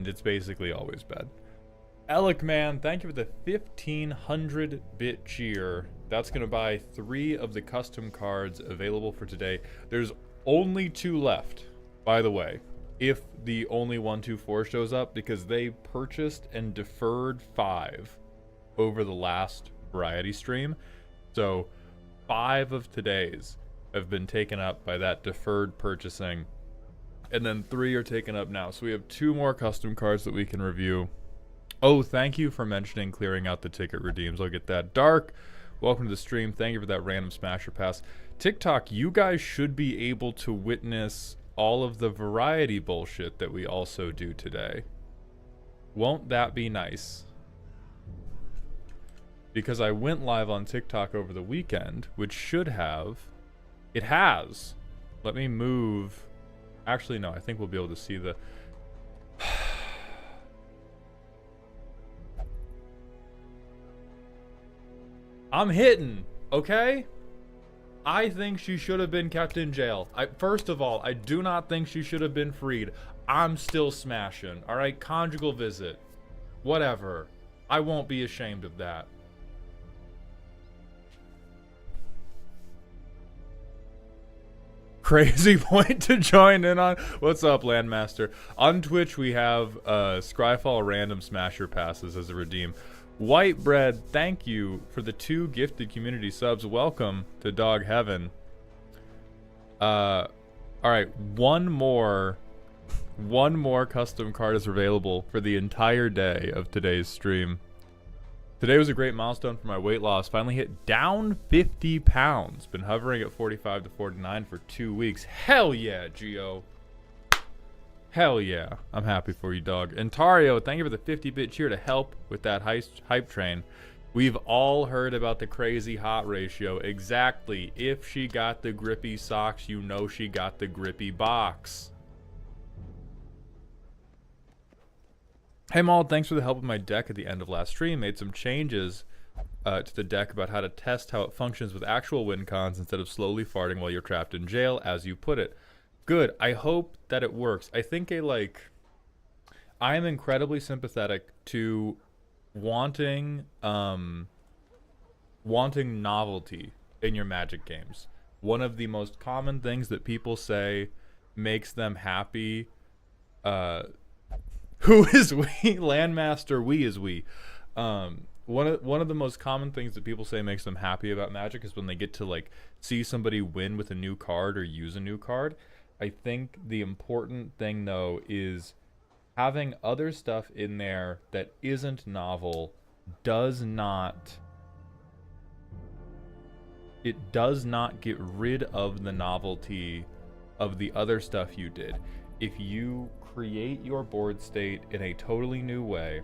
And it's basically always bad. Alec man, thank you for the 1500 bit cheer. That's gonna buy 3 of the custom cards available for today. There's only 2 left, by the way, if the only 124 shows up, because they purchased and deferred 5 over the last variety stream. So 5 of today's have been taken up by that deferred purchasing, and then 3 are taken up now. So we have 2 more custom cards that we can review. Oh, thank you for mentioning clearing out the ticket redeems. I'll get that. Dark, welcome to the stream. Thank you for that random Smasher Pass. TikTok, you guys should be able to witness all of the variety bullshit that we also do today. Won't that be nice? Because I went live on TikTok over the weekend, which should have... It has. Let me move... Actually, no, I think we'll be able to see the... I'm hitting, okay? I think she should have been kept in jail. First of all, I do not think she should have been freed. I'm still smashing, alright? Conjugal visit. Whatever. I won't be ashamed of that. Crazy point to join in on. What's up, Landmaster? On Twitch, we have Scryfall random Smasher passes as a redeem. White Bread, thank you for the 2 gifted community subs. Welcome to Dog Heaven. Alright, one more custom card is available for the entire day of today's stream. Today was a great milestone for my weight loss. Finally hit down 50 pounds. Been hovering at 45 to 49 for 2 weeks. Hell yeah, Gio. Hell yeah. I'm happy for you, dog. And Tario, thank you for the 50-bit cheer to help with that hype train. We've all heard about the crazy hot ratio. Exactly. If she got the grippy socks, you know she got the grippy box. Hey Maul, thanks for the help with my deck at the end of last stream. Made some changes to the deck about how to test how it functions with actual win cons instead of slowly farting while you're trapped in jail, as you put it. Good. I hope that it works. I think I am incredibly sympathetic to wanting novelty in your Magic games. One of the most common things that people say makes them happy. Who is we? Landmaster, we is we. One of the most common things that people say makes them happy about Magic is when they get to see somebody win with a new card or use a new card. I think the important thing though is having other stuff in there that isn't novel does not get rid of the novelty of the other stuff you did. If you create your board state in a totally new way,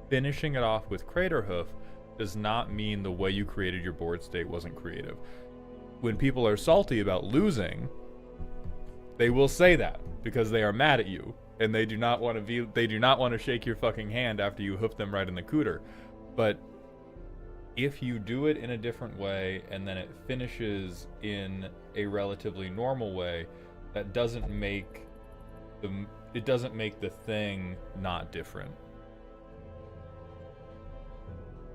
finishing it off with Craterhoof does not mean the way you created your board state wasn't creative. When people are salty about losing, they will say that because they are mad at you and they do not want to shake your fucking hand after you hoof them right in the cooter. But if you do it in a different way and then it finishes in a relatively normal way, that doesn't make the thing not different.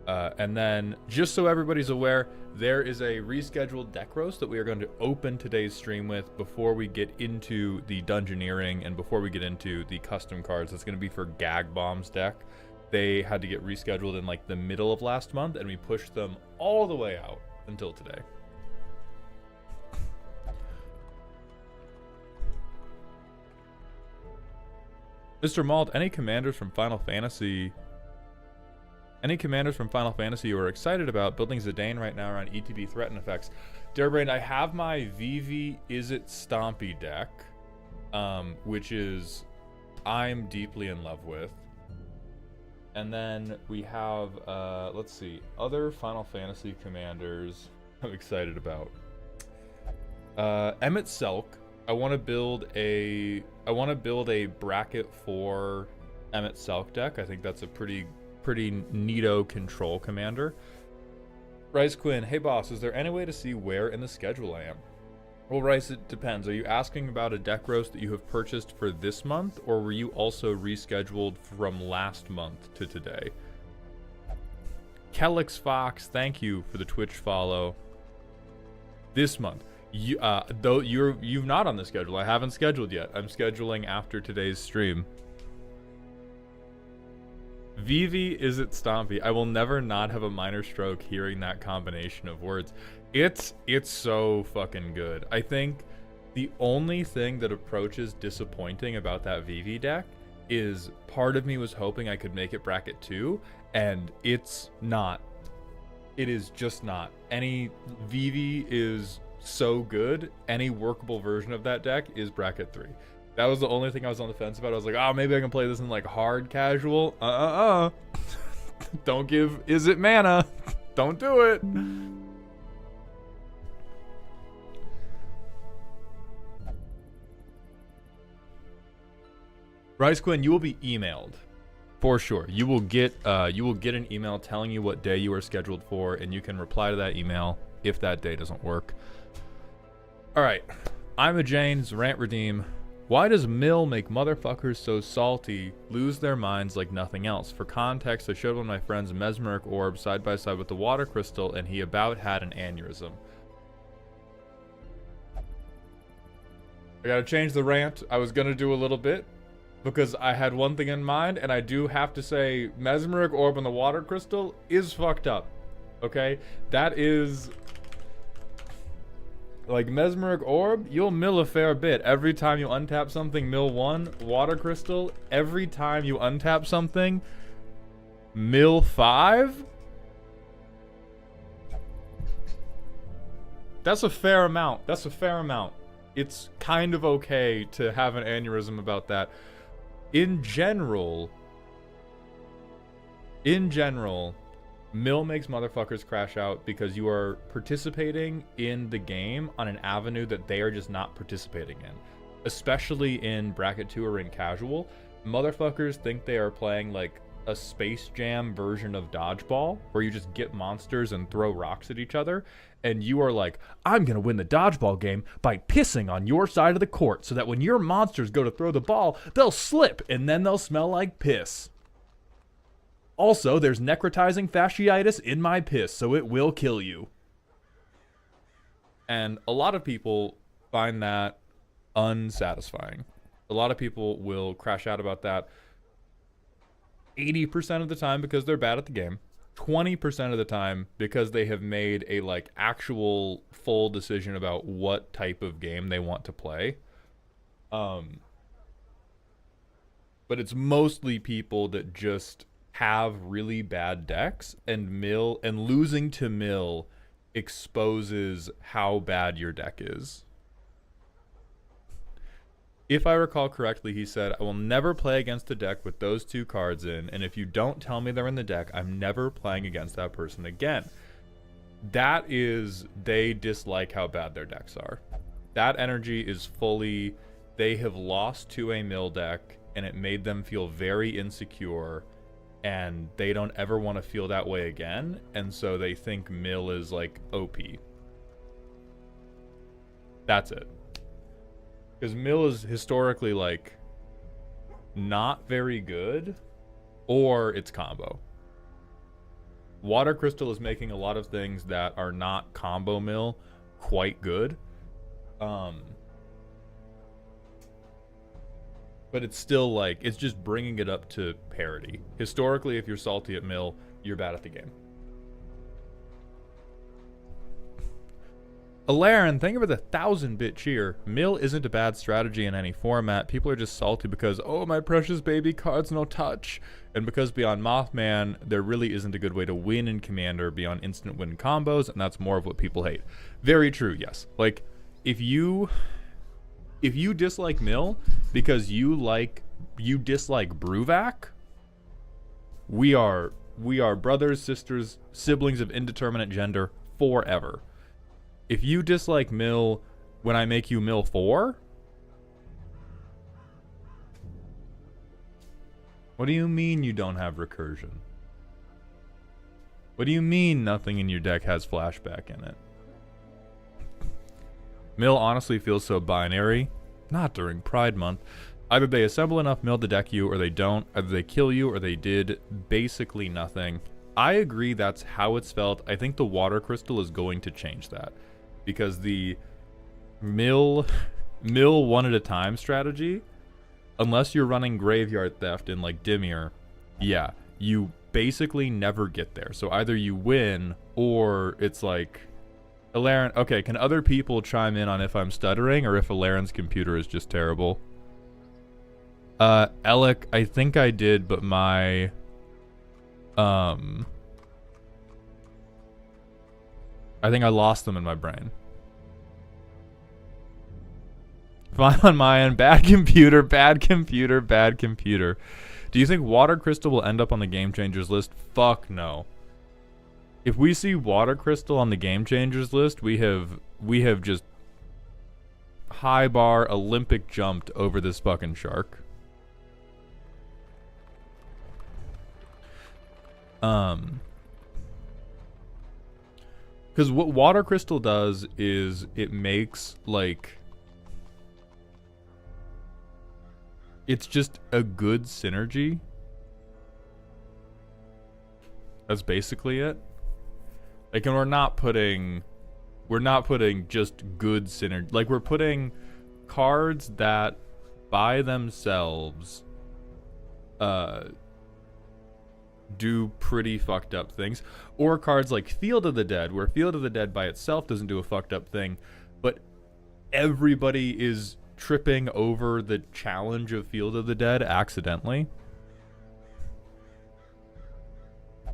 And then, just so everybody's aware, there is a rescheduled deck roast that we are going to open today's stream with before we get into the Dungeoneering and before we get into the custom cards. It's going to be for Gag Bomb's deck. They had to get rescheduled in the middle of last month, and we pushed them all the way out until today. Mr. Malt, any commanders from Final Fantasy you are excited about building Zidane right now around ETB threat and effects? Darebrain, I have my Vivi Is It Stompy deck, which is I'm deeply in love with. And then we have, let's see, other Final Fantasy commanders I'm excited about. Emmett Selk. I want to build a bracket for Emmett Selk deck. I think that's a pretty neato control commander. Rice Quinn, hey boss, is there any way to see where in the schedule I am? Well, Rice, it depends. Are you asking about a deck roast that you have purchased for this month, or were you also rescheduled from last month to today? Kellix Fox, thank you for the Twitch follow. This month. Though you've not on the schedule. I haven't scheduled yet. I'm scheduling after today's stream. Vivi is it Stompy. I will never not have a minor stroke hearing that combination of words. It's so fucking good. I think the only thing that approaches disappointing about that Vivi deck is part of me was hoping I could make it bracket 2, and it's not. It is just not. Any Vivi is so good, any workable version of that deck is bracket 3. That was the only thing I was on the fence about. I was like, oh, maybe I can play this in like hard casual. Don't give Is It mana. Don't do it. Rice Quinn, you will be emailed for sure. You will get an email telling you what day you are scheduled for, and you can reply to that email if that day doesn't work. All right, I'm a Jane's Rant Redeem. Why does Mill make motherfuckers so salty lose their minds like nothing else? For context, I showed one of my friends a mesmeric orb side by side with the water crystal, and he about had an aneurysm. I gotta change the rant. I was gonna do a little bit because I had one thing in mind, and I do have to say mesmeric orb and the water crystal is fucked up. Okay? That is... Like, Mesmeric Orb, you'll mill a fair bit. Every time you untap something, mill 1. Water Crystal, every time you untap something, mill 5? That's a fair amount. That's a fair amount. It's kind of okay to have an aneurysm about that. In general, Mill makes motherfuckers crash out because you are participating in the game on an avenue that they are just not participating in. Especially in bracket 2 or in casual, motherfuckers think they are playing like a Space Jam version of dodgeball where you just get monsters and throw rocks at each other, and you are like, I'm gonna win the dodgeball game by pissing on your side of the court so that when your monsters go to throw the ball, they'll slip and then they'll smell like piss. Also, there's necrotizing fasciitis in my piss, so it will kill you. And a lot of people find that unsatisfying. A lot of people will crash out about that 80% of the time because they're bad at the game. 20% of the time because they have made a like actual full decision about what type of game they want to play. But it's mostly people that just have really bad decks, and losing to Mill exposes how bad your deck is. If I recall correctly, he said, I will never play against a deck with those 2 cards in, and if you don't tell me they're in the deck, I'm never playing against that person again. That is, they dislike how bad their decks are. That energy is fully, they have lost to a Mill deck, and it made them feel very insecure, and they don't ever want to feel that way again, and so they think Mill is like OP. That's it. Because Mill is historically like not very good, or it's combo. Water Crystal is making a lot of things that are not combo Mill quite good. But it's still like, it's just bringing it up to parity. Historically, if you're salty at Mill, you're bad at the game. Alarin, thank you for the 1,000-bit cheer. Mill isn't a bad strategy in any format. People are just salty because, oh, my precious baby cards no touch. And because beyond Mothman, there really isn't a good way to win in Commander beyond instant win combos, and that's more of what people hate. Very true, yes. Like, if you dislike Mill because you dislike Bruvac, we are brothers, sisters, siblings of indeterminate gender forever. If you dislike Mill when I make you Mill 4, what do you mean you don't have recursion? What do you mean nothing in your deck has flashback in it? Mill honestly feels so binary. Not during Pride Month. Either they assemble enough mill to deck you or they don't. Either they kill you or they did basically nothing. I agree that's how it's felt. I think the water crystal is going to change that. Because the mill one at a time strategy, unless you're running graveyard theft in like Dimir, yeah, you basically never get there. So either you win or it's like Alarin. Okay, can other people chime in on if I'm stuttering or if Alarin's computer is just terrible? Alec, I think I did, but my I think I lost them in my brain. Fine on my end. Bad computer, bad computer, bad computer. Do you think Water Crystal will end up on the Game Changers list? Fuck no. If we see Water Crystal on the Game Changers list, we have just high bar Olympic jumped over this fucking shark. Because what Water Crystal does is it makes, like, it's just a good synergy. That's basically it. Like, and we're not putting just good synergy. Like, we're putting cards that by themselves do pretty fucked up things, or cards like Field of the Dead, where Field of the Dead by itself doesn't do a fucked up thing, but everybody is tripping over the challenge of Field of the Dead accidentally.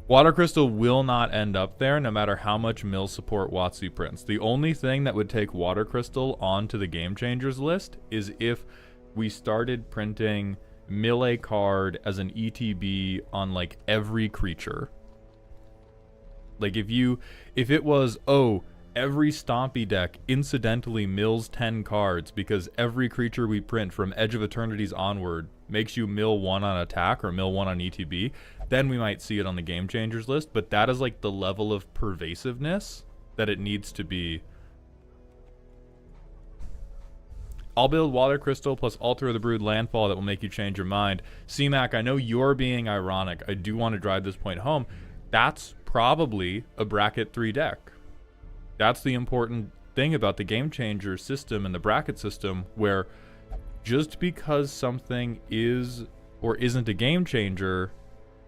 Water Crystal will not end up there no matter how much mill support WotC prints. The only thing that would take Water Crystal onto the Game Changers list is if we started printing mill a card as an ETB on like every creature. Like if it was, oh, every Stompy deck incidentally mills 10 cards because every creature we print from Edge of Eternities onward makes you mill 1 on attack or mill 1 on ETB, then we might see it on the Game Changers list, but that is like the level of pervasiveness that it needs to be. I'll build Water Crystal plus Altar of the Brood Landfall that will make you change your mind. C-Mac, I know you're being ironic. I do want to drive this point home. That's probably a bracket 3 deck. That's the important thing about the Game Changer system and the bracket system, where just because something is or isn't a game changer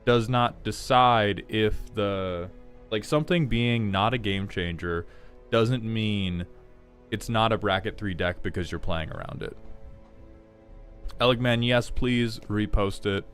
does not decide if the, like, something being not a game changer doesn't mean it's not a bracket 3 deck because you're playing around it. Elegman, yes, please repost it.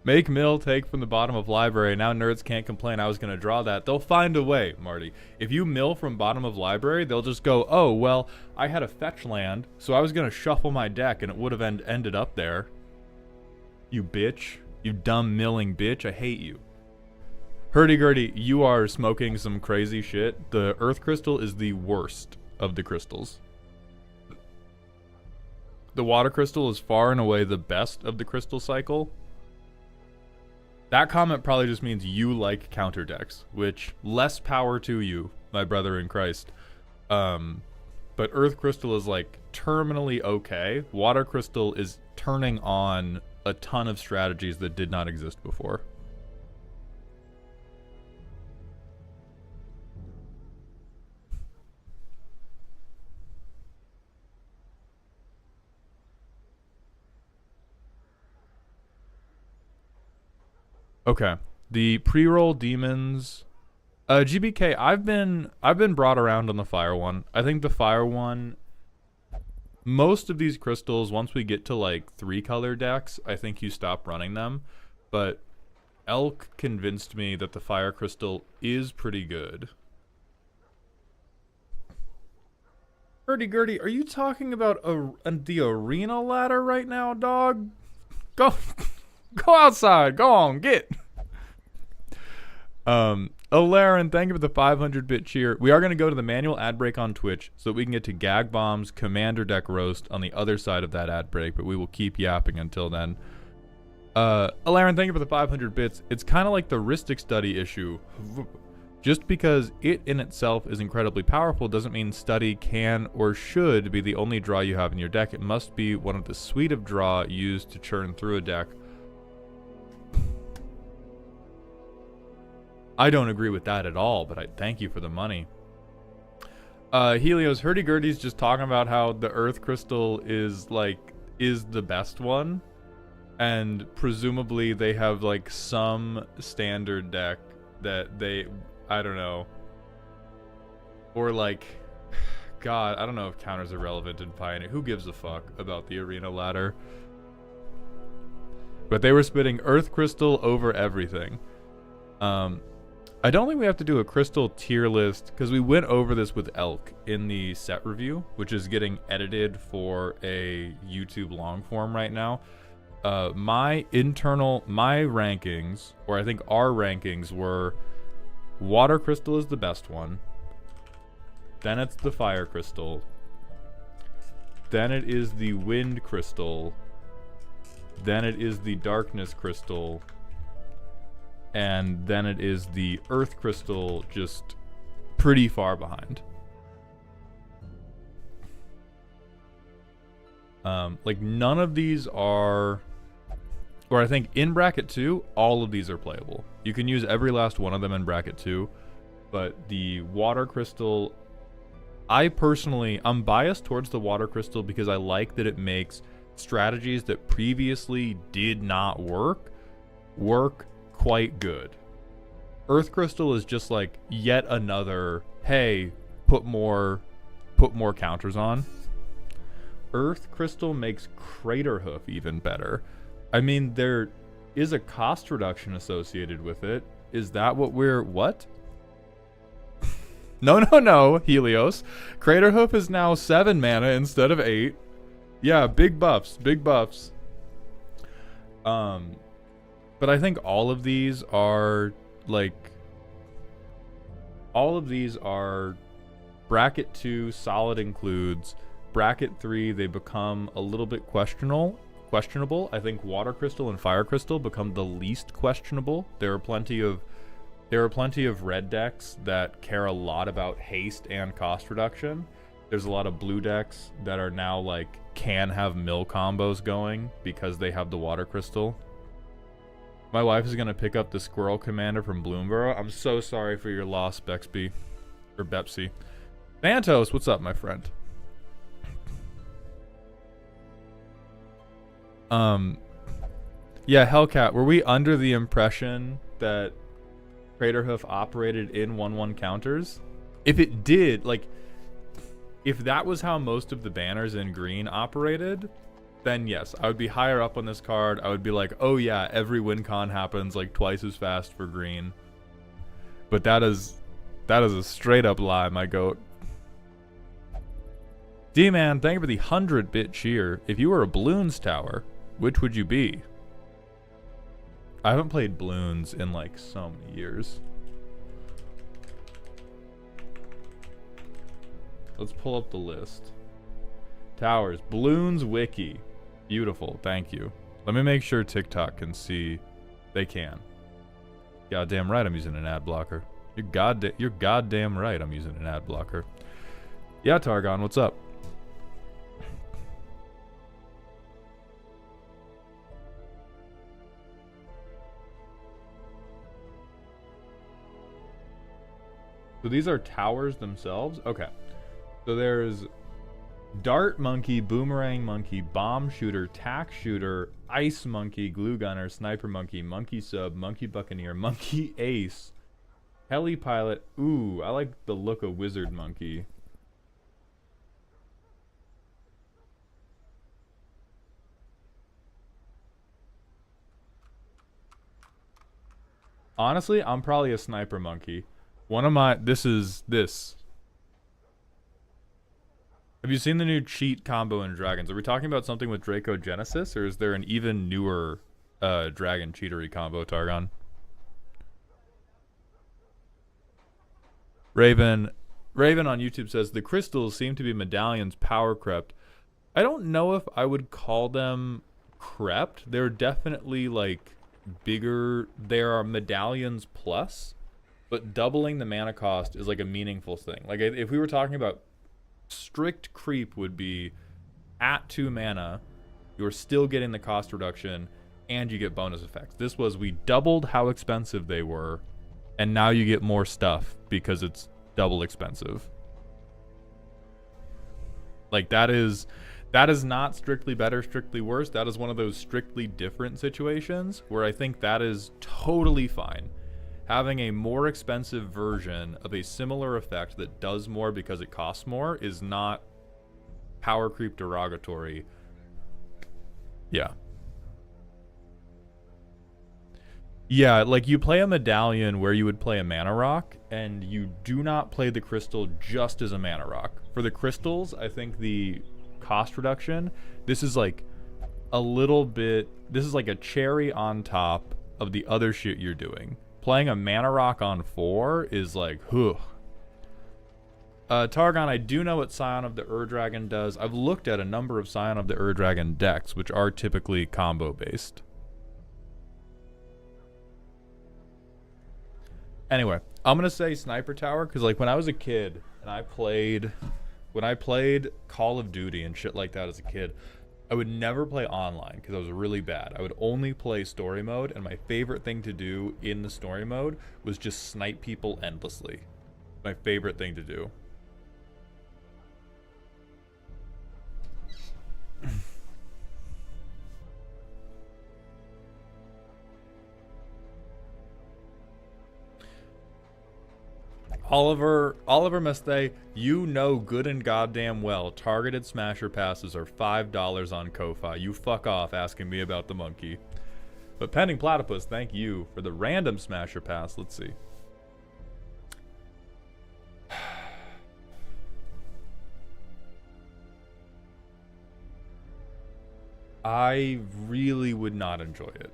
Make mill, take from the bottom of library. Now nerds can't complain. I was going to draw that. They'll find a way, Marty. If you mill from bottom of library, they'll just go, oh, well, I had a fetch land, so I was going to shuffle my deck, and it would have ended up there. You bitch. You dumb milling bitch. I hate you. Hurdy-gurdy, you are smoking some crazy shit. The Earth Crystal is the worst of the crystals. The Water Crystal is far and away the best of the crystal cycle. That comment probably just means you like counter decks, which, less power to you, my brother in Christ. But Earth Crystal is like terminally okay. Water Crystal is turning on a ton of strategies that did not exist before. Okay, the pre-roll demons, GBK. I've been brought around on the fire one. I think the fire one, most of these crystals, once we get to like 3-color decks, I think you stop running them. But Elk convinced me that the fire crystal is pretty good. Hurdy-gurdy, are you talking about the arena ladder right now, dog? Go outside. Go on, get. Laren, thank you for the 500-bit cheer. We are going to go to the manual ad break on Twitch so that we can get to Gag Bomb's Commander deck roast on the other side of that ad break, but we will keep yapping until then. Alarin, thank you for the 500 bits. It's kind of like the Ristic study issue. Just because it in itself is incredibly powerful doesn't mean study can or should be the only draw you have in your deck. It must be one of the suite of draw used to churn through a deck. I don't agree with that at all, but I thank you for the money. Helios, Hurdy-Gurdy's just talking about how the Earth Crystal is the best one. And presumably they have like some standard deck that they, I don't know. Or like, God, I don't know if counters are relevant in Pioneer. Who gives a fuck about the arena ladder? But they were spitting Earth Crystal over everything. I don't think we have to do a crystal tier list because we went over this with Elk in the set review, which is getting edited for a YouTube long form right now. My rankings, or I think our rankings, were Water Crystal is the best one. Then it's the Fire Crystal. Then it is the Wind Crystal. Then it is the Darkness Crystal. And then it is the Earth Crystal, just pretty far behind. Like none of these are, or I think in bracket 2, all of these are playable. You can use every last one of them in bracket 2, but the Water Crystal, I'm biased towards the Water Crystal because I like that it makes strategies that previously did not work quite good. Earth Crystal is just like yet another, hey, put more counters on. Earth Crystal makes Craterhoof even better. I mean, there is a cost reduction associated with it. Is that what? No, Helios. Craterhoof is now 7 mana instead of 8. Yeah, big buffs. But I think all of these are bracket 2 solid includes. Bracket 3 they become a little bit questionable. I think Water Crystal and Fire Crystal become the least questionable. There are plenty of red decks that care a lot about haste and cost reduction. There's a lot of blue decks that are now can have mill combos going because they have the Water Crystal. My wife is going to pick up the Squirrel Commander from Bloomborough. I'm so sorry for your loss, Bexby. Or Bepsy. Thantos, what's up, my friend? Yeah, Hellcat, were we under the impression that Craterhoof operated in 1/1 counters? If it did, if that was how most of the banners in green operated, then yes, I would be higher up on this card. I would be like, oh yeah, every win con happens twice as fast for green. But that is a straight up lie, my goat. D-Man, thank you for the 100-bit cheer. If you were a Bloons tower, which would you be? I haven't played Bloons in so many years. Let's pull up the list. Towers, Bloons Wiki. Beautiful, thank you. Let me make sure TikTok can see. They can. Goddamn right I'm using an ad blocker. You're goddamn right I'm using an ad blocker. Yeah, Targon, what's up? So these are towers themselves? Okay. So there's Dart Monkey, Boomerang Monkey, Bomb Shooter, Tack Shooter, Ice Monkey, Glue Gunner, Sniper Monkey, Monkey Sub, Monkey Buccaneer, Monkey Ace, Heli Pilot. Ooh, I like the look of Wizard Monkey. Honestly, I'm probably a Sniper Monkey. This. Have you seen the new cheat combo in Dragons? Are we talking about something with Draco Genesis, or is there an even newer dragon cheatery combo, Targon? Raven on YouTube says, the crystals seem to be medallions power crept. I don't know if I would call them crept. They're definitely like bigger. There are medallions plus, but doubling the mana cost is like a meaningful thing. Like if we were talking about strict creep would be at 2 mana, you're still getting the cost reduction and you get bonus effects. This was we doubled how expensive they were, and now you get more stuff because it's double expensive. Like that is not strictly better, strictly worse. That is one of those strictly different situations where I think that is totally fine. Having a more expensive version of a similar effect that does more because it costs more is not power creep derogatory. Yeah. Yeah, like you play a medallion where you would play a mana rock, and you do not play the crystal just as a mana rock. For the crystals, I think the cost reduction, this is like a little bit, this is like a cherry on top of the other shit you're doing. Playing a mana rock on 4 is like, whew. Targon, I do know what Scion of the Ur-Dragon does. I've looked at a number of Scion of the Ur-Dragon decks, which are typically combo-based. Anyway, I'm going to say Sniper Tower, because like when I was a kid, and when I played Call of Duty and shit like that as a kid, I would never play online because I was really bad. I would only play story mode, and my favorite thing to do in the story mode was just snipe people endlessly. My favorite thing to do. Oliver Mesthe, you know good and goddamn well targeted smasher passes are $5 on Ko-Fi. You fuck off asking me about the monkey. But Pending Platypus, thank you for the random smasher pass. Let's see. I really would not enjoy it.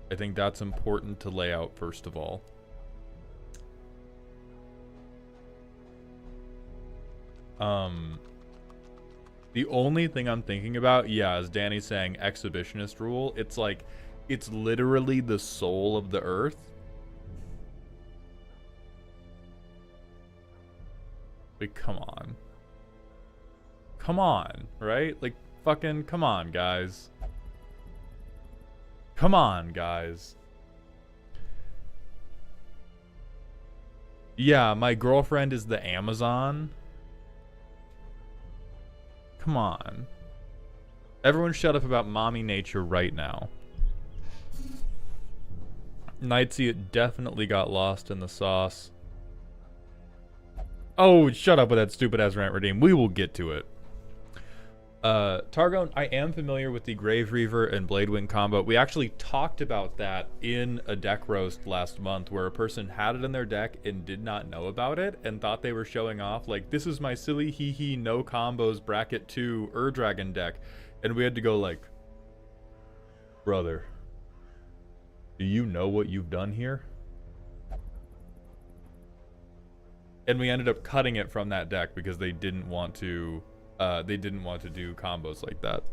I think that's important to lay out first of all. The only thing I'm thinking about, yeah, is Danny saying exhibitionist rule. It's like, it's literally the soul of the earth. Like, come on. Come on, right? Like, fucking, come on, guys. Come on, guys. Yeah, my girlfriend is the Amazon. Come on. Everyone shut up about mommy nature right now. Nightsy, it definitely got lost in the sauce. Oh, shut up with that stupid ass rant redeem. We will get to it. Targon, I am familiar with the Grave Reaver and Bladewing combo. We actually talked about that in a deck roast last month where a person had it in their deck and did not know about it and thought they were showing off like, this is my silly hee no combos bracket 2 Ur-Dragon deck. And we had to go like, brother, do you know what you've done here? And we ended up cutting it from that deck because they didn't want to do combos like that.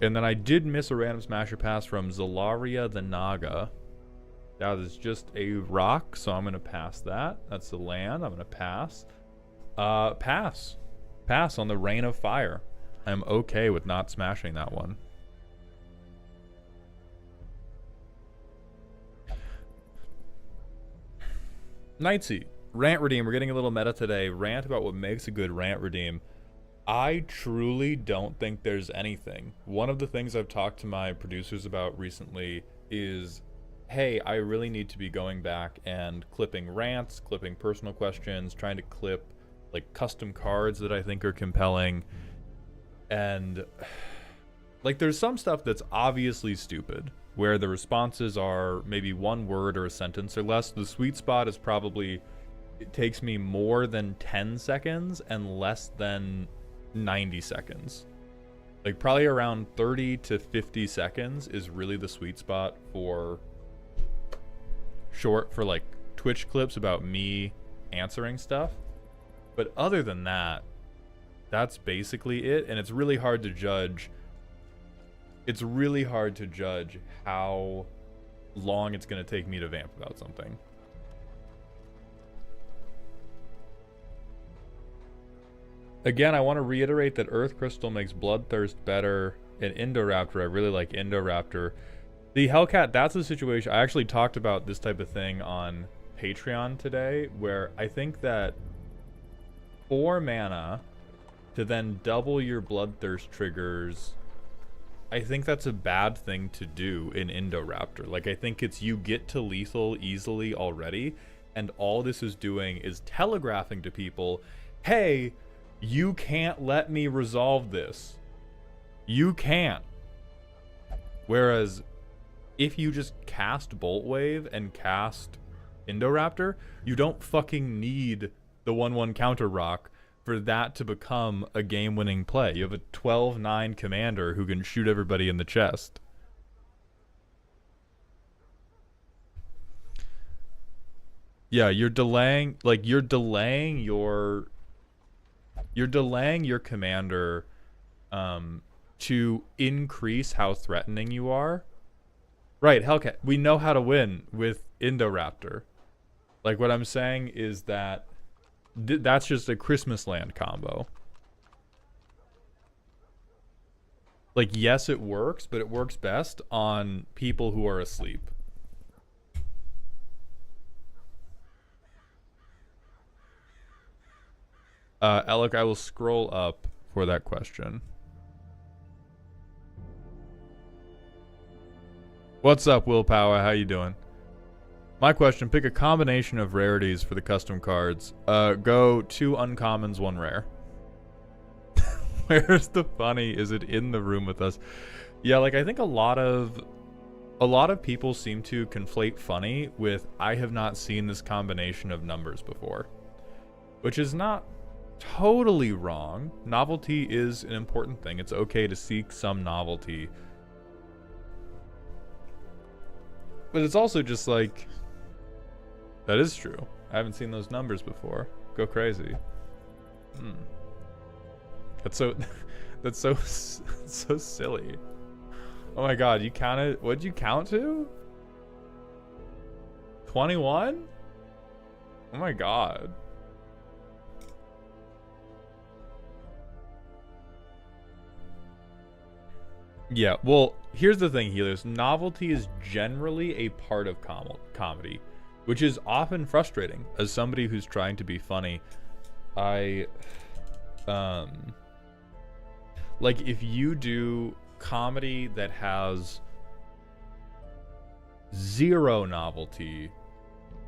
And then I did miss a random smasher pass from Zalaria the Naga. That is just a rock, so I'm going to pass that. That's the land. I'm going to pass. Pass. Pass on the Rain of Fire. I'm okay with not smashing that one. Nightsy. Rant redeem. We're getting a little meta today. Rant about what makes a good rant redeem. I truly don't think there's anything. One of the things I've talked to my producers about recently is, hey, I really need to be going back and clipping rants, clipping personal questions, trying to clip like custom cards that I think are compelling. And like there's some stuff that's obviously stupid where the responses are maybe one word or a sentence or less. The sweet spot is probably, it takes me more than 10 seconds and less than 90 seconds. Like probably around 30 to 50 seconds is really the sweet spot for like Twitch clips about me answering stuff. But other than that, that's basically it. And it's really hard to judge it's really hard to judge how long it's going to take me to vamp about something. Again, I want to reiterate that Earth Crystal makes Bloodthirst better in Indoraptor. I really like Indoraptor. The Hellcat, that's a situation. I actually talked about this type of thing on Patreon today, where I think that 4 mana to then double your Bloodthirst triggers, I think that's a bad thing to do in Indoraptor. Like, I think it's you get to lethal easily already, and all this is doing is telegraphing to people, hey, you can't let me resolve this. You can't. Whereas, if you just cast Bolt Wave and cast Indoraptor, you don't fucking need the 1/1 counter rock for that to become a game-winning play. You have a 12/9 commander who can shoot everybody in the chest. Yeah, you're delaying your commander to increase how threatening you are. Right, Hellcat, we know how to win with Indoraptor. Like, what I'm saying is that that's just a Christmas Land combo. Like, yes, it works, but it works best on people who are asleep. Alec, I will scroll up for that question. What's up, Willpower? How you doing? My question, pick a combination of rarities for the custom cards. Go 2 uncommons, 1 rare. Where's the funny? Is it in the room with us? Yeah, like, I think a lot of people seem to conflate funny with I have not seen this combination of numbers before. Which is not totally wrong. Novelty is an important thing. It's okay to seek some novelty. But it's also just like, that is true. I haven't seen those numbers before. Go crazy. That's so silly. Oh my god, you counted, what'd you count to? 21? Oh my god. Yeah, well, here's the thing, Helios. Novelty is generally a part of comedy, which is often frustrating. As somebody who's trying to be funny, like, if you do comedy that has 0 novelty,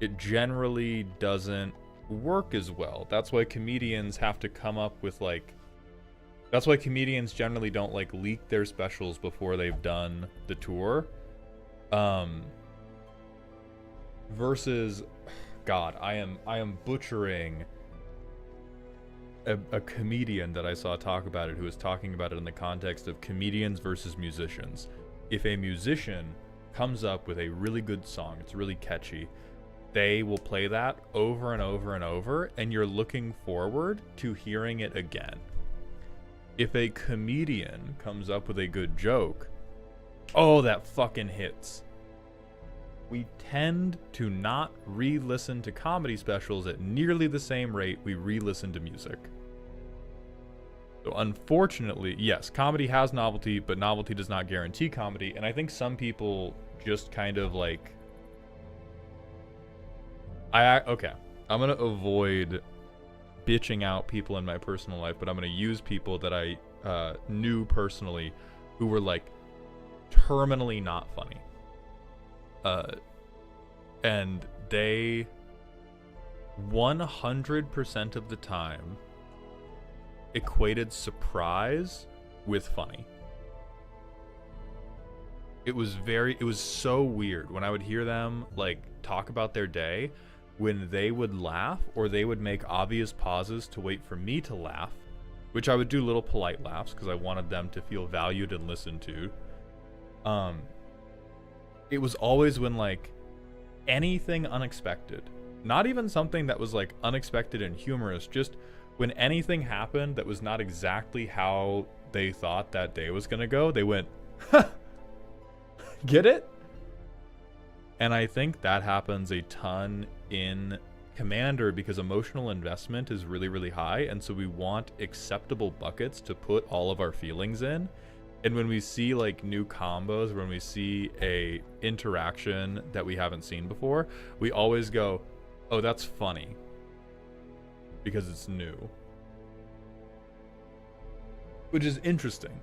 it generally doesn't work as well. That's why comedians have to come up with, like, that's why comedians generally don't, like, leak their specials before they've done the tour. Versus, God, I am butchering a comedian that I saw talk about it who was talking about it in the context of comedians versus musicians. If a musician comes up with a really good song, it's really catchy, they will play that over and over and over, and you're looking forward to hearing it again. If a comedian comes up with a good joke, oh, that fucking hits. We tend to not re-listen to comedy specials at nearly the same rate we re-listen to music. So unfortunately, yes, comedy has novelty, but novelty does not guarantee comedy, and I think some people just kind of like... Okay, I'm gonna avoid bitching out people in my personal life, but I'm going to use people that I knew personally who were, like, terminally not funny. And they 100% of the time equated surprise with funny. It was so weird when I would hear them, like, talk about their day, when they would laugh or they would make obvious pauses to wait for me to laugh, which I would do little polite laughs because I wanted them to feel valued and listened to. It was always when, like, anything unexpected, not even something that was, like, unexpected and humorous, just when anything happened that was not exactly how they thought that day was gonna go, they went, Get it? And I think that happens a ton in Commander because emotional investment is really, really high. And so we want acceptable buckets to put all of our feelings in. And when we see like new combos, when we see a interaction that we haven't seen before, we always go, oh, that's funny. Because it's new. Which is interesting.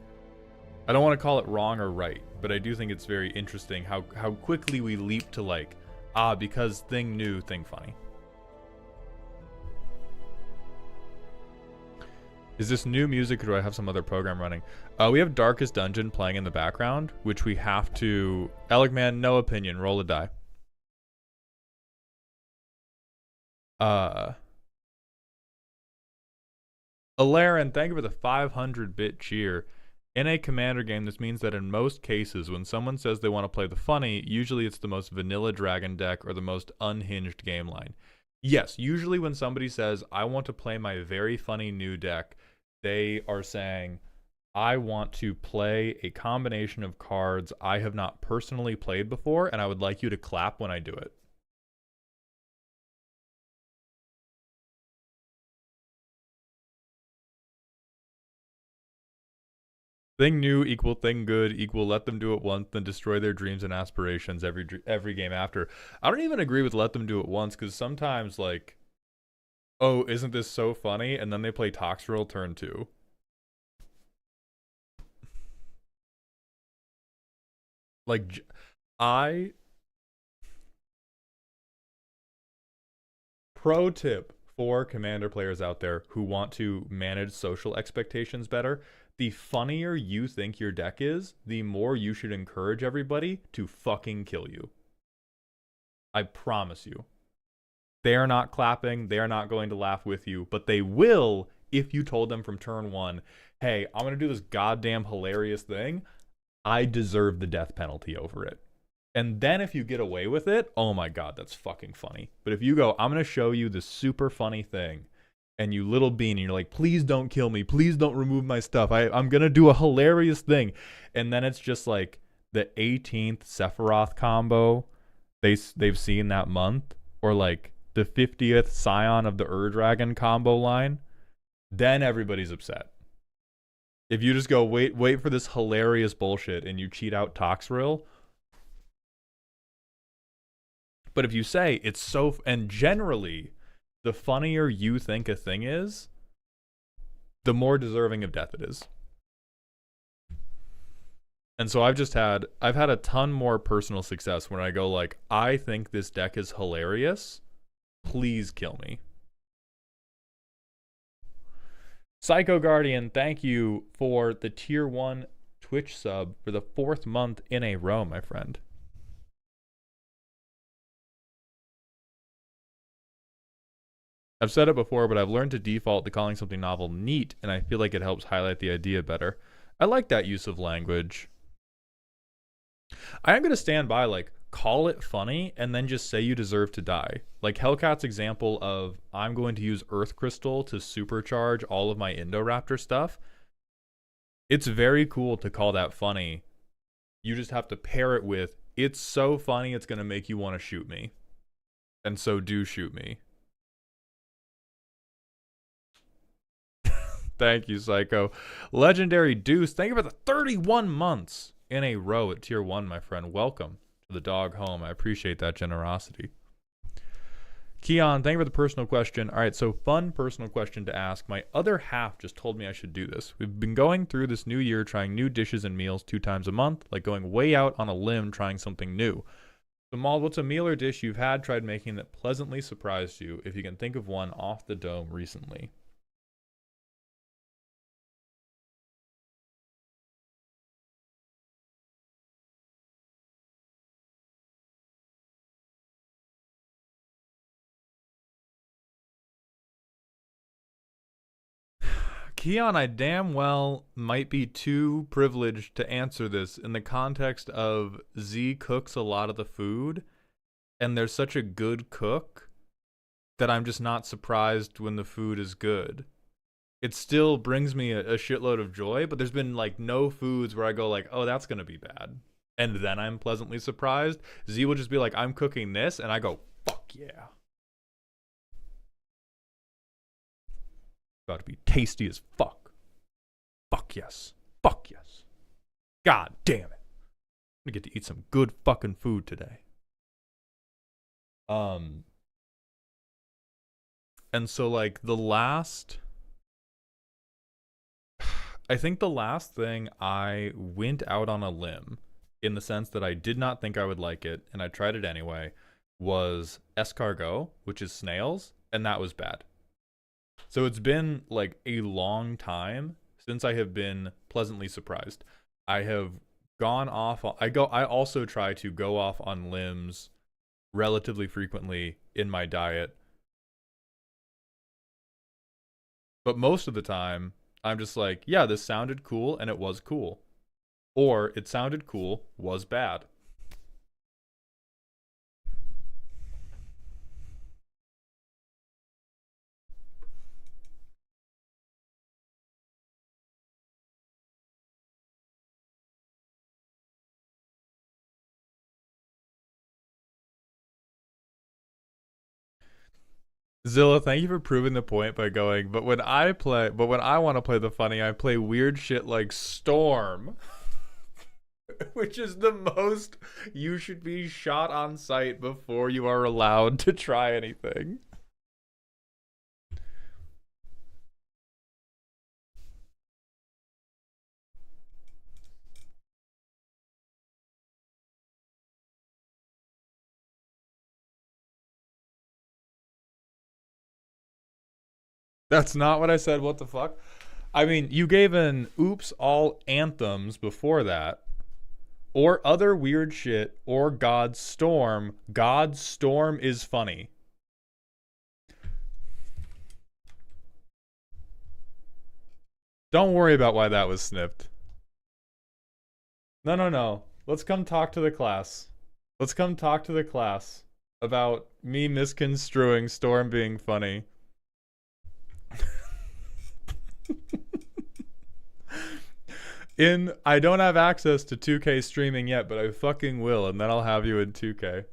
I don't want to call it wrong or right, but I do think it's very interesting how quickly we leap to like, because thing new, thing funny. Is this new music or do I have some other program running? We have Darkest Dungeon playing in the background, which we have to... Elegman, no opinion. Roll a die. Alaren, thank you for the 500-bit cheer. In a Commander game, this means that in most cases, when someone says they want to play the funny, usually it's the most vanilla dragon deck or the most unhinged game line. Yes, usually when somebody says, I want to play my very funny new deck, they are saying, I want to play a combination of cards I have not personally played before, and I would like you to clap when I do it. Thing new equal thing good equal let them do it once, then destroy their dreams and aspirations every game after. I don't even agree with let them do it once, because sometimes, like, oh, isn't this so funny? And then they play Toxrill turn 2. Like, pro tip for Commander players out there who want to manage social expectations better, the funnier you think your deck is, the more you should encourage everybody to fucking kill you. I promise you. They are not clapping, they are not going to laugh with you, but they will if you told them from turn 1, hey, I'm going to do this goddamn hilarious thing. I deserve the death penalty over it. And then if you get away with it, oh my god, that's fucking funny. But if you go, I'm going to show you this super funny thing, and you little bean, and you're like, please don't kill me, please don't remove my stuff, I'm going to do a hilarious thing. And then it's just like the 18th Sephiroth combo they've seen that month, or like the 50th Scion of the Ur-Dragon combo line, then everybody's upset. If you just go, wait for this hilarious bullshit, and you cheat out Toxrill. But if you say, it's so... And generally, the funnier you think a thing is, the more deserving of death it is. And so I've had a ton more personal success when I go like, I think this deck is hilarious. Please kill me. Psycho Guardian, thank you for the tier 1 Twitch sub for the 4th month in a row, my friend. I've said it before, but I've learned to default to calling something novel neat, and I feel like it helps highlight the idea better. I like that use of language. I am going to stand by, like, call it funny, and then just say you deserve to die. Like Hellcat's example of, I'm going to use Earth Crystal to supercharge all of my Indoraptor stuff. It's very cool to call that funny. You just have to pair it with, it's so funny it's going to make you want to shoot me. And so do shoot me. Thank you, Psycho. Legendary Deuce, thank you for the 31 months in a row at tier 1, my friend. Welcome to the dog home. I appreciate that generosity. Keon, thank you for the personal question. All right, so fun personal question to ask. My other half just told me I should do this. We've been going through this new year trying new dishes and meals 2 times a month, like going way out on a limb trying something new. So, Maul, what's a meal or dish you've tried making that pleasantly surprised you, if you can think of one off the dome recently? Keon, I damn well might be too privileged to answer this in the context of Z cooks a lot of the food, and they're such a good cook that I'm just not surprised when the food is good. it still brings me a shitload of joy, but there's been like no foods where I go like, oh, that's gonna be bad. And then I'm pleasantly surprised. Z will just be like, I'm cooking this, and I go, fuck yeah. About to be tasty as fuck. Fuck yes. Fuck yes. God damn it. I'm gonna get to eat some good fucking food today. And so like I think the last thing I went out on a limb in the sense that I did not think I would like it and I tried it anyway was escargot, which is snails, and that was bad. So it's been like a long time since I have been pleasantly surprised. I have gone off I also try to go off on limbs relatively frequently in my diet. But most of the time, I'm just like, yeah, this sounded cool and it was cool. Or it sounded cool, was bad. Zilla, thank you for proving the point by going, but when I want to play the funny, I play weird shit like Storm, which is the most you should be shot on sight before you are allowed to try anything. That's not what I said. What the fuck? I mean, you gave an oops all anthems before that. Or other weird shit, or God's Storm. God's Storm is funny. Don't worry about why that was snipped. No, no, no. Let's come talk to the class. Let's come talk to the class about me misconstruing Storm being funny. I don't have access to 2K streaming yet, but I fucking will, and then I'll have you in 2K.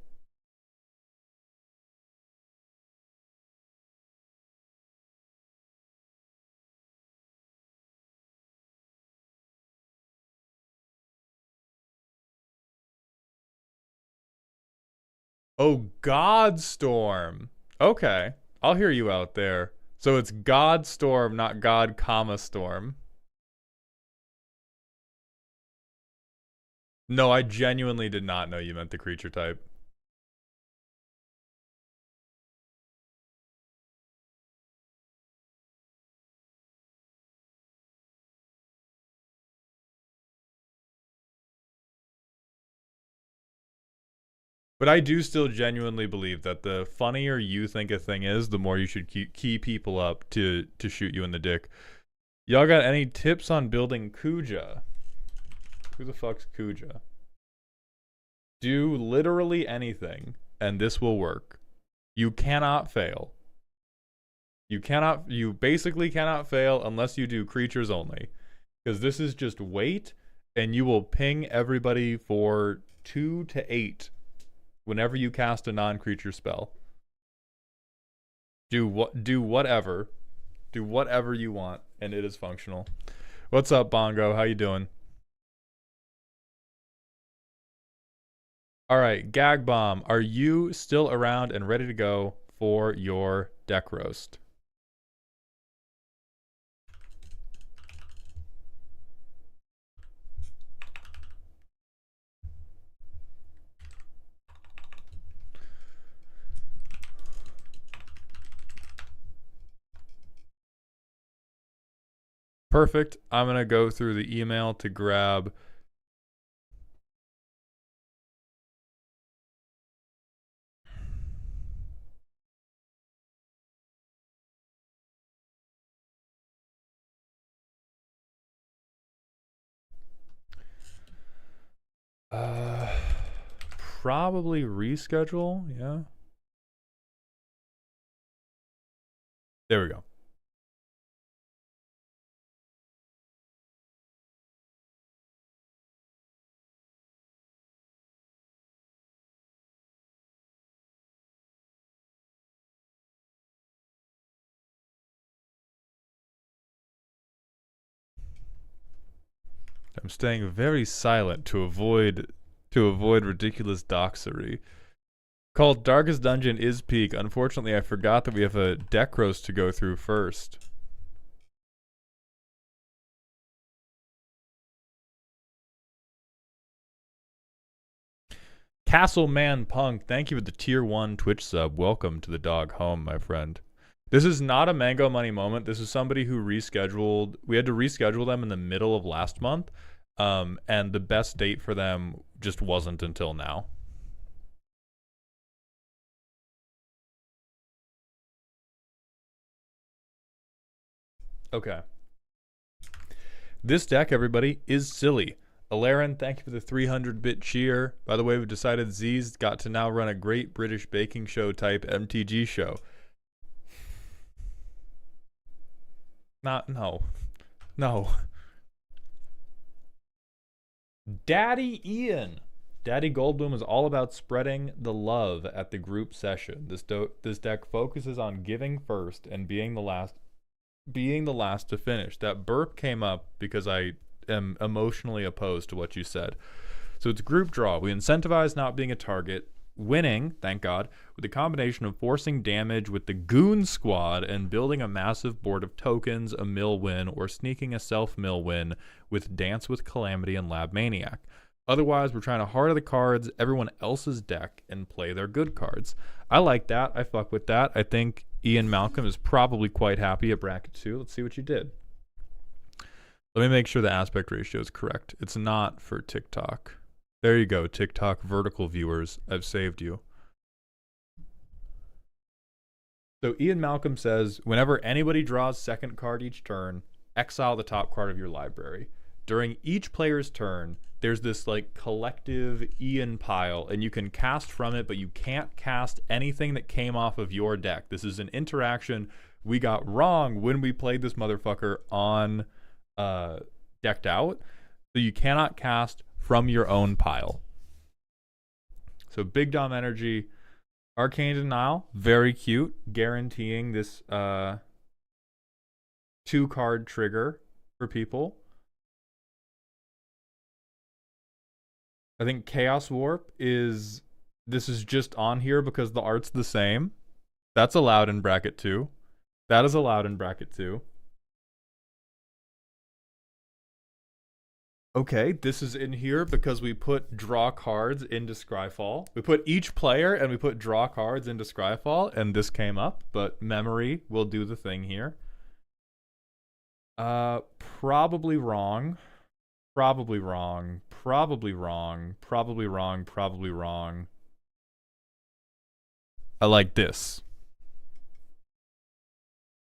Oh, Godstorm. Okay. I'll hear you out there. So it's Godstorm, not God, comma, Storm. No, I genuinely did not know you meant the creature type. But I do still genuinely believe that the funnier you think a thing is, the more you should key people up to shoot you in the dick. Y'all got any tips on building Kuja? Who the fuck's Kuja? Do literally anything, and this will work. You cannot fail. You basically cannot fail unless you do creatures only. Because this is just wait, and you will ping everybody for 2 to 8 whenever you cast a non-creature spell. Do whatever you want, and it is functional. What's up, Bongo? How you doing? All right, Gag Bomb, are you still around and ready to go for your deck roast? Perfect. I'm going to go through the email to grab probably reschedule, yeah. There we go. I'm staying very silent to avoid ridiculous doxery. Called Darkest Dungeon is peak. Unfortunately, I forgot that we have a deck roast to go through first. Castleman Punk, thank you for the tier 1 Twitch sub. Welcome to the dog home, my friend. This is not a Mango Money moment. This is somebody who rescheduled. We had to reschedule them in the middle of last month, and the best date for them just wasn't until now. Okay. This deck, everybody, is silly. Alarin, thank you for the 300-bit cheer. By the way, we've decided Z's got to now run a Great British Baking Show type MTG show. No. Daddy Ian. Daddy Goldblum is all about spreading the love at the group session. This deck focuses on giving first and being the last to finish. That burp came up because I am emotionally opposed to what you said. So it's group draw. We incentivize not being a target, winning, thank God, with a combination of forcing damage with the Goon Squad and building a massive board of tokens, a mill win, or sneaking a self-mill win with Dance with Calamity and Lab Maniac. Otherwise, we're trying to harder the cards, everyone else's deck, and play their good cards. I like that. I fuck with that. I think Ian Malcolm is probably quite happy at bracket 2. Let's see what you did. Let me make sure the aspect ratio is correct. It's not for TikTok. There you go, TikTok vertical viewers. I've saved you. So Ian Malcolm says, whenever anybody draws second card each turn, exile the top card of your library. During each player's turn, there's this like collective Ian pile, and you can cast from it, but you can't cast anything that came off of your deck. This is an interaction we got wrong when we played this motherfucker on decked out. So you cannot cast from your own pile. So Big Dom Energy, Arcane Denial, very cute, guaranteeing this 2-card trigger for people. I think Chaos Warp this is just on here because the art's the same. That's allowed in bracket 2. That is allowed in bracket 2. Okay, this is in here because we put draw cards into Scryfall. We put each player and we put draw cards into Scryfall, and this came up, but memory will do the thing here. Probably wrong. Probably wrong. Probably wrong. Probably wrong. Probably wrong. I like this.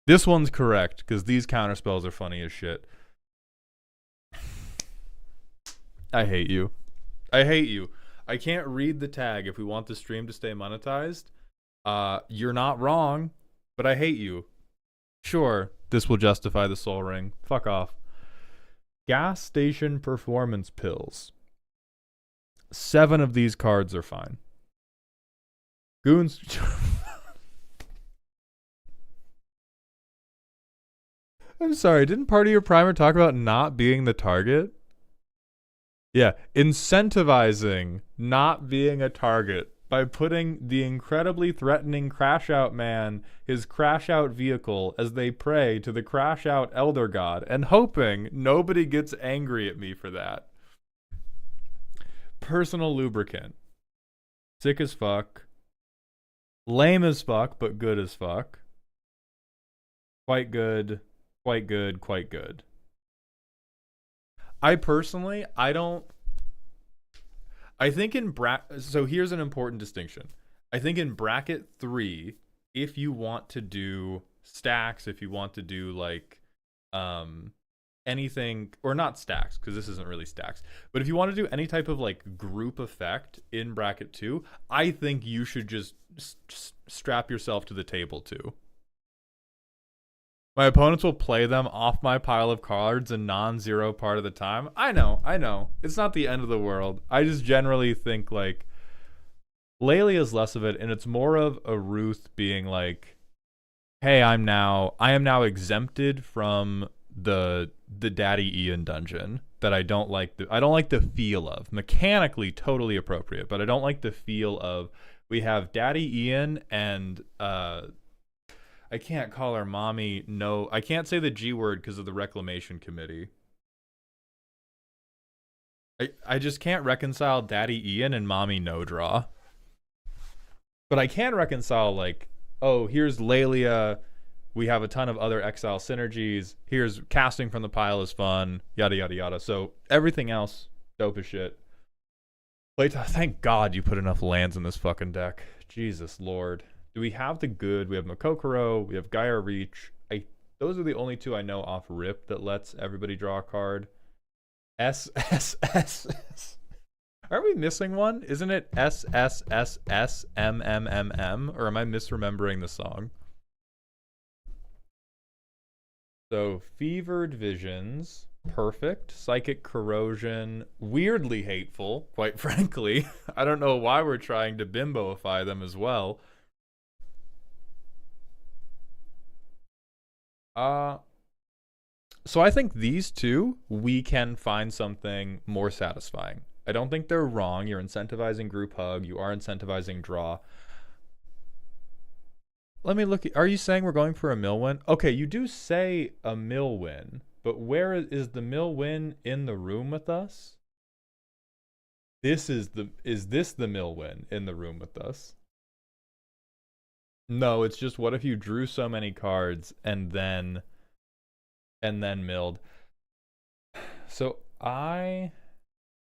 This one's correct, because these counterspells are funny as shit. I hate you. I hate you. I can't read the tag if we want the stream to stay monetized. You're not wrong, but I hate you. Sure, this will justify the Soul Ring. Fuck off. Gas Station Performance Pills. 7 of these cards are fine. Goons... I'm sorry, didn't part of your primer talk about not being the target? Yeah, incentivizing not being a target by putting the incredibly threatening Crash Out Man, his Crash Out vehicle, as they pray to the Crash Out Elder God, and hoping nobody gets angry at me for that. Personal lubricant. Sick as fuck. Lame as fuck, but good as fuck. Quite good. Quite good. Quite good. I personally, I think in so here's an important distinction. I think in bracket 3, if you want to do stacks, if you want to do like anything, or not stacks, because this isn't really stacks, but if you want to do any type of like group effect in bracket 2, I think you should just strap yourself to the table too. My opponents will play them off my pile of cards a non-zero part of the time. I know. It's not the end of the world. I just generally think, like, Laylee is less of it, and it's more of a Ruth being like, hey, I am now exempted from the Daddy Ian dungeon. that I don't like. I don't like the feel of. Mechanically, totally appropriate, but I don't like the feel of. We have Daddy Ian and I can't call her mommy. No, I can't say the G word because of the reclamation committee. I just can't reconcile Daddy Ian and Mommy No Draw. But I can reconcile, like, oh, here's Lelia. We have a ton of other Exile synergies. Here's casting from the pile is fun. Yada, yada, yada. So everything else, dope as shit. Thank God you put enough lands in this fucking deck. Jesus Lord. Do we have the good? We have Makokoro. We have Gaia Reach. Those are the only two I know off rip that lets everybody draw a card. S. Are we missing one? Isn't it SSSSMMMM? Or am I misremembering the song? So, Fevered Visions, perfect. Psychic Corrosion, weirdly hateful, quite frankly. I don't know why we're trying to bimboify them as well. So I think these two, we can find something more satisfying. I don't think they're wrong. You're incentivizing group hug. You are incentivizing draw. Let me look. Are you saying we're going for a mill win? Okay, you do say a mill win, but where is the mill win in the room with us? Is this the mill win in the room with us? No, it's just what if you drew so many cards and then milled. So I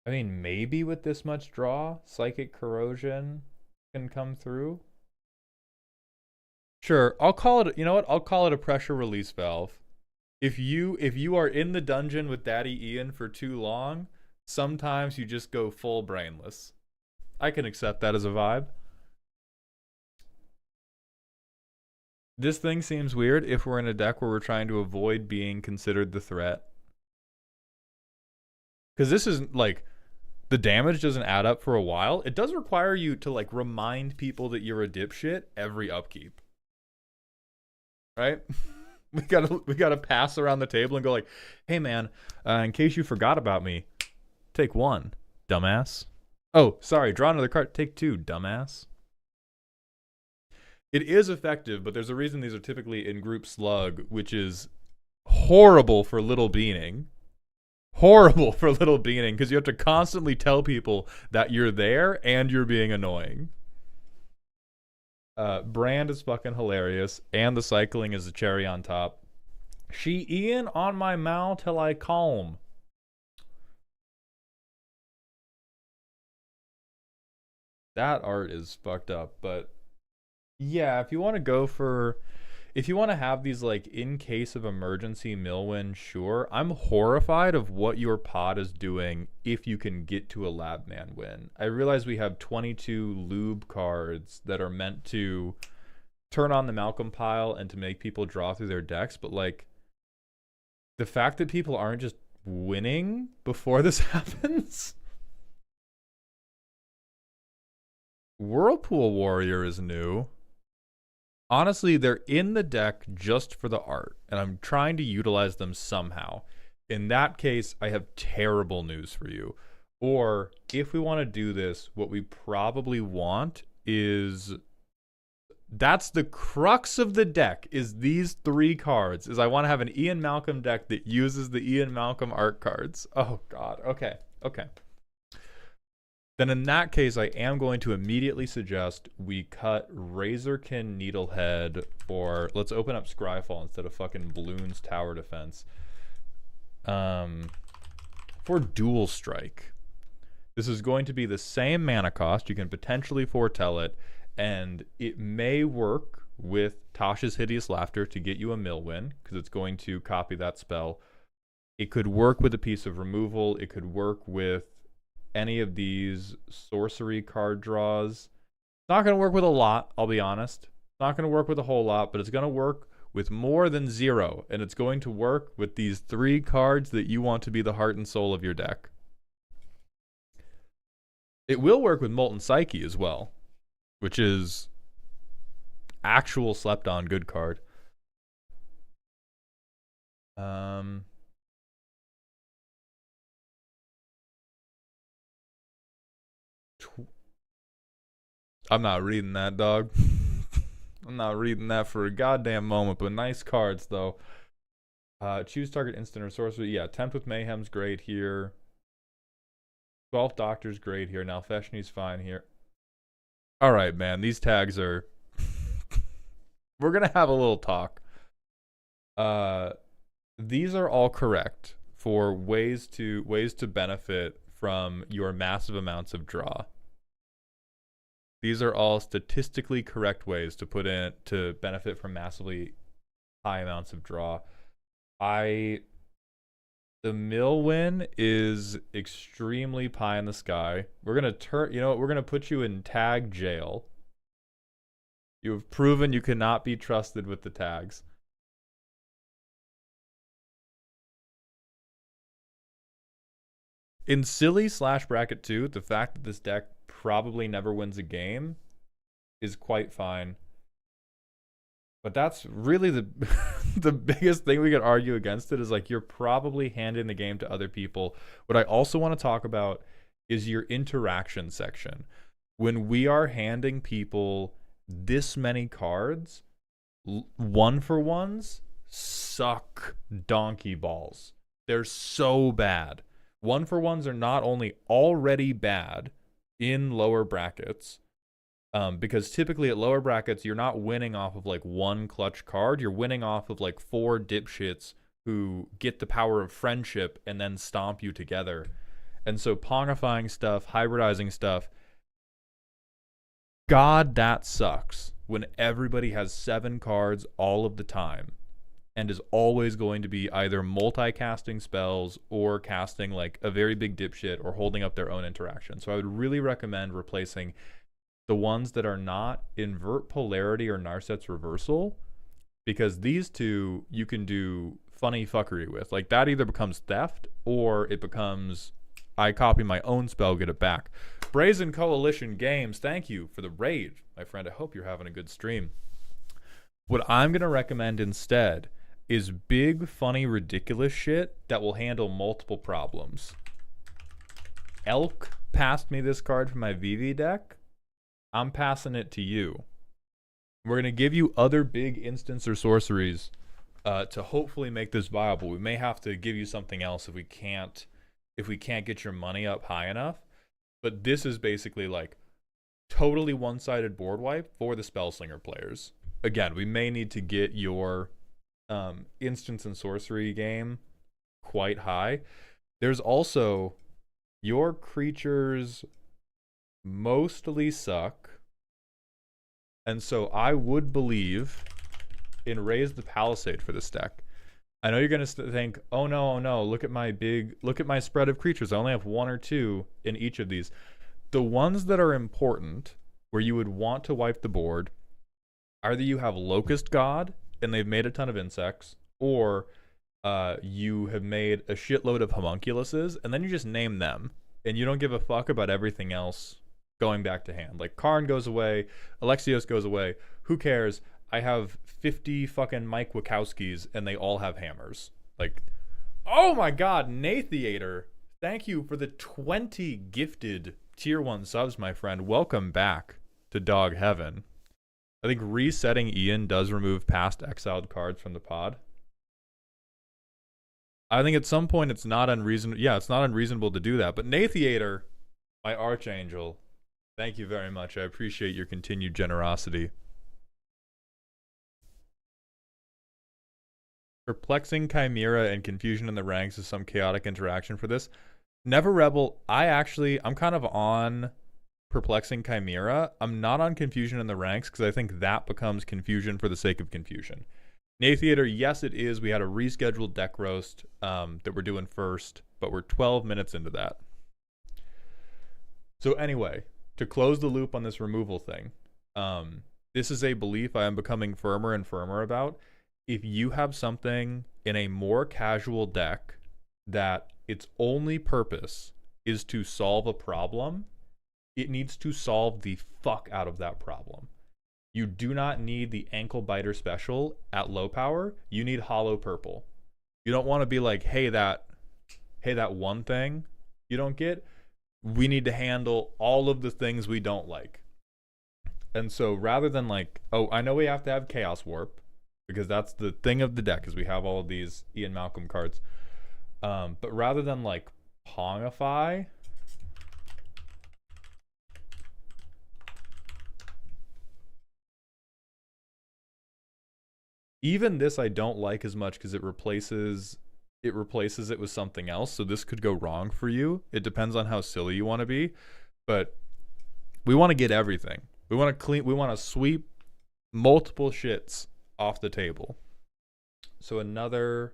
mean, maybe with this much draw, Psychic Corrosion can come through. Sure, I'll call it, you know what? I'll call it a pressure release valve. If you are in the dungeon with Daddy Ian for too long, sometimes you just go full brainless. I can accept that as a vibe. This thing seems weird if we're in a deck where we're trying to avoid being considered the threat. Because this isn't like the damage doesn't add up for a while. It does require you to like remind people that you're a dipshit every upkeep. Right? we gotta pass around the table and go like, hey man, in case you forgot about me, take one, dumbass. Oh, sorry, draw another card. Take two, dumbass. It is effective, but there's a reason these are typically in group slug, which is horrible for Little Beaning. Horrible for Little Beaning, because you have to constantly tell people that you're there and you're being annoying. Brand is fucking hilarious, and the cycling is the cherry on top. She Ian on my mouth till I calm. That art is fucked up, but yeah, if you want to go for, if you want to have these like in case of emergency mill win, sure. I'm horrified of what your pod is doing if you can get to a lab man win. I realize we have 22 lube cards that are meant to turn on the Malcolm pile and to make people draw through their decks, but like the fact that people aren't just winning before this happens. Whirlpool Warrior is new. Honestly, they're in the deck just for the art, and I'm trying to utilize them somehow. In that case, I have terrible news for you. Or, if we want to do this, what we probably want is... That's the crux of the deck, is these three cards. Is I want to have an Ian Malcolm deck that uses the Ian Malcolm art cards. Oh, God. Okay. Then in that case, I am going to immediately suggest we cut Razorkin Needlehead, or let's open up Scryfall instead of fucking Bloons Tower Defense. For Dual Strike. This is going to be the same mana cost. You can potentially foretell it, and it may work with Tasha's Hideous Laughter to get you a mill win, because it's going to copy that spell. It could work with a piece of removal. It could work with any of these sorcery card draws. It's not going to work with a lot, I'll be honest. It's not going to work with a whole lot, but it's going to work with more than zero, and it's going to work with these three cards that you want to be the heart and soul of your deck. It will work with Molten Psyche as well, which is actual slept on good card. Tw- I'm not reading that, dog. I'm not reading that for a goddamn moment, but nice cards, though. Choose target instant or sorcery. Yeah, Tempt with Mayhem's great here. 12th Doctor's great here. Now Feshni's fine here. Alright, man. These tags are... We're gonna have a little talk. These are all correct for ways to benefit from your massive amounts of draw. These are all statistically correct ways to benefit from massively high amounts of draw. The mill win is extremely pie in the sky. We're gonna we're gonna put you in tag jail. You have proven you cannot be trusted with the tags. In silly / bracket 2, the fact that this deck probably never wins a game is quite fine. But that's really the the biggest thing we could argue against it is like you're probably handing the game to other people. What I also want to talk about is your interaction section. When we are handing people this many cards, 1-for-1s suck donkey balls. They're so bad. 1-for-1s are not only already bad in lower brackets, because typically at lower brackets, you're not winning off of like one clutch card. You're winning off of like 4 dipshits who get the power of friendship and then stomp you together. And so pongifying stuff, hybridizing stuff, God, that sucks when everybody has 7 cards all of the time and is always going to be either multi-casting spells or casting like a very big dipshit or holding up their own interaction. So I would really recommend replacing the ones that are not invert polarity or Narset's reversal, because these two you can do funny fuckery with. Like that either becomes theft or it becomes I copy my own spell, get it back. Brazen Coalition Games, thank you for the raid, my friend. I hope you're having a good stream. What I'm going to recommend instead is big, funny, ridiculous shit that will handle multiple problems. Elk passed me this card from my VV deck. I'm passing it to you. We're going to give you other big instants or sorceries to hopefully make this viable. We may have to give you something else if we can't get your money up high enough. But this is basically like totally one-sided board wipe for the Spellslinger players. Again, we may need to get your instants and sorcery game quite high. There's also your creatures mostly suck. And so I would believe in Raise the Palisade for this deck. I know you're going to think, oh no, look at my spread of creatures. I only have 1 or 2 in each of these. The ones that are important, where you would want to wipe the board, either you have Locust God, and they've made a ton of insects, or you have made a shitload of homunculuses, and then you just name them, and you don't give a fuck about everything else going back to hand. Like, Karn goes away, Alexios goes away, who cares? I have 50 fucking Mike Wachowskis, and they all have hammers. Like, oh my god, Nathiator, thank you for the 20 gifted tier 1 subs, my friend. Welcome back to Dog Heaven. I think resetting Ian does remove past exiled cards from the pod. I think at some point it's not unreasonable. Yeah, it's not unreasonable to do that. But Nathiator, my archangel, thank you very much. I appreciate your continued generosity. Perplexing Chimera and Confusion in the Ranks is some chaotic interaction for this. Never Rebel, I'm kind of on Perplexing Chimera. I'm not on Confusion in the Ranks because I think that becomes confusion for the sake of confusion. Nathiator, yes it is. We had a rescheduled deck roast that we're doing first, but we're 12 minutes into that. So anyway, to close the loop on this removal thing, this is a belief I am becoming firmer and firmer about. If you have something in a more casual deck that its only purpose is to solve a problem, it needs to solve the fuck out of that problem. You do not need the ankle biter special at low power. You need hollow purple. You don't want to be like, hey, that one thing you don't get, we need to handle all of the things we don't like. And so rather than like, oh, I know we have to have Chaos Warp because that's the thing of the deck is we have all of these Ian Malcolm cards. But rather than like Pongify, even this I don't like as much because it with something else. So this could go wrong for you. It depends on how silly you want to be, but we want to get everything. We want to clean. We want to sweep multiple shits off the table. So another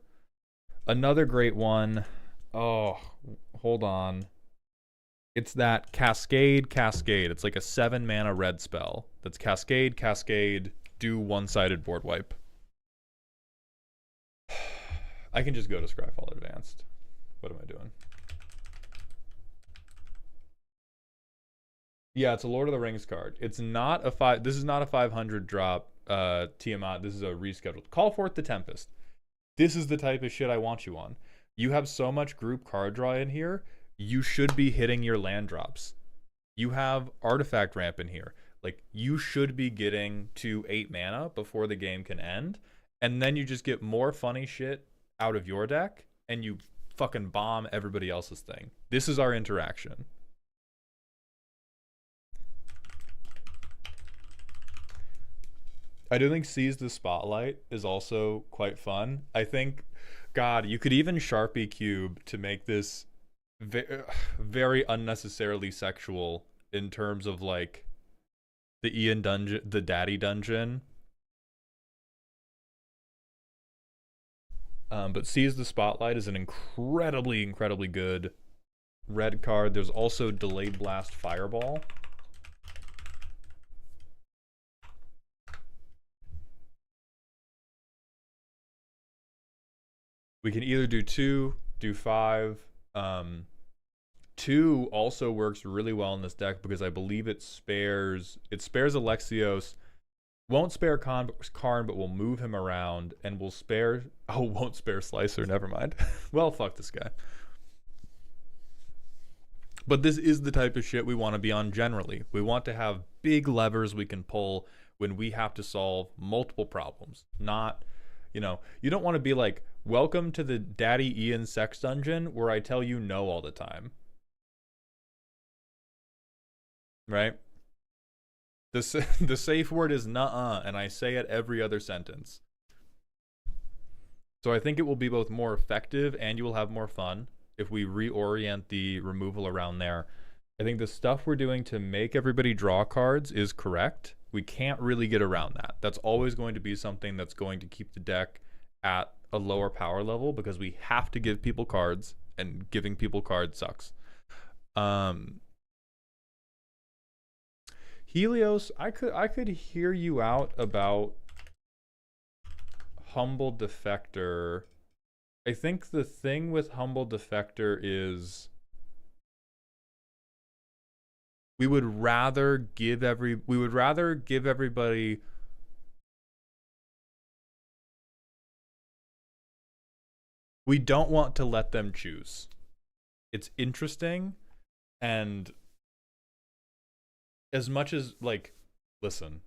great one. Oh, hold on. It's that Cascade. It's like a 7 mana red spell. That's Cascade, do one-sided board wipe. I can just go to Scryfall Advanced. What am I doing? Yeah, it's a Lord of the Rings card. It's not a five. This is not a 500 drop Tiamat. This is a rescheduled. Call forth the Tempest. This is the type of shit I want you on. You have so much group card draw in here. You should be hitting your land drops. You have Artifact Ramp in here. Like, you should be getting to 8 mana before the game can end. And then you just get more funny shit out of your deck. And you fucking bomb everybody else's thing. This is our interaction. I do think Seize the Spotlight is also quite fun. I think, God, you could even Sharpie Cube to make this very unnecessarily sexual in terms of like the Ian dungeon, the daddy dungeon. But Seize the Spotlight is an incredibly good red card. There's also Delayed Blast Fireball. We can either do 2, do 5. 2 also works really well in this deck because I believe it spares Alexios. Won't spare Karn, but will move him around and will spare. Oh, won't spare Slicer. Never mind. Well, fuck this guy. But this is the type of shit we want to be on generally. We want to have big levers we can pull when we have to solve multiple problems. Not, you don't want to be like, welcome to the Daddy Ian sex dungeon where I tell you no all the time. Right? The safe word is nuh-uh, and I say it every other sentence. So I think it will be both more effective and you will have more fun if we reorient the removal around there. I think the stuff we're doing to make everybody draw cards is correct. We can't really get around that. That's always going to be something that's going to keep the deck at a lower power level because we have to give people cards, and giving people cards sucks. Helios, I could hear you out about Humble Defector. I think the thing with Humble Defector is we would rather give everybody we don't want to let them choose. It's interesting, and as much as, like, listen,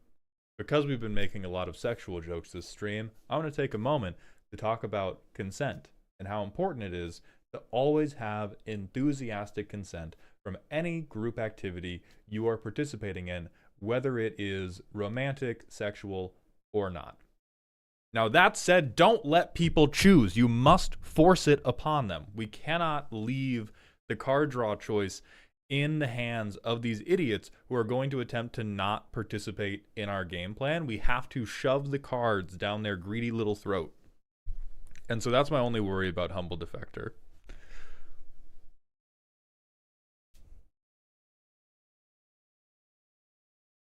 because we've been making a lot of sexual jokes this stream, I want to take a moment to talk about consent and how important it is to always have enthusiastic consent from any group activity you are participating in, whether it is romantic, sexual, or not. Now, that said, don't let people choose. You must force it upon them. We cannot leave the card draw choice in the hands of these idiots who are going to attempt to not participate in our game plan. We have to shove the cards down their greedy little throat. And so that's my only worry about Humble Defector.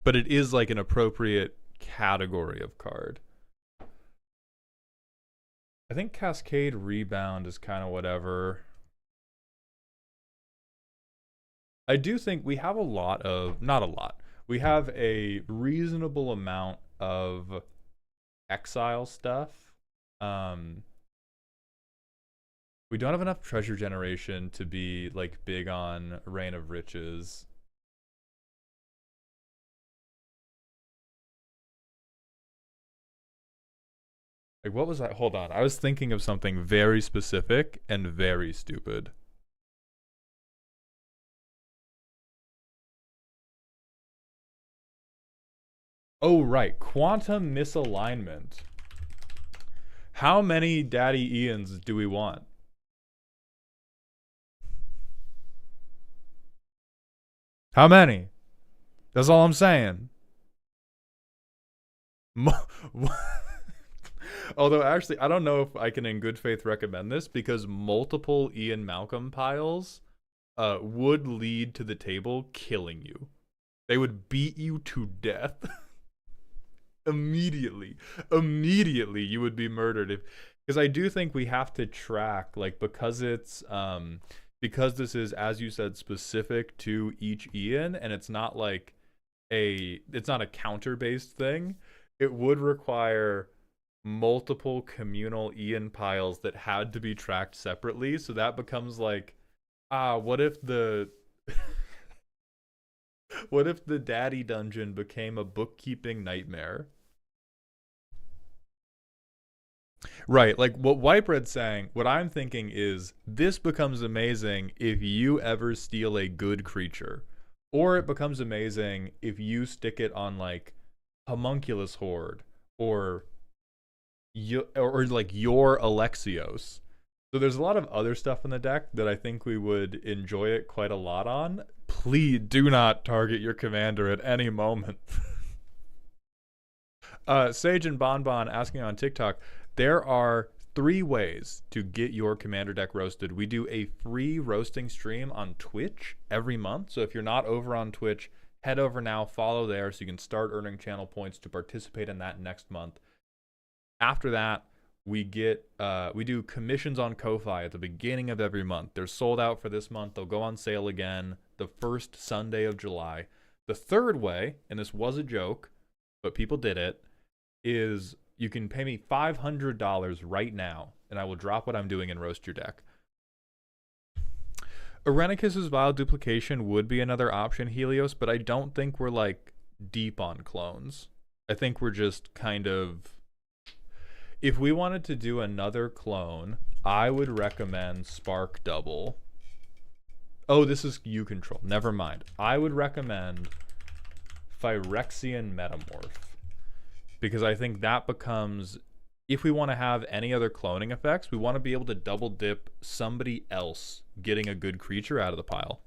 But it is like an appropriate category of card. I think Cascade Rebound is kind of whatever. I do think we have not a lot. We have a reasonable amount of exile stuff. We don't have enough treasure generation to be like big on Reign of Riches. Like what was that? Hold on. I was thinking of something very specific and very stupid. Oh, right. Quantum misalignment. How many Daddy Ians do we want? How many? That's all I'm saying. Although, actually, I don't know if I can in good faith recommend this because multiple Ian Malcolm piles would lead to the table killing you. They would beat you to death. Immediately. Immediately, you would be murdered. If Because I do think we have to track, like, because this is, as you said, specific to each Ian, and it's not a counter based thing. It would require multiple communal Ian piles that had to be tracked separately. So that becomes like, what if the what if the daddy dungeon became a bookkeeping nightmare? Right, like what Whitebread's saying, what I'm thinking is this becomes amazing if you ever steal a good creature. Or it becomes amazing if you stick it on like Homunculus Horde or or like your Alexios. So there's a lot of other stuff in the deck that I think we would enjoy it quite a lot on. Please do not target your commander at any moment. Sage and Bonbon asking on TikTok, there are 3 ways to get your commander deck roasted. We do a free roasting stream on Twitch every month. So if you're not over on Twitch, head over now, follow there so you can start earning channel points to participate in that next month. After that, we do commissions on Ko-Fi at the beginning of every month. They're sold out for this month. They'll go on sale again the first Sunday of July. The third way, and this was a joke, but people did it, is you can pay me $500 right now, and I will drop what I'm doing and roast your deck. Irenicus's Vile Duplication would be another option, Helios, but I don't think we're like deep on clones. I think we're just kind of... If we wanted to do another clone, I would recommend Spark Double. Oh, this is U Control. Never mind. I would recommend Phyrexian Metamorph. Because I think that becomes, if we want to have any other cloning effects, we want to be able to double dip somebody else getting a good creature out of the pile.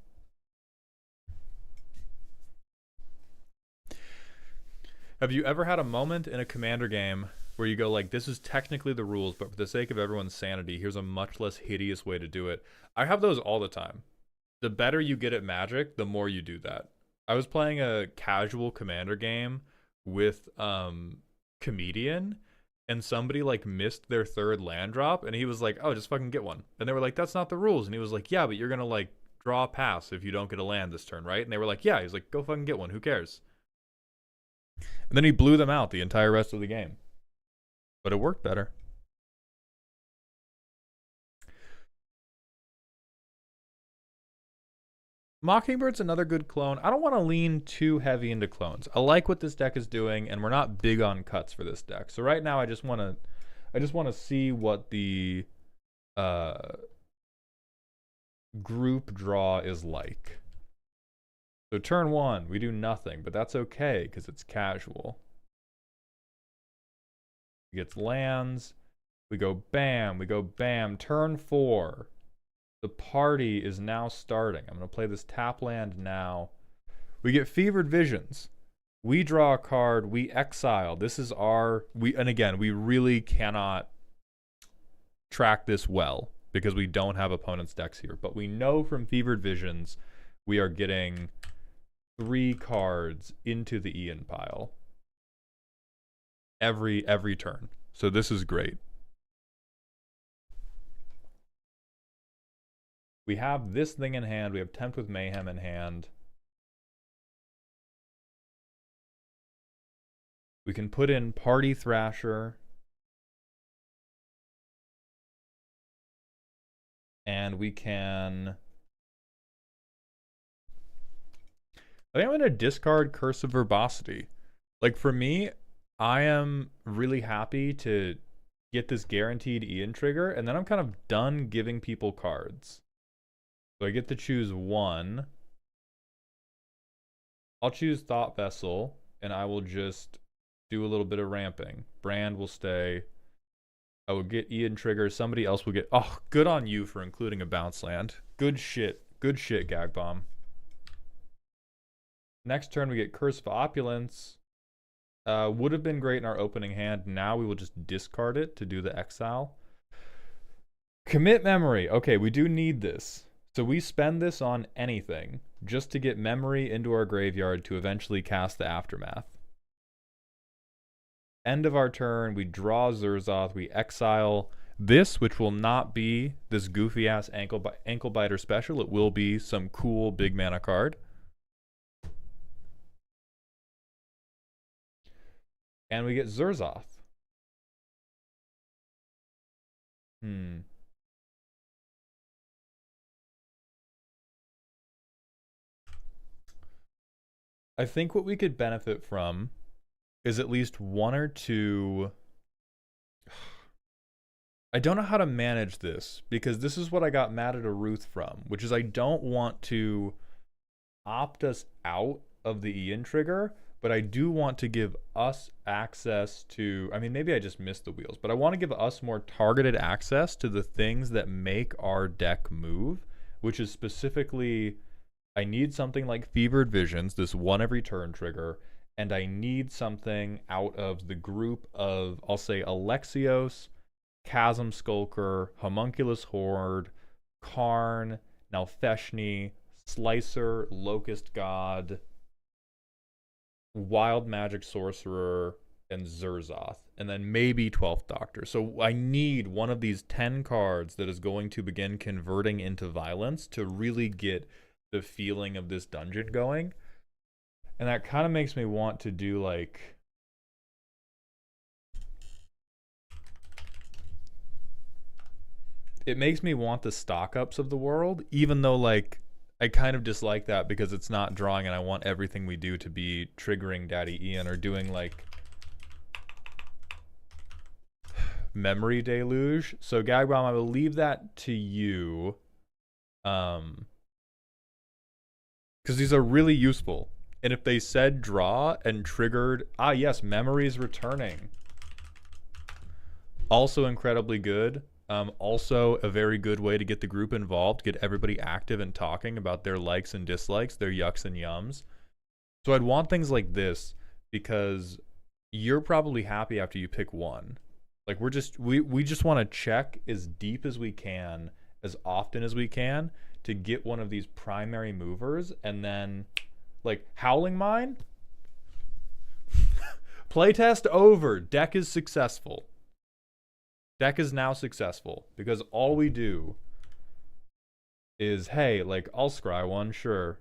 Have you ever had a moment in a commander game where you go like, this is technically the rules, but for the sake of everyone's sanity, here's a much less hideous way to do it? I have those all the time. The better you get at Magic, the more you do that. I was playing a casual commander game with Comedian, and somebody like missed their third land drop, and he was like, oh, just fucking get one. And they were like, that's not the rules. And he was like, yeah, but you're gonna like draw a pass if you don't get a land this turn, right? And they were like, yeah. He's like, go fucking get one, who cares? And then he blew them out the entire rest of the game, but it worked better. Mockingbird's another good clone. I don't want to lean too heavy into clones. I like what this deck is doing, and we're not big on cuts for this deck. So right now, I just want to see what the group draw is like. So turn 1, we do nothing, but that's okay because it's casual. He gets lands. We go bam. We go bam. Turn 4. The party is now starting. I'm going to play this tap land now. We get Fevered Visions. We draw a card. We exile. This is and again, we really cannot track this well because we don't have opponents' decks here. But we know from Fevered Visions we are getting 3 cards into the Ian pile every turn. So this is great. We have this thing in hand. We have Tempt with Mayhem in hand. We can put in Party Thrasher. And we can... I think I'm going to discard Curse of Verbosity. Like, for me, I am really happy to get this guaranteed Ian trigger, and then I'm kind of done giving people cards. So I get to choose one. I'll choose Thought Vessel, and I will just do a little bit of ramping. Brand will stay. I will get Ian trigger. Somebody else will get... Oh, good on you for including a bounce land. Good shit. Good shit, Gag Bomb. Next turn, we get Curse of Opulence. Would have been great in our opening hand. Now we will just discard it to do the exile. Commit Memory. Okay, we do need this. So we spend this on anything just to get memory into our graveyard to eventually cast the Aftermath. End of our turn, we draw Zurzoth, we exile this, which will not be this goofy-ass ankle biter special. It will be some cool big mana card. And we get Zurzoth. I think what we could benefit from is at least one or two... I don't know how to manage this, because this is what I got mad at Aruth from, which is I don't want to opt us out of the Ian trigger, but I do want to give us access to... I mean, maybe I just missed the wheels, but I want to give us more targeted access to the things that make our deck move, which is specifically... I need something like Fevered Visions, this one every turn trigger, and I need something out of the group of, I'll say, Alexios, Chasm Skulker, Homunculus Horde, Karn, Nalfeshni, Slicer, Locust God, Wild Magic Sorcerer, and Zurzoth, and then maybe 12th Doctor. So I need one of these 10 cards that is going to begin converting into violence to really get the feeling of this dungeon going. And that kind of makes me want to do like... It makes me want the stock ups of the world, even though like I kind of dislike that because it's not drawing and I want everything we do to be triggering Daddy Ian or doing like Memory Deluge. So Gagbomb, I will leave that to you. Because these are really useful. And if they said draw and triggered... Ah, yes, Memories Returning. Also incredibly good. Also a very good way to get the group involved, get everybody active and talking about their likes and dislikes, their yucks and yums. So I'd want things like this because you're probably happy after you pick one. Like we just want to check as deep as we can, as often as we can, to get one of these primary movers, and then like Howling Mine. Playtest over. Deck is successful. Deck is now successful because all we do is, hey, like I'll scry one, sure.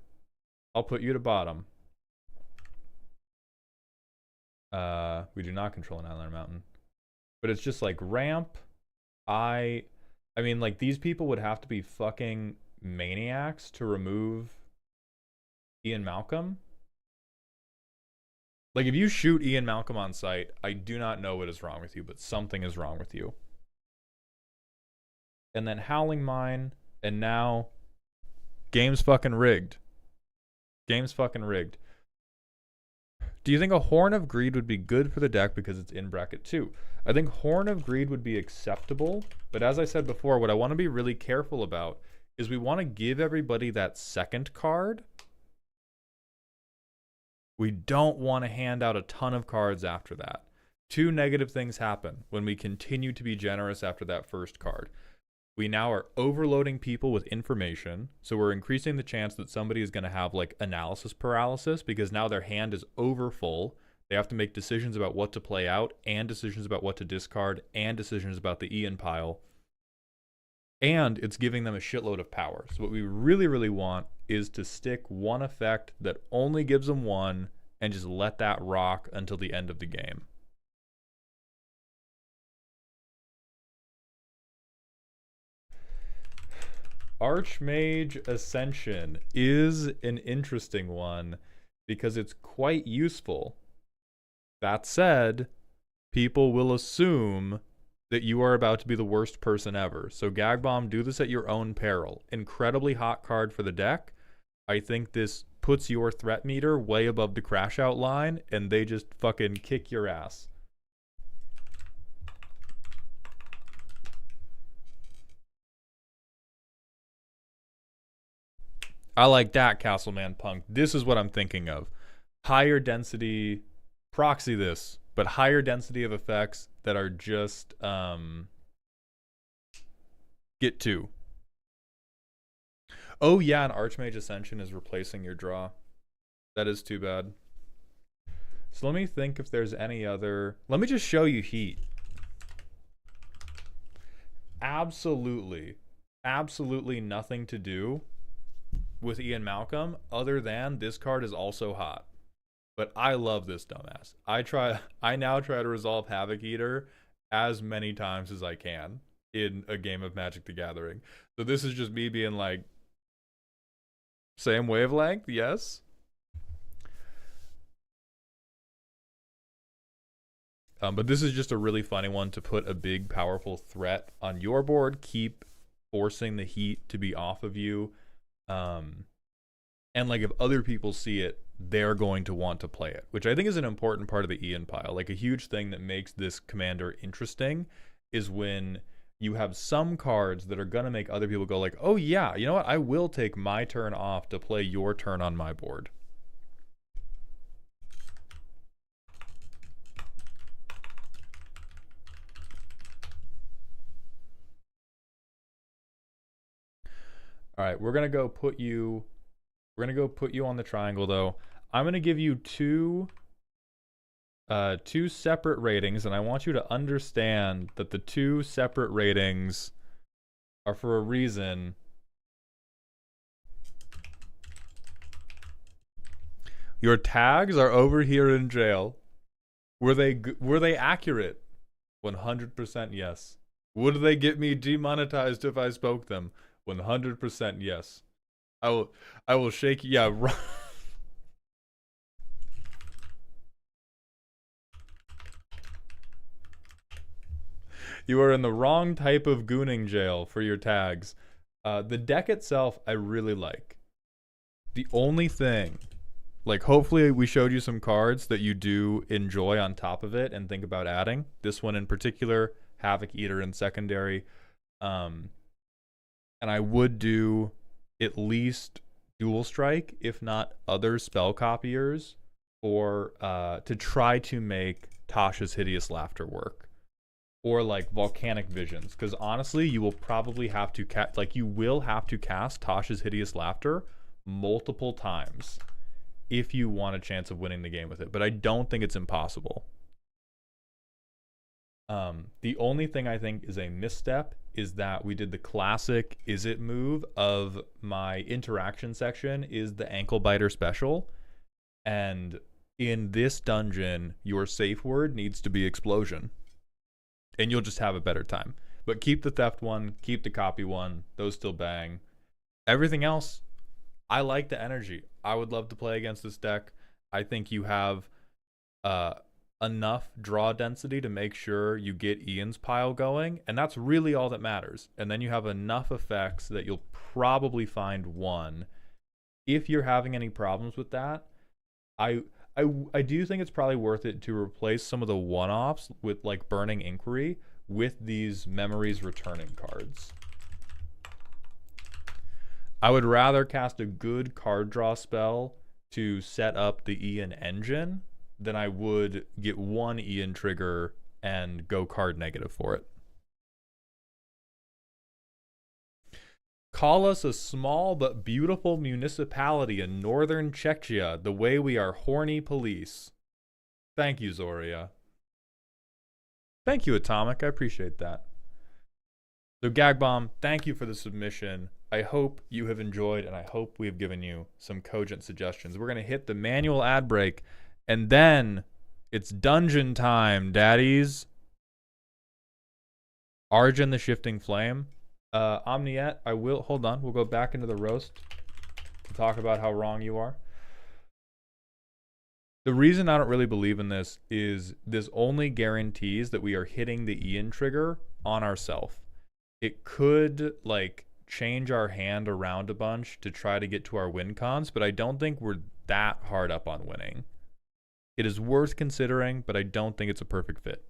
I'll put you to bottom. We do not control an Eyeliner Mountain. But it's just like ramp. I mean, like these people would have to be fucking maniacs to remove Ian Malcolm. Like if you shoot Ian Malcolm on sight, I do not know what is wrong with you, but something is wrong with you. And then Howling Mine, and now game's fucking rigged. Game's fucking rigged. Do you think a Horn of Greed would be good for the deck because it's in bracket 2? I think Horn of Greed would be acceptable, but as I said before, what I want to be really careful about is we want to give everybody that second card. We don't want to hand out a ton of cards after that. Two negative things happen when we continue to be generous after that first card. We now are overloading people with information, so we're increasing the chance that somebody is going to have like analysis paralysis because now their hand is over full. They have to make decisions about what to play out and decisions about what to discard and decisions about the Ian pile. And it's giving them a shitload of power. So what we really, really want is to stick one effect that only gives them one and just let that rock until the end of the game. Archmage Ascension is an interesting one because it's quite useful. That said, people will assume that you are about to be the worst person ever. So Gag Bomb, do this at your own peril. Incredibly hot card for the deck. I think this puts your threat meter way above the crash out line, and they just fucking kick your ass. I like that, Castleman Punk. This is what I'm thinking of. Higher density, proxy this, but higher density of effects that are just get two. Oh yeah, an Archmage Ascension is replacing your draw. That is too bad. So let me think if there's any other. Let me just show you heat. Absolutely nothing to do with Ian Malcolm other than this card is also hot. But I love this dumbass. I now try to resolve Havoc Eater as many times as I can in a game of Magic the Gathering. So this is just me being like, same wavelength, yes. But this is just a really funny one to put a big, powerful threat on your board, keep forcing the heat to be off of you. And like if other people see it, they're going to want to play it, which I think is an important part of the Ian pile. Like a huge thing that makes this commander interesting is when you have some cards that are going to make other people go like, oh yeah, you know what? I will take my turn off to play your turn on my board. All right, we're gonna go put you on the triangle though. I'm gonna give you two separate ratings, and I want you to understand that the two separate ratings are for a reason. Your tags are over here in jail. Were they accurate? 100% yes. Would they get me demonetized if I spoke them? 100% yes. I will shake. Yeah. You are in the wrong type of gooning jail for your tags. The deck itself, I really like. The only thing, like, hopefully we showed you some cards that you do enjoy on top of it and think about adding. This one in particular, Havoc Eater in secondary. And I would do at least Dual Strike, if not other spell copiers, or to try to make Tasha's Hideous Laughter work. Or like Volcanic Visions, because honestly, you will probably have to cast Tasha's Hideous Laughter multiple times if you want a chance of winning the game with it. But I don't think it's impossible. The only thing I think is a misstep is that we did the classic is it move of my interaction section is the ankle biter special, and in this dungeon your safe word needs to be explosion. And you'll just have a better time. But keep the theft one, keep the copy one. Those still bang. Everything else, I like the energy. I would love to play against this deck. I think you have enough draw density to make sure you get Ian's pile going. And that's really all that matters. And then you have enough effects that you'll probably find one. If you're having any problems with that, I do think it's probably worth it to replace some of the one-offs with like Burning Inquiry with these Memories Returning cards. I would rather cast a good card draw spell to set up the Ian engine than I would get one Ian trigger and go card negative for it. Call us a small but beautiful municipality in northern Czechia, the way we are horny police. Thank you, Zoria. Thank you, Atomic. I appreciate that. So, Gagbomb, thank you for the submission. I hope you have enjoyed, and I hope we have given you some cogent suggestions. We're going to hit the manual ad break, and then it's dungeon time, daddies. Arjun the Shifting Flame. Omniette, I will, hold on, we'll go back into the roast to talk about how wrong you are. The reason I don't really believe in this is this only guarantees that we are hitting the Ian trigger on ourself. It could, like, change our hand around a bunch to try to get to our win cons, but I don't think we're that hard up on winning. It is worth considering, but I don't think it's a perfect fit.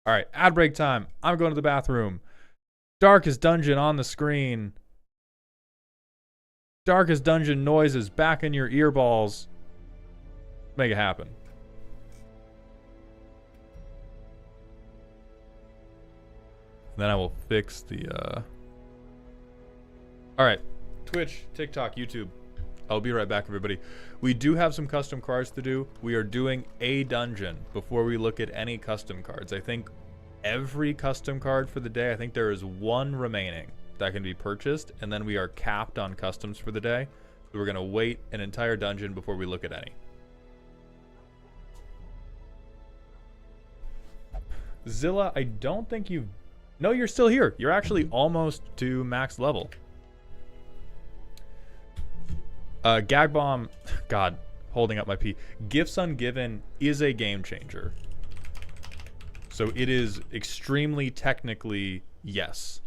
All right, ad break time. I'm going to the bathroom. Darkest Dungeon on the screen. Darkest Dungeon noises back in your earballs. Make it happen. Then I will fix the, All right, Twitch, TikTok, YouTube. I'll be right back, everybody. We do have some custom cards to do. We are doing a dungeon before we look at any custom cards. I think every custom card for the day, I think there is one remaining that can be purchased, and then we are capped on customs for the day. So we're going to wait an entire dungeon before we look at any. Zilla, I don't think you've... No, you're still here. You're actually almost to max level. Gag Bomb, God, holding up my pee. Gifts Ungiven is a game changer. So it is extremely technically yes.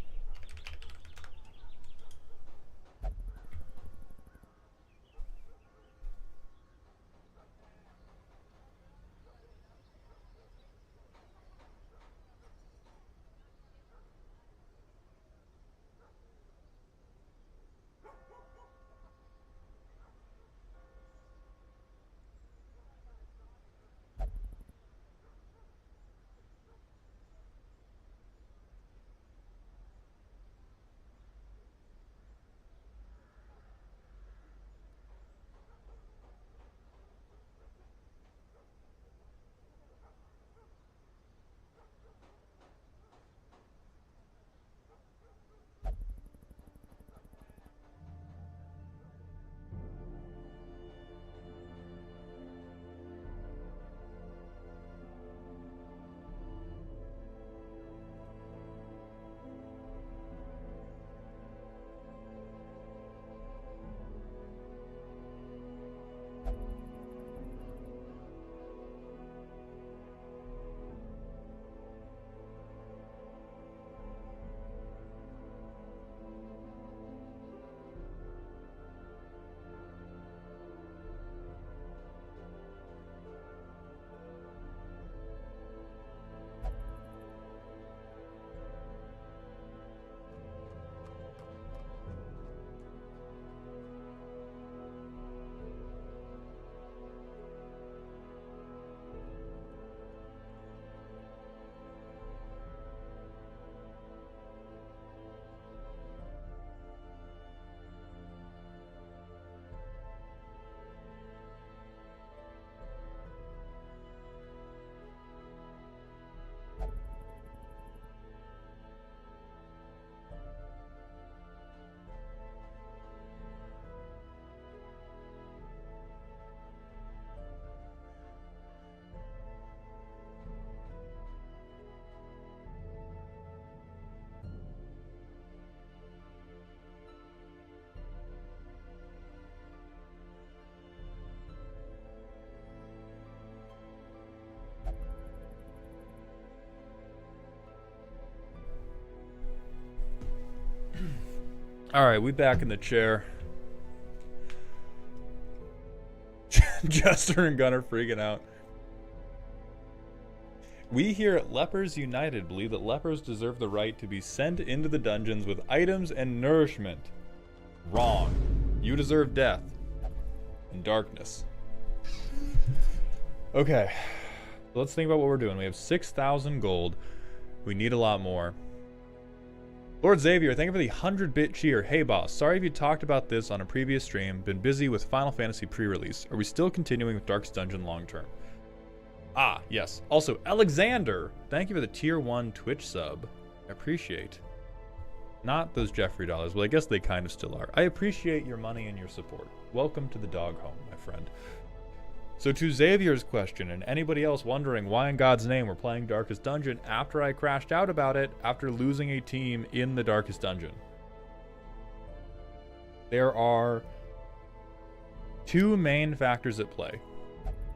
All right, we back in the chair. Jester and Gunner freaking out. We here at Lepers United believe that lepers deserve the right to be sent into the dungeons with items and nourishment. Wrong. You deserve death and darkness. Okay, so let's think about what we're doing. We have 6,000 gold. We need a lot more. Lord Xavier, thank you for the 100-bit cheer. Hey boss, sorry if you talked about this on a previous stream. Been busy with Final Fantasy pre-release. Are we still continuing with Darkest Dungeon long term? Ah, yes. Also, Alexander, thank you for the tier 1 Twitch sub. I appreciate. Not those Jeffrey dollars. Well, I guess they kind of still are. I appreciate your money and your support. Welcome to the dog home, my friend. So to Xavier's question, and anybody else wondering why in God's name we're playing Darkest Dungeon after I crashed out about it after losing a team in the Darkest Dungeon. There are two main factors at play.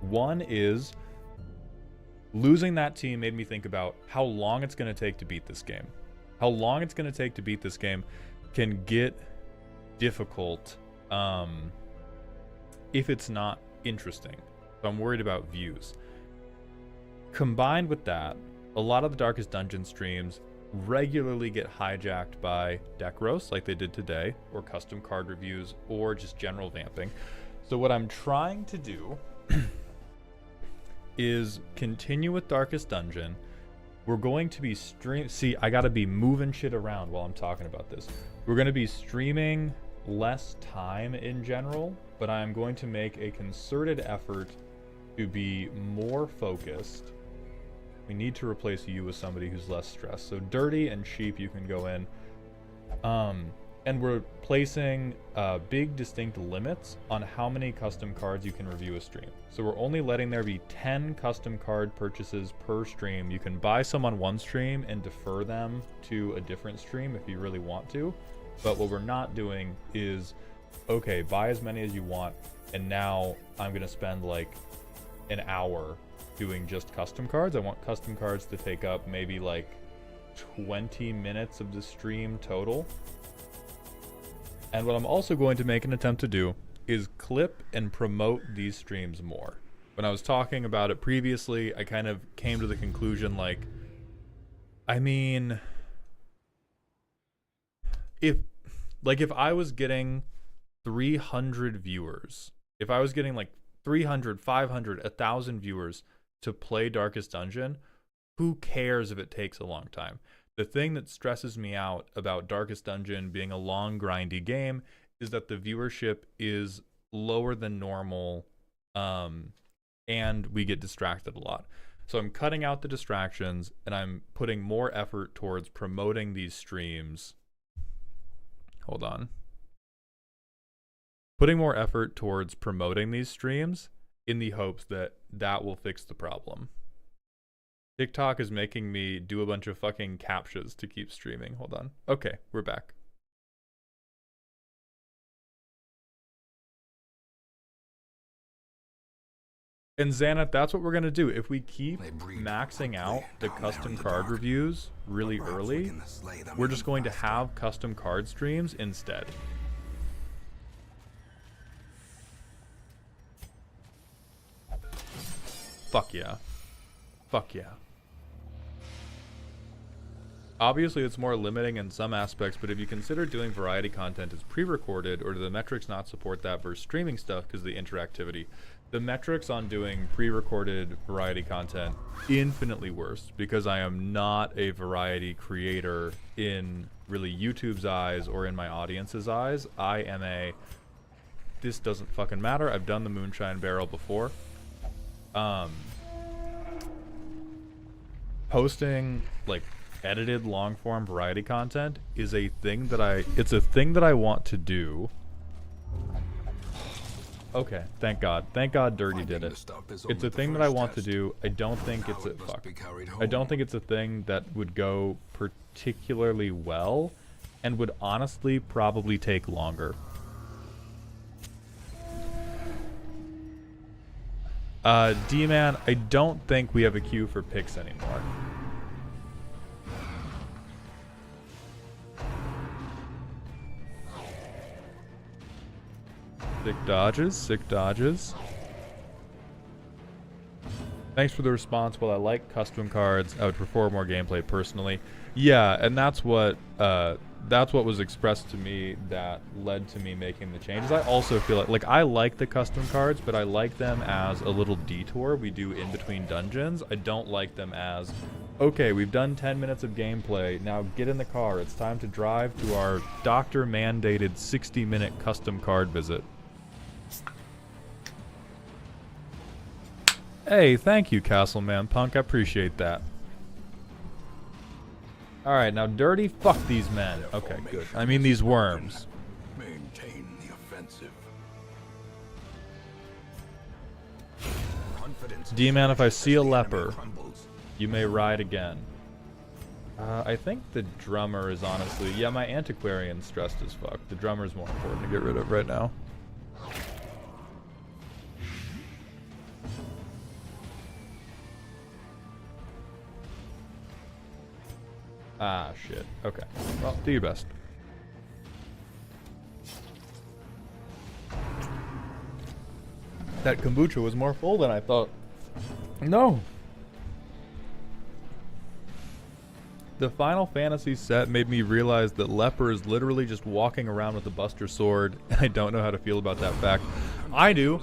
One is losing that team made me think about how long it's going to take to beat this game. How long it's going to take to beat this game can get difficult if it's not interesting. So I'm worried about views. Combined with that, a lot of the Darkest Dungeon streams regularly get hijacked by deck roasts like they did today, or custom card reviews, or just general vamping. So what I'm trying to do is continue with Darkest Dungeon. We're going to be See, I gotta be moving shit around while I'm talking about this. We're gonna be streaming less time in general, but I'm going to make a concerted effort to be more focused. We need to replace you with somebody who's less stressed. So Dirty and Sheep, you can go in. And we're placing big distinct limits on how many custom cards you can review a stream. So we're only letting there be 10 custom card purchases per stream. You can buy some on one stream and defer them to a different stream if you really want to. But what we're not doing is, okay, buy as many as you want, and now I'm going to spend like an hour doing just custom cards. I want custom cards to take up maybe like 20 minutes of the stream total. And what I'm also going to make an attempt to do is clip and promote these streams more. When I was talking about it previously, I kind of came to the conclusion, like, I mean, if I was getting 300 viewers, if I was getting like 300, 500, 1,000 viewers to play Darkest Dungeon, who cares if it takes a long time? The thing that stresses me out about Darkest Dungeon being a long, grindy game is that the viewership is lower than normal, and we get distracted a lot. So I'm cutting out the distractions, and I'm putting more effort towards promoting these streams. Hold on. Putting more effort towards promoting these streams in the hopes that that will fix the problem. TikTok is making me do a bunch of fucking captchas to keep streaming. Hold on. Okay, we're back. And Xanath, that's what we're going to do. If we keep maxing out the custom card reviews really early, we're just going to have custom card streams instead. Fuck yeah. Fuck yeah. Obviously, it's more limiting in some aspects, but if you consider doing variety content as pre-recorded, or do the metrics not support that versus streaming stuff because of the interactivity? The metrics on doing pre-recorded variety content infinitely worse because I am not a variety creator in really YouTube's eyes or in my audience's eyes. I am a, this doesn't fucking matter. I've done the Moonshine Barrel before. Posting like edited long form variety content is a thing that it's a thing that I want to do. Okay, thank God. Thank God Dirty did it. It's a thing that I want to do. I don't think it's a I don't think it's a thing that would go particularly well and would honestly probably take longer. D-Man, I don't think we have a queue for picks anymore. Sick dodges, sick dodges. Thanks for the response. While I like custom cards, I would prefer more gameplay personally. Yeah, and that's what was expressed to me that led to me making the changes. I also feel like I like the custom cards, but I like them as a little detour we do in between dungeons. I don't like them as, okay, we've done 10 minutes of gameplay, now get in the car, it's time to drive to our doctor-mandated 60-minute custom card visit. Hey, thank you, Castleman Punk, I appreciate that. Alright, now Dirty, fuck these men. Okay, good. I mean these worms. Maintain the offensive. D-Man, if I see a leper, you may ride again. I think the drummer is honestly... Yeah, my antiquarian's stressed as fuck. The drummer's more important to get rid of right now. Ah, shit. Okay. Well, do your best. That kombucha was more full than I thought. No! The Final Fantasy set made me realize that Leper is literally just walking around with a Buster Sword, and I don't know how to feel about that fact. I do.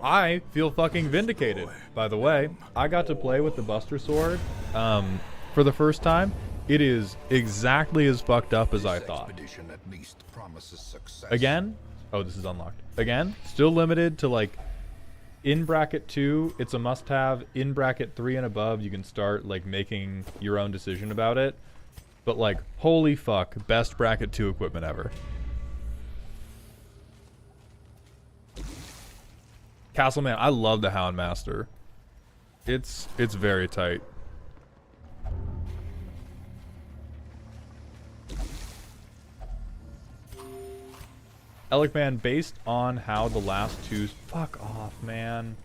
I feel fucking vindicated. By the way, I got to play with the Buster Sword for the first time. It is exactly as fucked up as I thought. Again, oh, this is unlocked. Again, still limited to like in bracket 2, it's a must-have. In bracket 3 and above, you can start like making your own decision about it. But like, holy fuck, best bracket 2 equipment ever. Castleman, I love the Houndmaster. It's very tight. Alec Man, based on how the last two... Fuck off, man.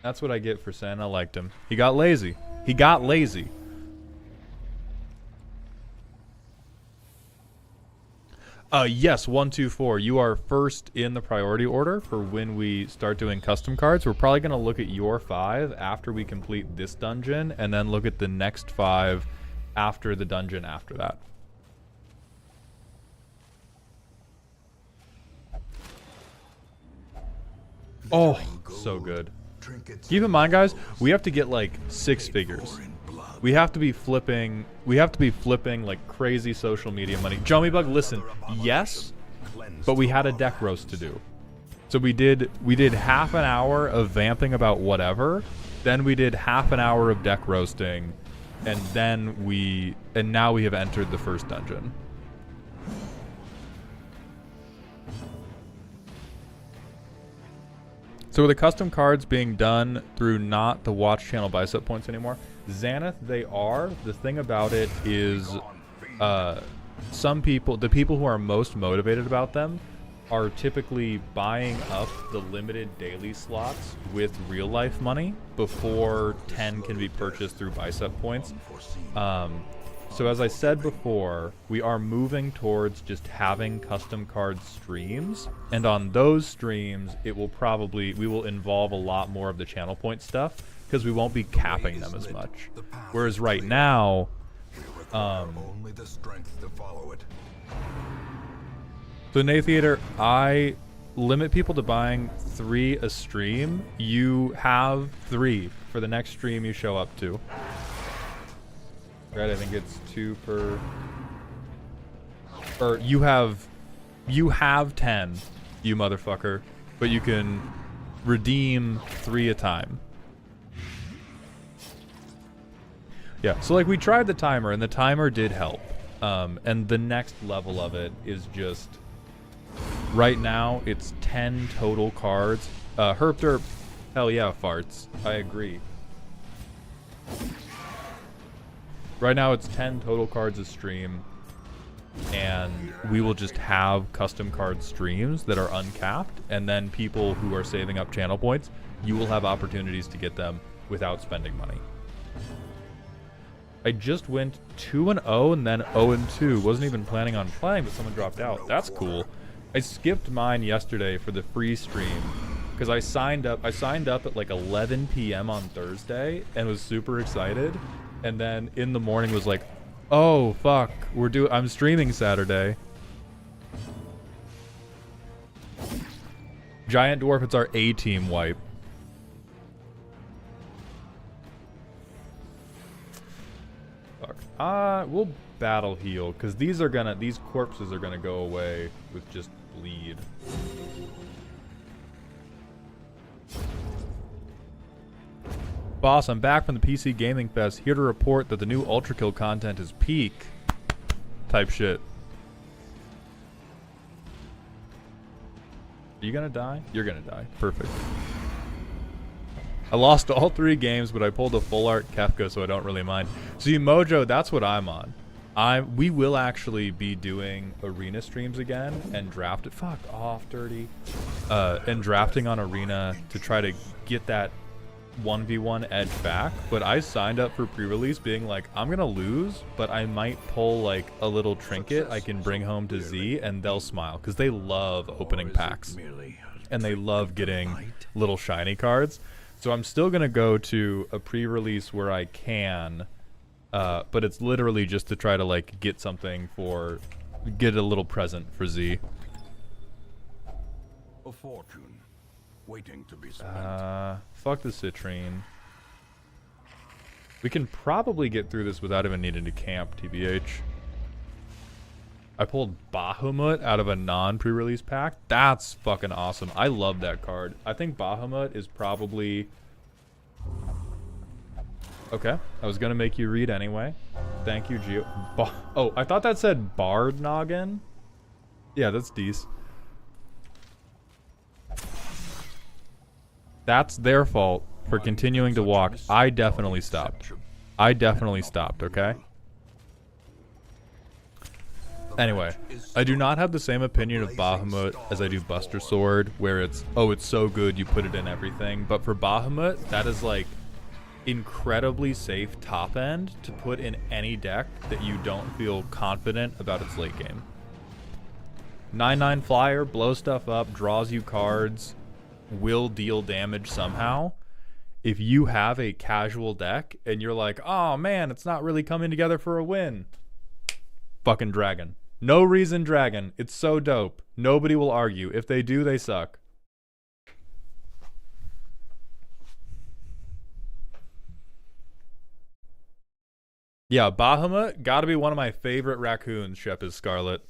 That's what I get for saying I liked him. He got lazy. He got lazy. Yes, 124. You are first in the priority order for when we start doing custom cards. We're probably going to look at your 5 after we complete this dungeon, and then look at the next 5 after the dungeon after that. Oh, so good. Keep in mind, guys, we have to get like 6 figures. We have to be flipping like crazy social media money. Jomy Bug, listen, yes, but we had a deck roast to do. So we did half an hour of vamping about whatever, then we did half an hour of deck roasting, and now we have entered the first dungeon. So are the custom cards being done through not the watch channel bicep points anymore? Xanath, they are. The thing about it is some people, the people who are most motivated about them, are typically buying up the limited daily slots with real life money before 10 can be purchased through bicep points. So as I said before, we are moving towards just having custom card streams, and on those streams, we will involve a lot more of the channel point stuff, because we won't be capping them as much. Whereas right now, so Nathiater, I limit people to buying 3 a stream. You have 3 for the next stream you show up to. Right, I think it's 2 per... Or you have 10, you motherfucker, but you can redeem 3 a time. Yeah, so like we tried the timer, and the timer did help. And the next level of it is just... Right now, it's 10 total cards. Herpter, hell yeah, farts. I agree. Right now it's 10 total cards a stream, and we will just have custom card streams that are uncapped, and then people who are saving up channel points, you will have opportunities to get them without spending money. I just went 2-0 and then 0-2. Wasn't even planning on playing, but someone dropped out. That's cool. I skipped mine yesterday for the free stream because I signed up at like 11 p.m. on Thursday and was super excited. And then in the morning was like, oh fuck, I'm streaming Saturday. Giant Dwarf, it's our A-team wipe. Fuck. We'll battle heal, because these corpses are gonna go away with just bleed. Boss, I'm back from the PC Gaming Fest, here to report that the new Ultra Kill content is peak. Type shit. Are you gonna die? You're gonna die. Perfect. I lost all 3 games, but I pulled a full art Kefka, so I don't really mind. See, Mojo, that's what I'm on. We will actually be doing arena streams again and draft it. Fuck off, Dirty. And drafting on arena to try to get that 1v1 edge back. But I signed up for pre-release being like, I'm gonna lose, but I might pull like a little trinket I can bring home to Z, and they'll smile because they love opening packs and they love getting little shiny cards. So I'm still gonna go to a pre-release where I can, but it's literally just to try to like get something for, get a little present for Z. A fortune waiting to be spent. Fuck the citrine. We can probably get through this without even needing to camp, TBH. I pulled Bahamut out of a non-pre-release pack. That's fucking awesome. I love that card. I think Bahamut is probably... Okay, I was gonna make you read anyway. Thank you, Geo. Oh, I thought that said Bard Noggin. Yeah, that's decent. That's their fault for continuing to walk. I definitely stopped. I definitely stopped, okay? Anyway, I do not have the same opinion of Bahamut as I do Buster Sword, where it's, oh, it's so good, you put it in everything. But for Bahamut, that is like incredibly safe top end to put in any deck that you don't feel confident about its late game. 9/9 flyer, blows stuff up, draws you cards, will deal damage somehow. If you have a casual deck and you're like, oh man, it's not really coming together for a win, fucking dragon. No reason dragon. It's so dope. Nobody will argue. If they do, they suck. Yeah, Bahamut gotta be one of my favorite raccoons, Shep is Scarlet.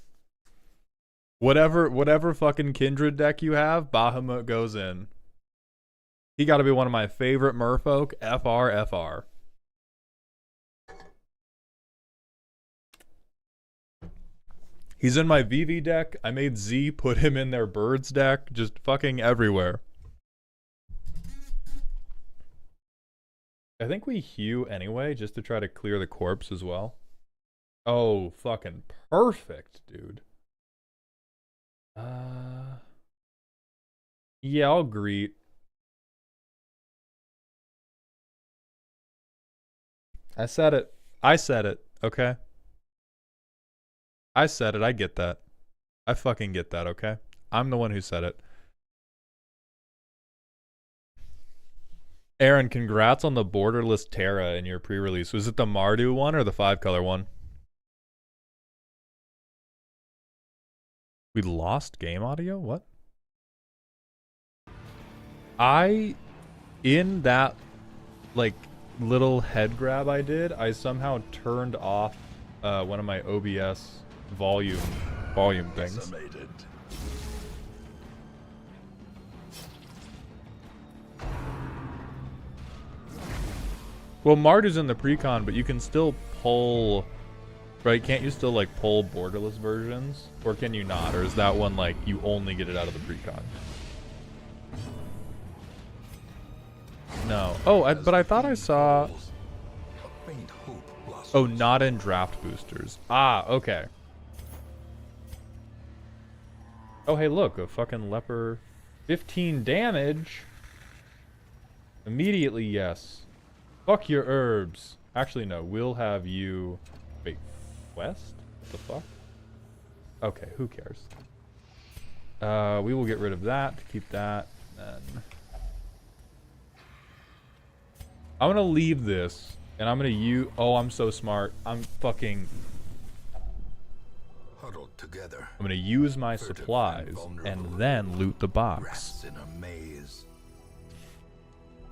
Whatever fucking kindred deck you have, Bahamut goes in. He gotta be one of my favorite merfolk, FR. He's in my VV deck. I made Z put him in their birds deck. Just fucking everywhere. I think we hew anyway, just to try to clear the corpse as well. Oh, fucking perfect, dude. Yeah, I'll greet. I said it. Okay? I said it. I get that. I fucking get that, okay? I'm the one who said it. Aaron, congrats on the borderless Terra in your pre-release. Was it the Mardu one or the 5-color one? We lost game audio? What? In that, like, little head grab I did, I somehow turned off one of my OBS volume things. Well, Mardu's in the precon, but you can still pull, right? Can't you still like pull borderless versions, or can you not? Or is that one like you only get it out of the precon? No. Oh, but I thought I saw. Oh, not in draft boosters. Ah, okay. Oh, hey, look, a fucking leper. 15 damage. Immediately, yes. Fuck your herbs. Actually, no. We'll have you... Wait. Quest? What the fuck? Okay, who cares? We will get rid of that to keep that. Then... I'm gonna leave this. And I'm gonna use... Oh, I'm so smart. I'm fucking... Huddled together. I'm gonna use my supplies and then loot the box. In a maze.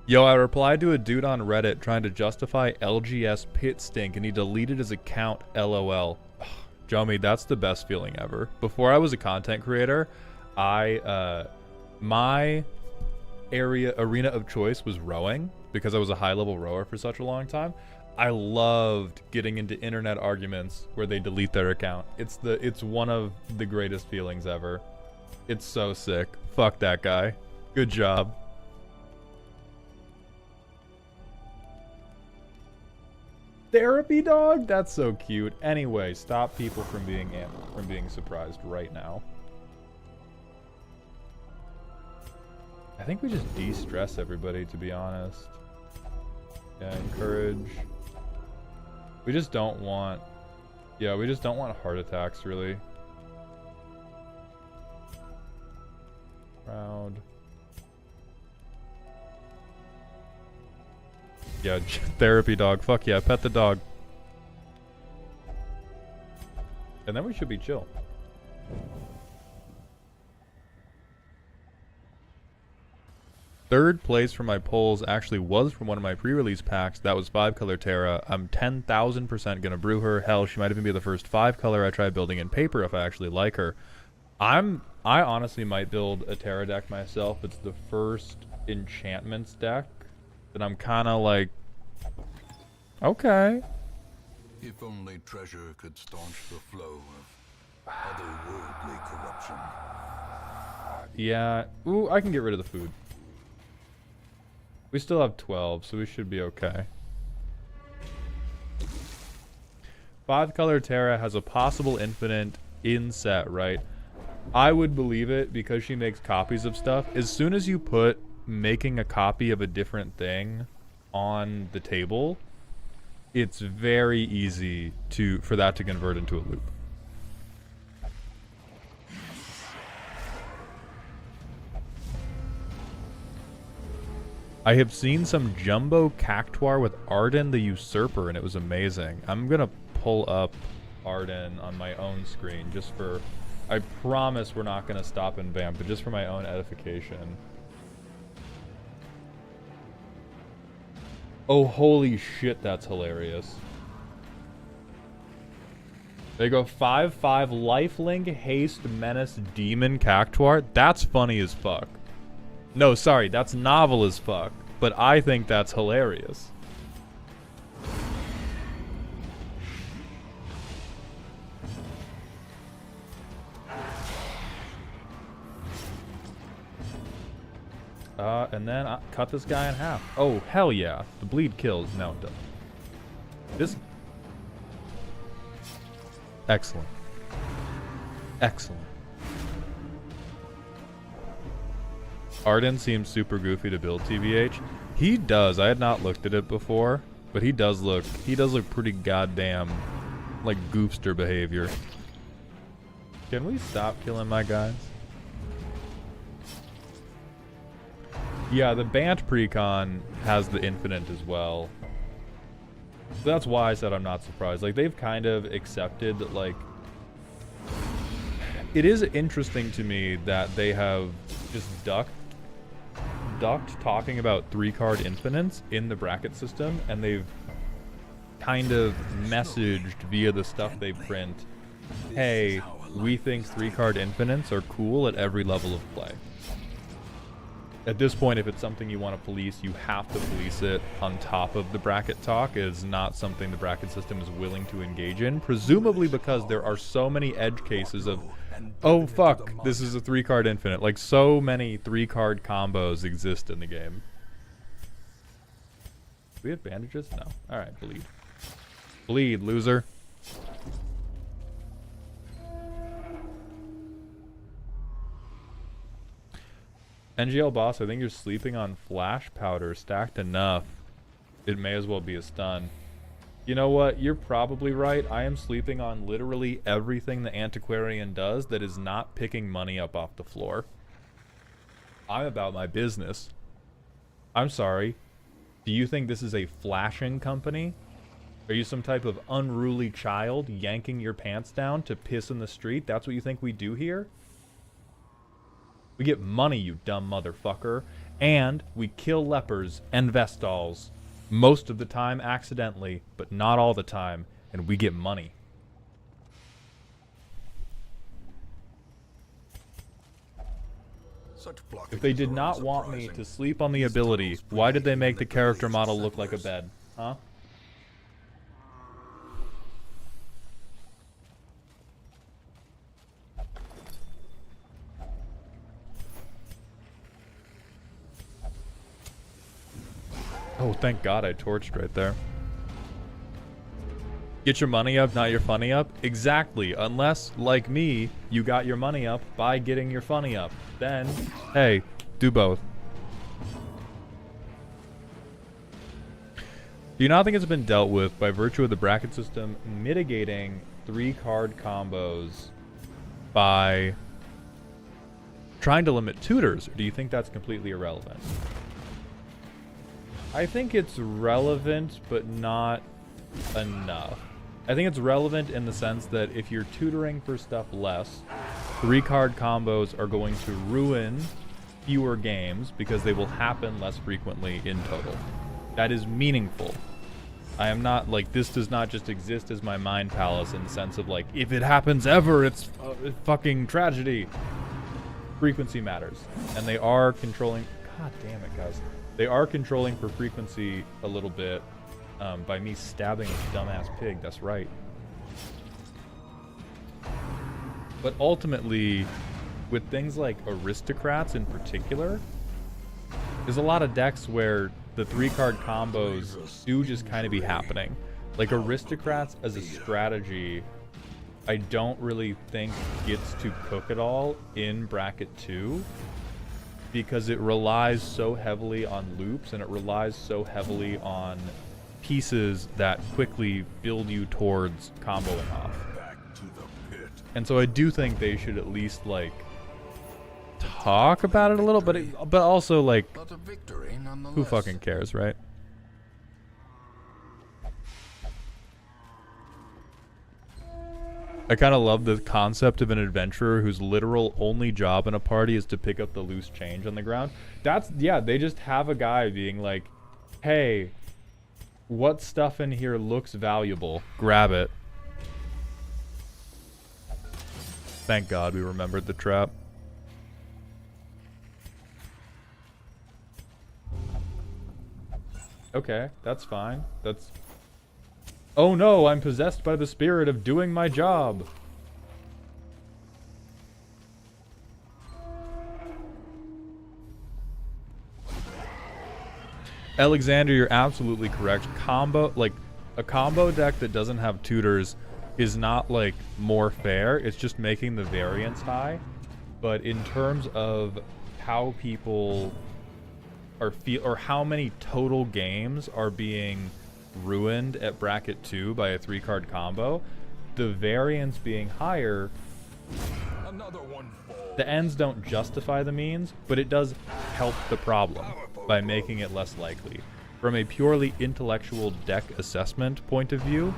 Yo, I replied to a dude on Reddit trying to justify LGS pit stink and he deleted his account, LOL. Jomi, that's the best feeling ever. Before I was a content creator, my arena of choice was rowing because I was a high-level rower for such a long time. I loved getting into internet arguments where they delete their account. It's one of the greatest feelings ever. It's so sick. Fuck that guy. Good job. Therapy dog? That's so cute. Anyway, stop people from being surprised right now. I think we just de-stress everybody, to be honest. Yeah, encourage. We just don't want... Yeah, we just don't want heart attacks, really. Proud. Yeah, therapy dog. Fuck yeah, pet the dog. And then we should be chill. Third place for my polls actually was from one of my pre-release packs. That was 5-color Terra. I'm 10,000% gonna brew her. Hell, she might even be the first 5-color I try building in paper if I actually like her. I honestly might build a Terra deck myself. It's the first enchantments deck that I'm kind of like, okay. If only treasure could staunch the flow of otherworldly corruption. Yeah. Ooh, I can get rid of the food. We still have 12, so we should be okay. 5-color Terra has a possible infinite in set, right? I would believe it because she makes copies of stuff. As soon as you put making a copy of a different thing on the table, it's very easy for that to convert into a loop. I have seen some jumbo cactuar with Arden the Usurper, and it was amazing. I'm gonna pull up Arden on my own screen just for... I promise we're not gonna stop and vamp, but just for my own edification. Oh, holy shit, that's hilarious. They go 5/5 lifelink haste menace demon cactuar. That's funny as fuck. No, sorry, that's novel as fuck, but I think that's hilarious. And then cut this guy in half. Oh, hell yeah. The bleed kills. No, it doesn't. This... Excellent. Excellent. Arden seems super goofy to build, TBH. He does. I had not looked at it before, but he does look pretty goddamn like goofster behavior. Can we stop killing my guys? Yeah, the Bant Precon has the infinite as well. So that's why I said I'm not surprised. Like, they've kind of accepted that, like... It is interesting to me that they have just ducked talking about 3-card infinites in the bracket system, and they've kind of messaged via the stuff they print, hey, we think 3-card infinites are cool at every level of play. At this point, if it's something you want to police, you have to police it on top of the bracket talk. It is not something the bracket system is willing to engage in, presumably because there are so many edge cases of, oh fuck, this is a 3-card infinite. Like, so many 3-card combos exist in the game. Do we have bandages? No. Alright, bleed. Bleed, loser. NGL boss, I think you're sleeping on flash powder stacked enough. It may as well be a stun. You know what? You're probably right. I am sleeping on literally everything the antiquarian does that is not picking money up off the floor. I'm about my business. I'm sorry. Do you think this is a flashing company? Are you some type of unruly child yanking your pants down to piss in the street? That's what you think we do here? We get money, you dumb motherfucker. And we kill lepers and Vestals. Most of the time accidentally, but not all the time. And we get money. If they did not want me to sleep on the ability, why did they make the character model look like a bed? Huh? Oh, thank God I torched right there. Get your money up, not your funny up? Exactly. Unless, like me, you got your money up by getting your funny up. Then, hey, do both. Do you not think it's been dealt with by virtue of the bracket system mitigating 3-card combos by trying to limit tutors? Or do you think that's completely irrelevant? I think it's relevant, but not enough. I think it's relevant in the sense that if you're tutoring for stuff less, 3-card combos are going to ruin fewer games because they will happen less frequently in total. That is meaningful. I am not, like, this does not just exist as my mind palace in the sense of, like, if it happens ever, it's a fucking tragedy. Frequency matters. And they are controlling... God damn it, guys. They are controlling for frequency a little bit by me stabbing this dumbass pig. That's right. But ultimately, with things like aristocrats in particular, there's a lot of decks where the 3-card combos do just kind of be happening. Like aristocrats as a strategy, I don't really think gets to cook at all in bracket 2 because it relies so heavily on loops and it relies so heavily on pieces that quickly build you towards comboing off. And so I do think they should at least like talk about it a little, but also like, who fucking cares, right? I kind of love the concept of an adventurer whose literal only job in a party is to pick up the loose change on the ground. That's, yeah, they just have a guy being like, hey, what stuff in here looks valuable? Grab it. Thank God we remembered the trap. Okay, that's fine. That's... Oh no, I'm possessed by the spirit of doing my job. Alexander, you're absolutely correct. Combo, like, a combo deck that doesn't have tutors is not, like, more fair. It's just making the variance high. But in terms of how people are or how many total games are being ruined at bracket 2 by a 3-card combo, the variance being higher, the ends don't justify the means, but it does help the problem by making it less likely. From a purely intellectual deck assessment point of view,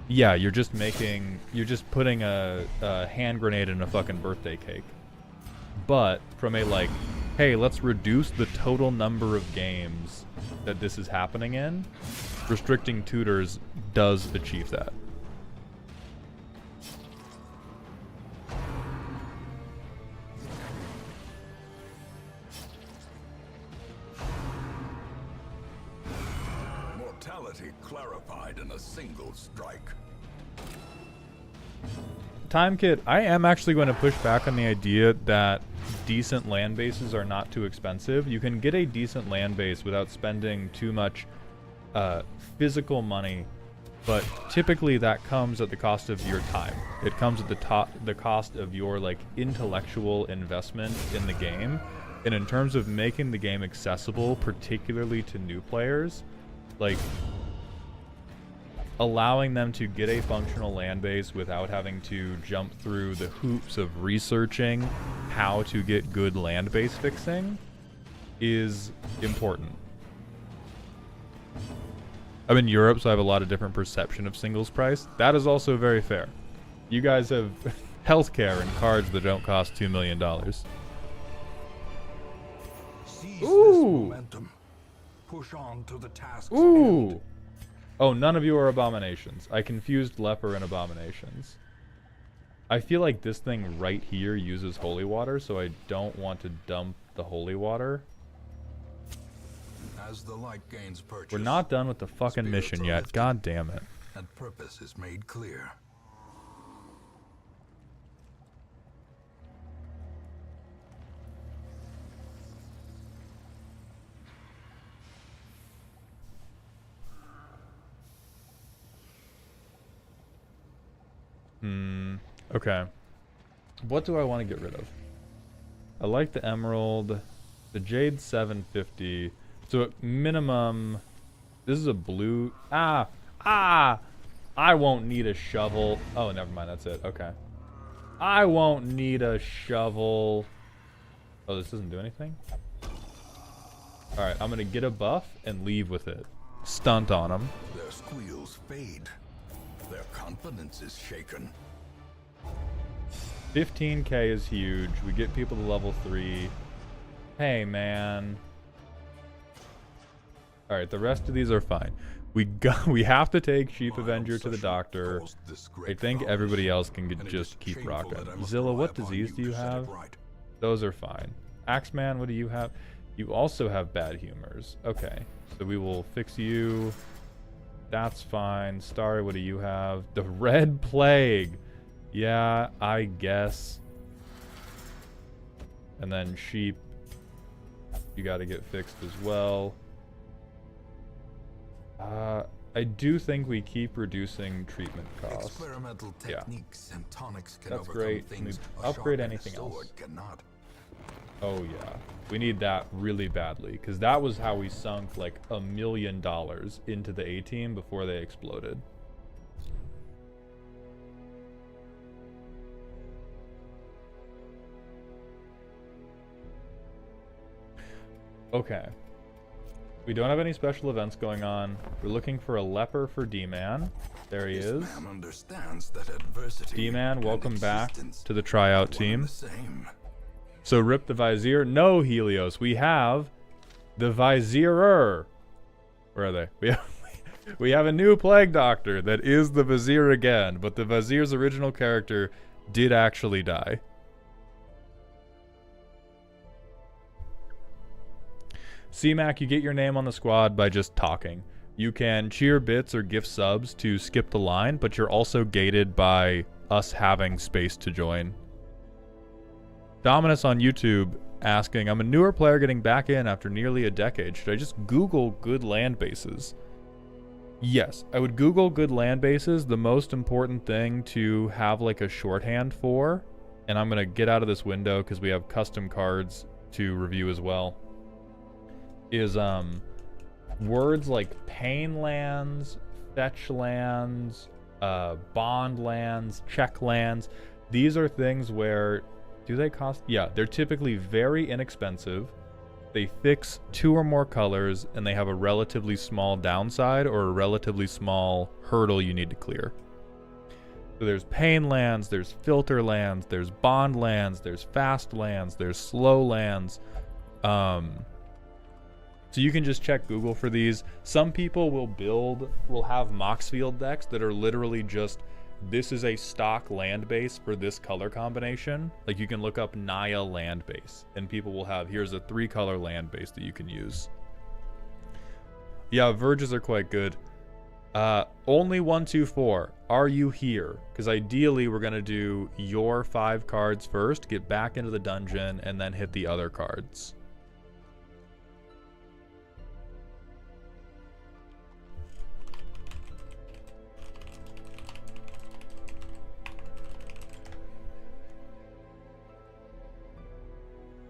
yeah, you're just putting a hand grenade in a fucking birthday cake. But from a like, hey, let's reduce the total number of games that this is happening in, restricting tutors does achieve that. Mortality clarified in a single strike. Time Kit, I am actually going to push back on the idea that decent land bases are not too expensive. You can get a decent land base without spending too much physical money, but typically that comes at the cost of your time. It comes at the cost of your like intellectual investment in the game. And in terms of making the game accessible, particularly to new players, like allowing them to get a functional land base without having to jump through the hoops of researching how to get good land base fixing is important. I'm in Europe, so I have a lot of different perception of singles price. That is also very fair. You guys have healthcare and cards that don't cost $2 million. Seize Ooh. this momentum. Push on to the task's Ooh. end. Oh, none of you are abominations. I confused leper and abominations. I feel like this thing right here uses holy water, so I don't want to dump the holy water. As the light gains purchase, We're not done with the fucking spirits mission are yet. lifted, God damn it. and purpose is made clear. Okay. What do I want to get rid of? I like the emerald. The jade 750. So at minimum, this is a blue. I won't need a shovel. Oh, never mind. That's it. Okay. I won't need a shovel. Oh, this doesn't do anything? Alright, I'm gonna get a buff and leave with it. Stunt on them. Their squeals fade. Their confidence is shaken. 15k is huge. We get people to level 3. Hey, man. Alright, the rest of these are fine. We have to take Sheep Avenger to the doctor. I think everybody else can just keep rocking. Zilla, what disease do you have? Those are fine. Axeman, what do you have? You also have bad humors. Okay, so we will fix you. That's fine. Starry, what do you have? The Red Plague. Yeah, I guess. And then Sheep, you got to get fixed as well. I do think we keep reducing treatment costs. Experimental techniques and tonics can That's overcome great. things Can we a upgrade sharp and a anything else? sword cannot. Oh yeah, we need that really badly, because that was how we sunk like $1 million into the A-team before they exploded. Okay. We don't have any special events going on. We're looking for a leper for D-Man. There he is. Man understands that adversity D-Man, and welcome back existence to the tryout are one and team. the same. So rip the Vizier. No, Helios. We have the Vizierer. Where are they? We have a new Plague Doctor that is the Vizier again, but the Vizier's original character did actually die. C-Mac, you get your name on the squad by just talking. You can cheer bits or gift subs to skip the line, but you're also gated by us having space to join. Dominus on YouTube asking, I'm a newer player getting back in after nearly a decade. Should I just Google good land bases? Yes, I would Google good land bases. The most important thing to have like a shorthand for, and I'm going to get out of this window because we have custom cards to review as well, is words like pain lands, fetch lands, bond lands, check lands. These are things where, do they cost? Yeah, they're typically very inexpensive. They fix 2 or more colors, and they have a relatively small downside or a relatively small hurdle you need to clear. So there's pain lands, there's filter lands, there's bond lands, there's fast lands, there's slow lands. So you can just check Google for these. Some people will have Moxfield decks that are literally just, this is a stock land base for this color combination. Like you can look up Naya land base, and people will have, here's a 3-color land base that you can use. Yeah, Verges are quite good. Only 124. Are you here? Because ideally we're gonna do your 5 cards first, get back into the dungeon, and then hit the other cards.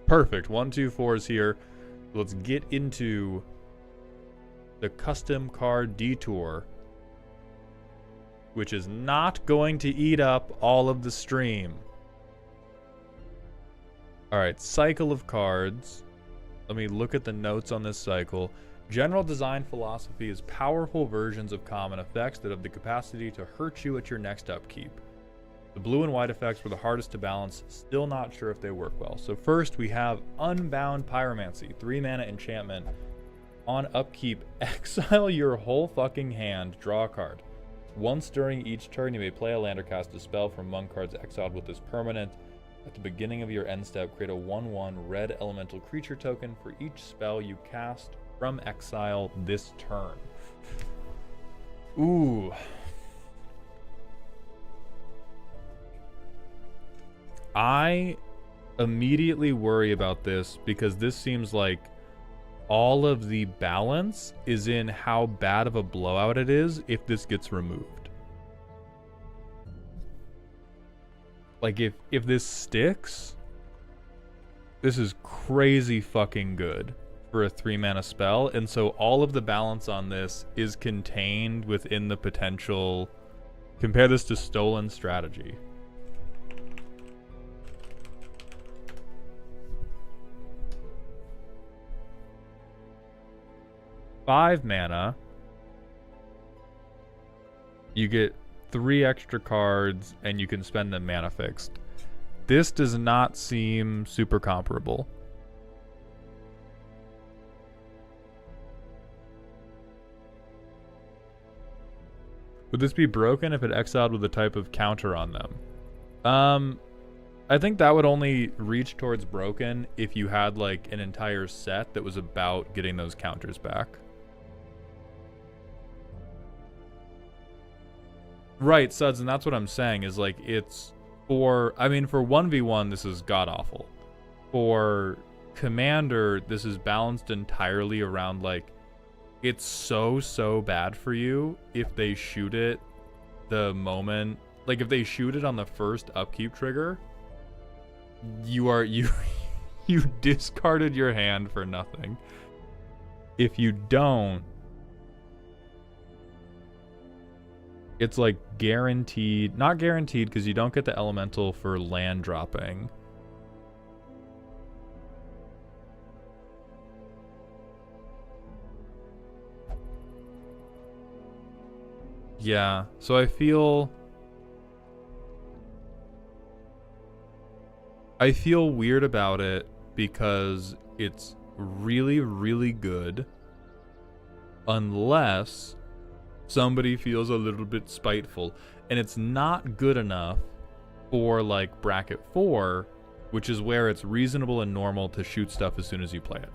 Perfect. 124 is here. Let's get into the custom card detour, which is not going to eat up all of the stream. Alright, cycle of cards. Let me look at the notes on this cycle. General design philosophy is powerful versions of common effects that have the capacity to hurt you at your next upkeep. The blue and white effects were the hardest to balance, still not sure if they work well. So first we have Unbound Pyromancy, 3-mana enchantment. On upkeep, exile your whole fucking hand, draw a card. Once during each turn you may play a land or cast a spell from among cards exiled with this permanent. At the beginning of your end step, create a 1/1 red elemental creature token for each spell you cast from exile this turn. Ooh. I immediately worry about this because this seems like all of the balance is in how bad of a blowout it is if this gets removed. Like, if this sticks, this is crazy fucking good for a 3-mana spell, and so all of the balance on this is contained within the potential. Compare this to Stolen Strategy. Five mana, you get 3 extra cards, and you can spend them mana fixed. This does not seem super comparable. Would this be broken if it exiled with a type of counter on them? I think that would only reach towards broken if you had like an entire set that was about getting those counters back. Right, Suds, and that's what I'm saying is like it's for 1v1 this is god awful. For Commander, this is balanced entirely around like it's so bad for you if they shoot it the moment, like if they shoot it on the first upkeep trigger, you discarded your hand for nothing. If you don't, it's like guaranteed, not guaranteed because you don't get the elemental for land dropping. Yeah, so I feel weird about it because it's really good unless somebody feels a little bit spiteful, and it's not good enough for like bracket 4, which is where it's reasonable and normal to shoot stuff as soon as you play it.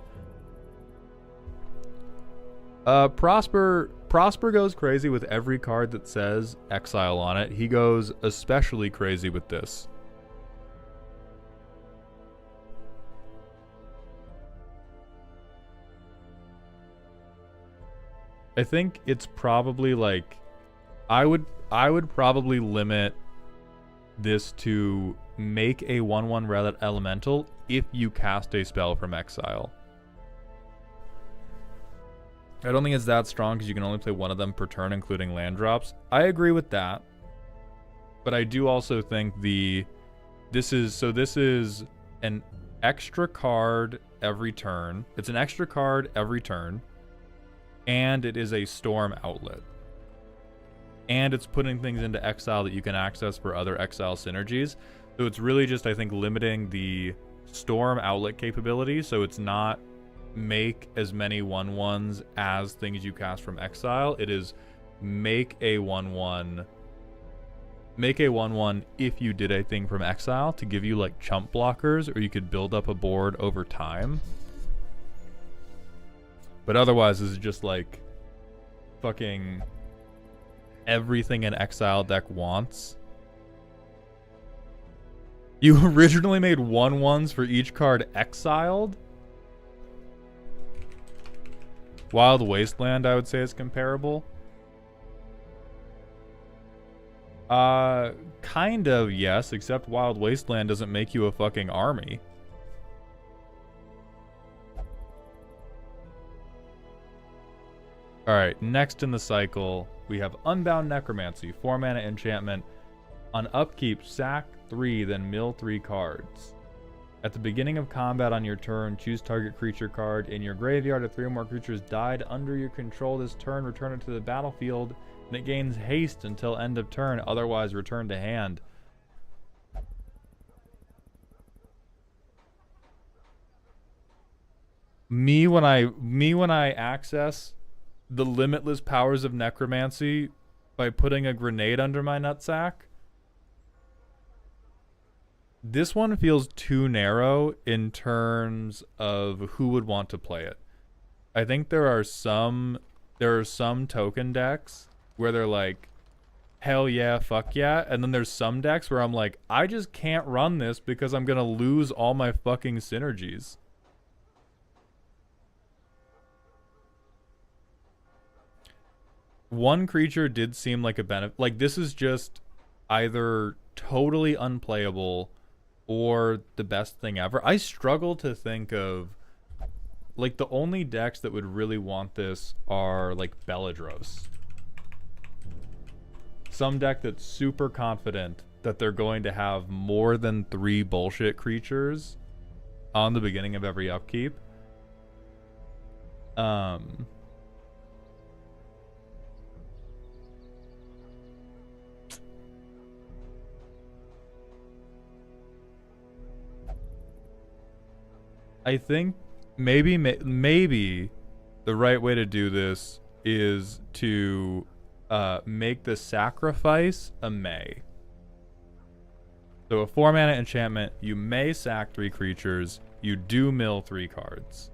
Prosper goes crazy with every card that says exile on it. He goes especially crazy with this. I think it's probably like I would probably limit this to make a 1/1 relic elemental if you cast a spell from exile. I don't think it's that strong because you can only play one of them per turn, including land drops. I agree with that, but I do also think this is an extra card every turn. It's an extra card every turn, and it is a storm outlet. And it's putting things into exile that you can access for other exile synergies. So it's really just, I think, limiting the storm outlet capability, so it's not make as many 1/1s as things you cast from exile. It is make a 1/1 if you did a thing from exile to give you like chump blockers, or you could build up a board over time. But otherwise, this is just like fucking everything an exile deck wants. You originally made 1/1s for each card exiled? Wild Wasteland, I would say, is comparable. Kind of, yes, except Wild Wasteland doesn't make you a fucking army. Alright, next in the cycle, we have Unbound Necromancy, 4-mana enchantment. On upkeep, sack 3, then mill 3 cards. At the beginning of combat on your turn, choose target creature card. In your graveyard, if 3 or more creatures died under your control this turn, return it to the battlefield, and it gains haste until end of turn, otherwise return to hand. Me when I access the limitless powers of necromancy by putting a grenade under my nutsack, this one feels too narrow in terms of who would want to play it. I think there are some token decks where they're like, hell yeah, fuck yeah, and then there's some decks where I'm like, I just can't run this because I'm gonna lose all my fucking synergies. One creature did seem like a benefit. Like, this is just either totally unplayable or the best thing ever. I struggle to think of, like, the only decks that would really want this are like Beladros. Some deck that's super confident that they're going to have more than 3 bullshit creatures on the beginning of every upkeep. I think maybe the right way to do this is to make the sacrifice a May. So a 4-mana enchantment, you may sack 3 creatures, you do mill 3 cards.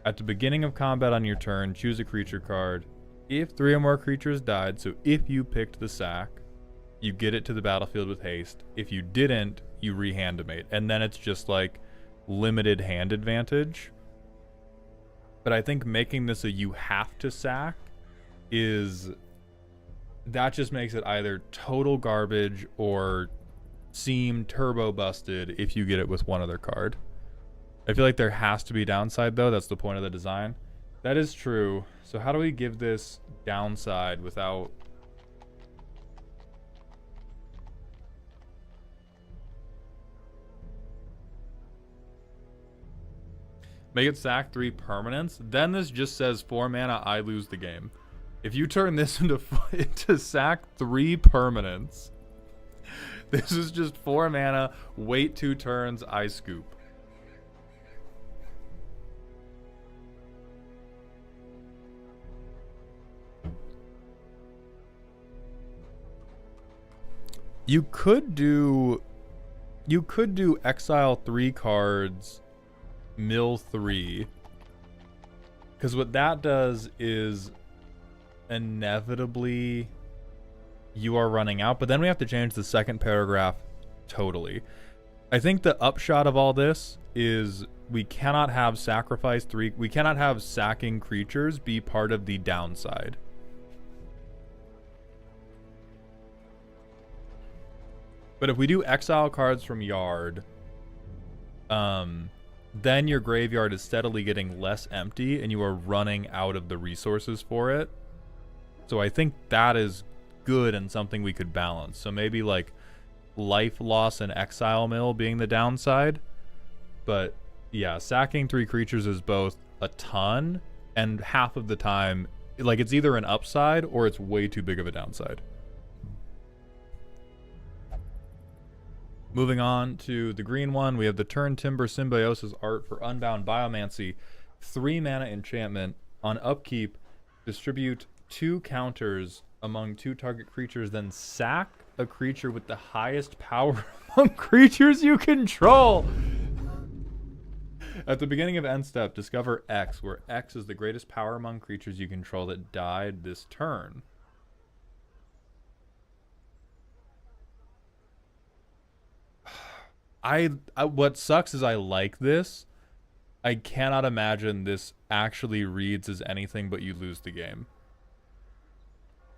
At the beginning of combat on your turn, choose a creature card. If 3 or more creatures died, so if you picked the sack, you get it to the battlefield with haste. If you didn't, you rehandimate. And then it's just like limited hand advantage. But I think making this a you have to sack is... that just makes it either total garbage or seem turbo busted if you get it with one other card. I feel like there has to be downside though. That's the point of the design. That is true. So how do we give this downside without... make it sack 3 permanents? Then this just says 4 mana, I lose the game. If you turn this into sack 3 permanents, this is just 4 mana, wait 2 turns, I scoop. You could do exile 3 cards, mill 3. Because what that does is inevitably you are running out, but then we have to change the second paragraph totally. I think the upshot of all this is we cannot have we cannot have sacking creatures be part of the downside. But if we do exile cards from yard, then your graveyard is steadily getting less empty and you are running out of the resources for it. So I think that is good and something we could balance. So maybe like life loss and exile mill being the downside. But yeah, sacking 3 creatures is both a ton and half of the time, like, it's either an upside or it's way too big of a downside. Moving on to the green one, we have the Turn Timber Symbiosis art for Unbound Biomancy. 3 mana enchantment. On upkeep, distribute 2 counters among 2 target creatures, then sack a creature with the highest power among creatures you control. At the beginning of end step, discover X, where X is the greatest power among creatures you control that died this turn. What sucks is I like this. I cannot imagine this actually reads as anything but you lose the game.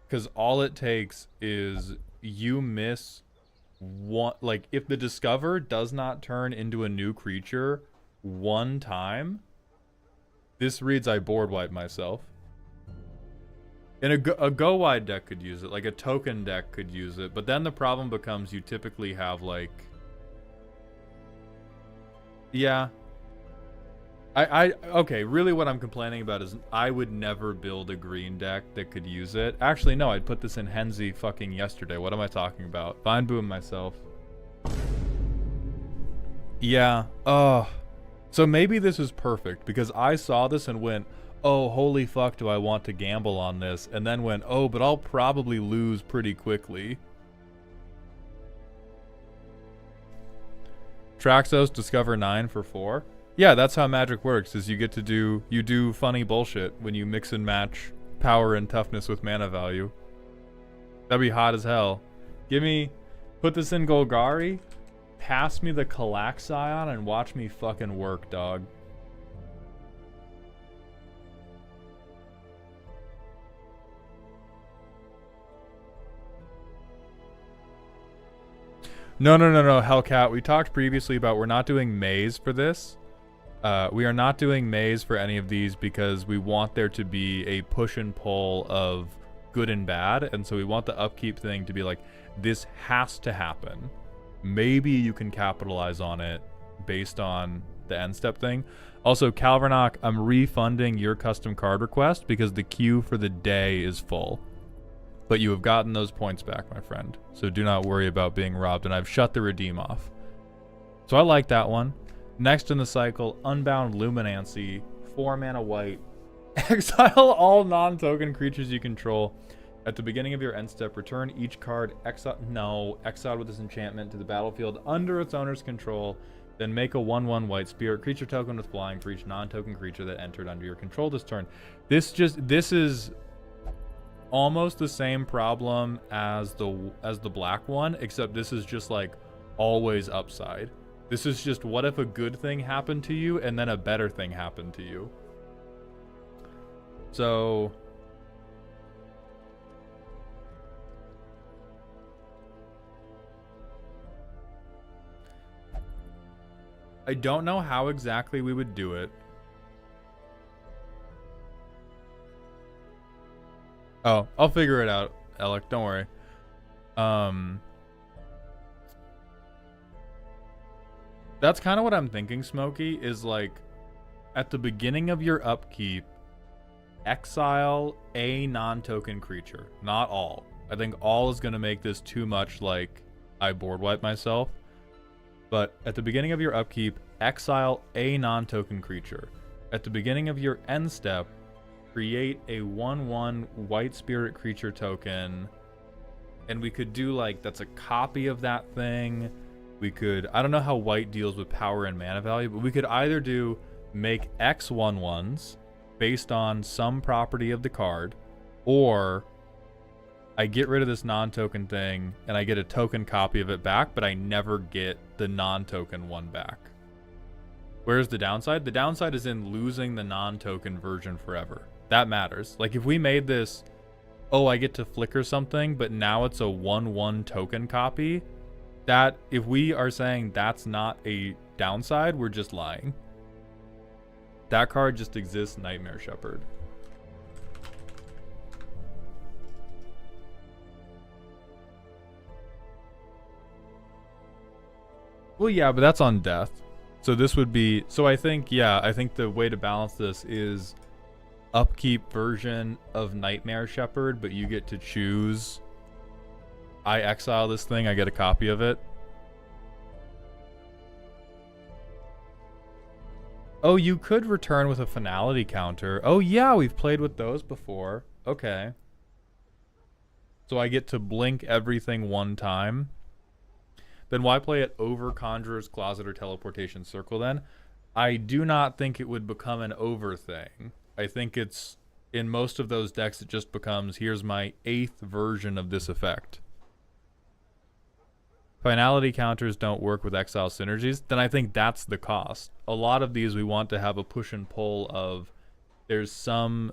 Because all it takes is you miss one, like, if the discover does not turn into a new creature one time, this reads I board wipe myself. And a go wide deck could use it, like a token deck could use it, but then the problem becomes you typically have like... yeah. Okay, really what I'm complaining about is I would never build a green deck that could use it. Actually, no, I'd put this in Henzi fucking yesterday. What am I talking about? Fine boom myself. Yeah. Oh. So maybe this is perfect because I saw this and went, oh, holy fuck, do I want to gamble on this? And then went, oh, but I'll probably lose pretty quickly. Traxos, discover 9 for 4. Yeah, that's how Magic works, is you do funny bullshit when you mix and match power and toughness with mana value. That'd be hot as hell. Put this in Golgari, pass me the Calaxion, and watch me fucking work, dog. No, Hellcat. We talked previously about we're not doing maze for this. We are not doing maze for any of these because we want there to be a push and pull of good and bad, and so we want the upkeep thing to be like, this has to happen. Maybe you can capitalize on it based on the end step thing. Also, Calvernock, I'm refunding your custom card request because the queue for the day is full. But you have gotten those points back, my friend. So do not worry about being robbed, and I've shut the redeem off. So I like that one. Next in the cycle, Unbound Luminancy, 4 mana white. Exile all non-token creatures you control. At the beginning of your end step, return each card exiled with this enchantment to the battlefield under its owner's control. Then make a 1/1 white spirit creature token with flying for each non-token creature that entered under your control this turn. This is almost the same problem as the black one, except this is just like always upside. This is just, what if a good thing happened to you and then a better thing happened to you? So I don't know how exactly we would do it. Oh, I'll figure it out, Alec. Don't worry. That's kind of what I'm thinking, Smokey, is like, at the beginning of your upkeep, exile a non-token creature. Not all. I think all is going to make this too much like I board wipe myself. But at the beginning of your upkeep, exile a non-token creature. At the beginning of your end step, create a 1/1 white spirit creature token. And we could do like, that's a copy of that thing. We could, I don't know how white deals with power and mana value, but we could either do make X 1/1s based on some property of the card, or I get rid of this non-token thing and I get a token copy of it back, but I never get the non-token one back. Where's the downside? The downside is in losing the non-token version forever. That matters. Like if we made this, oh, I get to flicker something, but now it's a 1/1 token copy, that, if we are saying that's not a downside, we're just lying. That card just exists, Nightmare Shepherd. Well, yeah, but that's on death. So this would be, so I think the way to balance this is upkeep version of Nightmare Shepherd, but you get to choose, I exile this thing, I get a copy of it. Oh, you could return with a finality counter. Oh yeah, we've played with those before. Okay. So I get to blink everything one time. Then why play it over Conjurer's Closet or Teleportation Circle then? I do not think it would become an over thing. I think it's, in most of those decks, it just becomes, here's my 8th version of this effect. Finality counters don't work with exile synergies, then I think that's the cost. A lot of these we want to have a push and pull of, there's something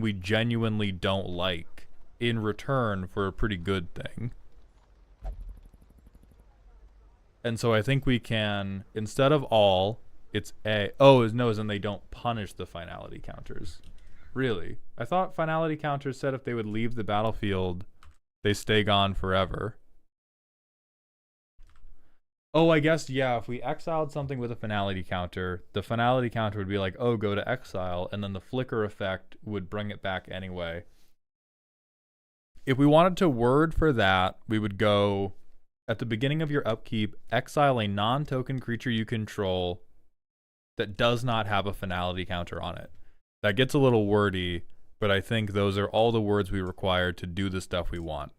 we genuinely don't like in return for a pretty good thing. And so I think we can, instead of all, it's a, oh, no, as in they don't punish the finality counters. Really? I thought finality counters said if they would leave the battlefield, they stay gone forever. Oh, I guess, yeah, if we exiled something with a finality counter, the finality counter would be like, oh, go to exile, and then the flicker effect would bring it back anyway. If we wanted to word for that, we would go, at the beginning of your upkeep, exile a non-token creature you control that does not have a finality counter on it. That gets a little wordy, but I think those are all the words we require to do the stuff we want.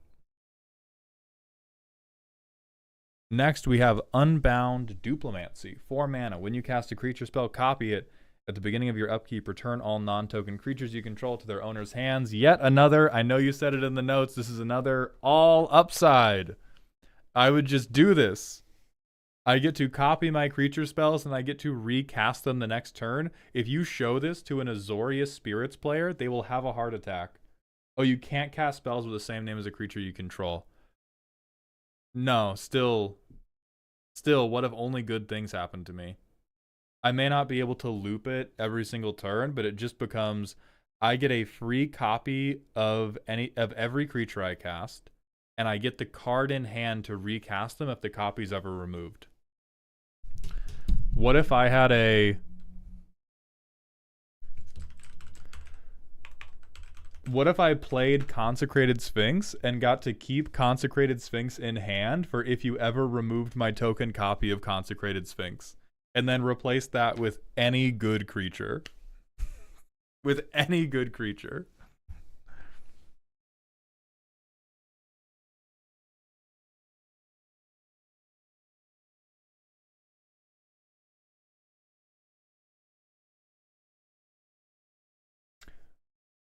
Next, we have Unbound Duplimancy. 4 mana. When you cast a creature spell, copy it. At the beginning of your upkeep, return all non-token creatures you control to their owner's hands. Yet another, I know you said it in the notes, this is another all upside. I would just do this. I get to copy my creature spells and I get to recast them the next turn. If you show this to an Azorius Spirits player, they will have a heart attack. Oh, you can't cast spells with the same name as a creature you control. No, still, what if only good things happen to me? I may not be able to loop it every single turn, but it just becomes I get a free copy of every creature I cast, and I get the card in hand to recast them if the copy's ever removed. What if I had a What if I played Consecrated Sphinx and got to keep Consecrated Sphinx in hand for if you ever removed my token copy of Consecrated Sphinx, and then replaced that with any good creature? With any good creature.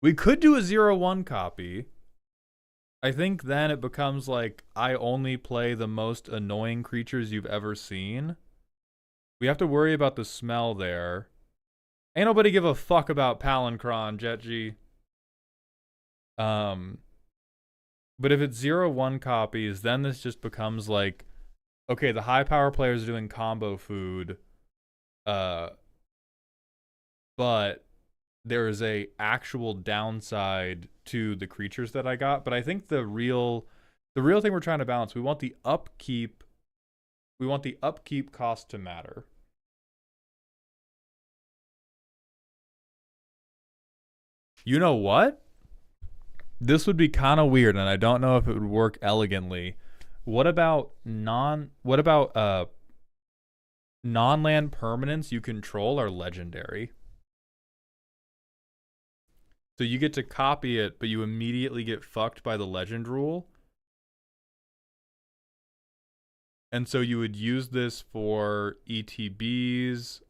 We could do a 0/1 copy. I think then it becomes like I only play the most annoying creatures you've ever seen. We have to worry about the smell there. Ain't nobody give a fuck about Palancron, Jetg. But if it's 0/1 copies, then this just becomes like, okay, the high power players are doing combo food, uh, but there is a actual downside to the creatures that I got. But I think the real thing we're trying to balance, we want the upkeep cost to matter. You know what? This would be kind of weird, and I don't know if it would work elegantly. What about non-land permanents you control are legendary? So you get to copy it, but you immediately get fucked by the legend rule. And so you would use this for ETBs.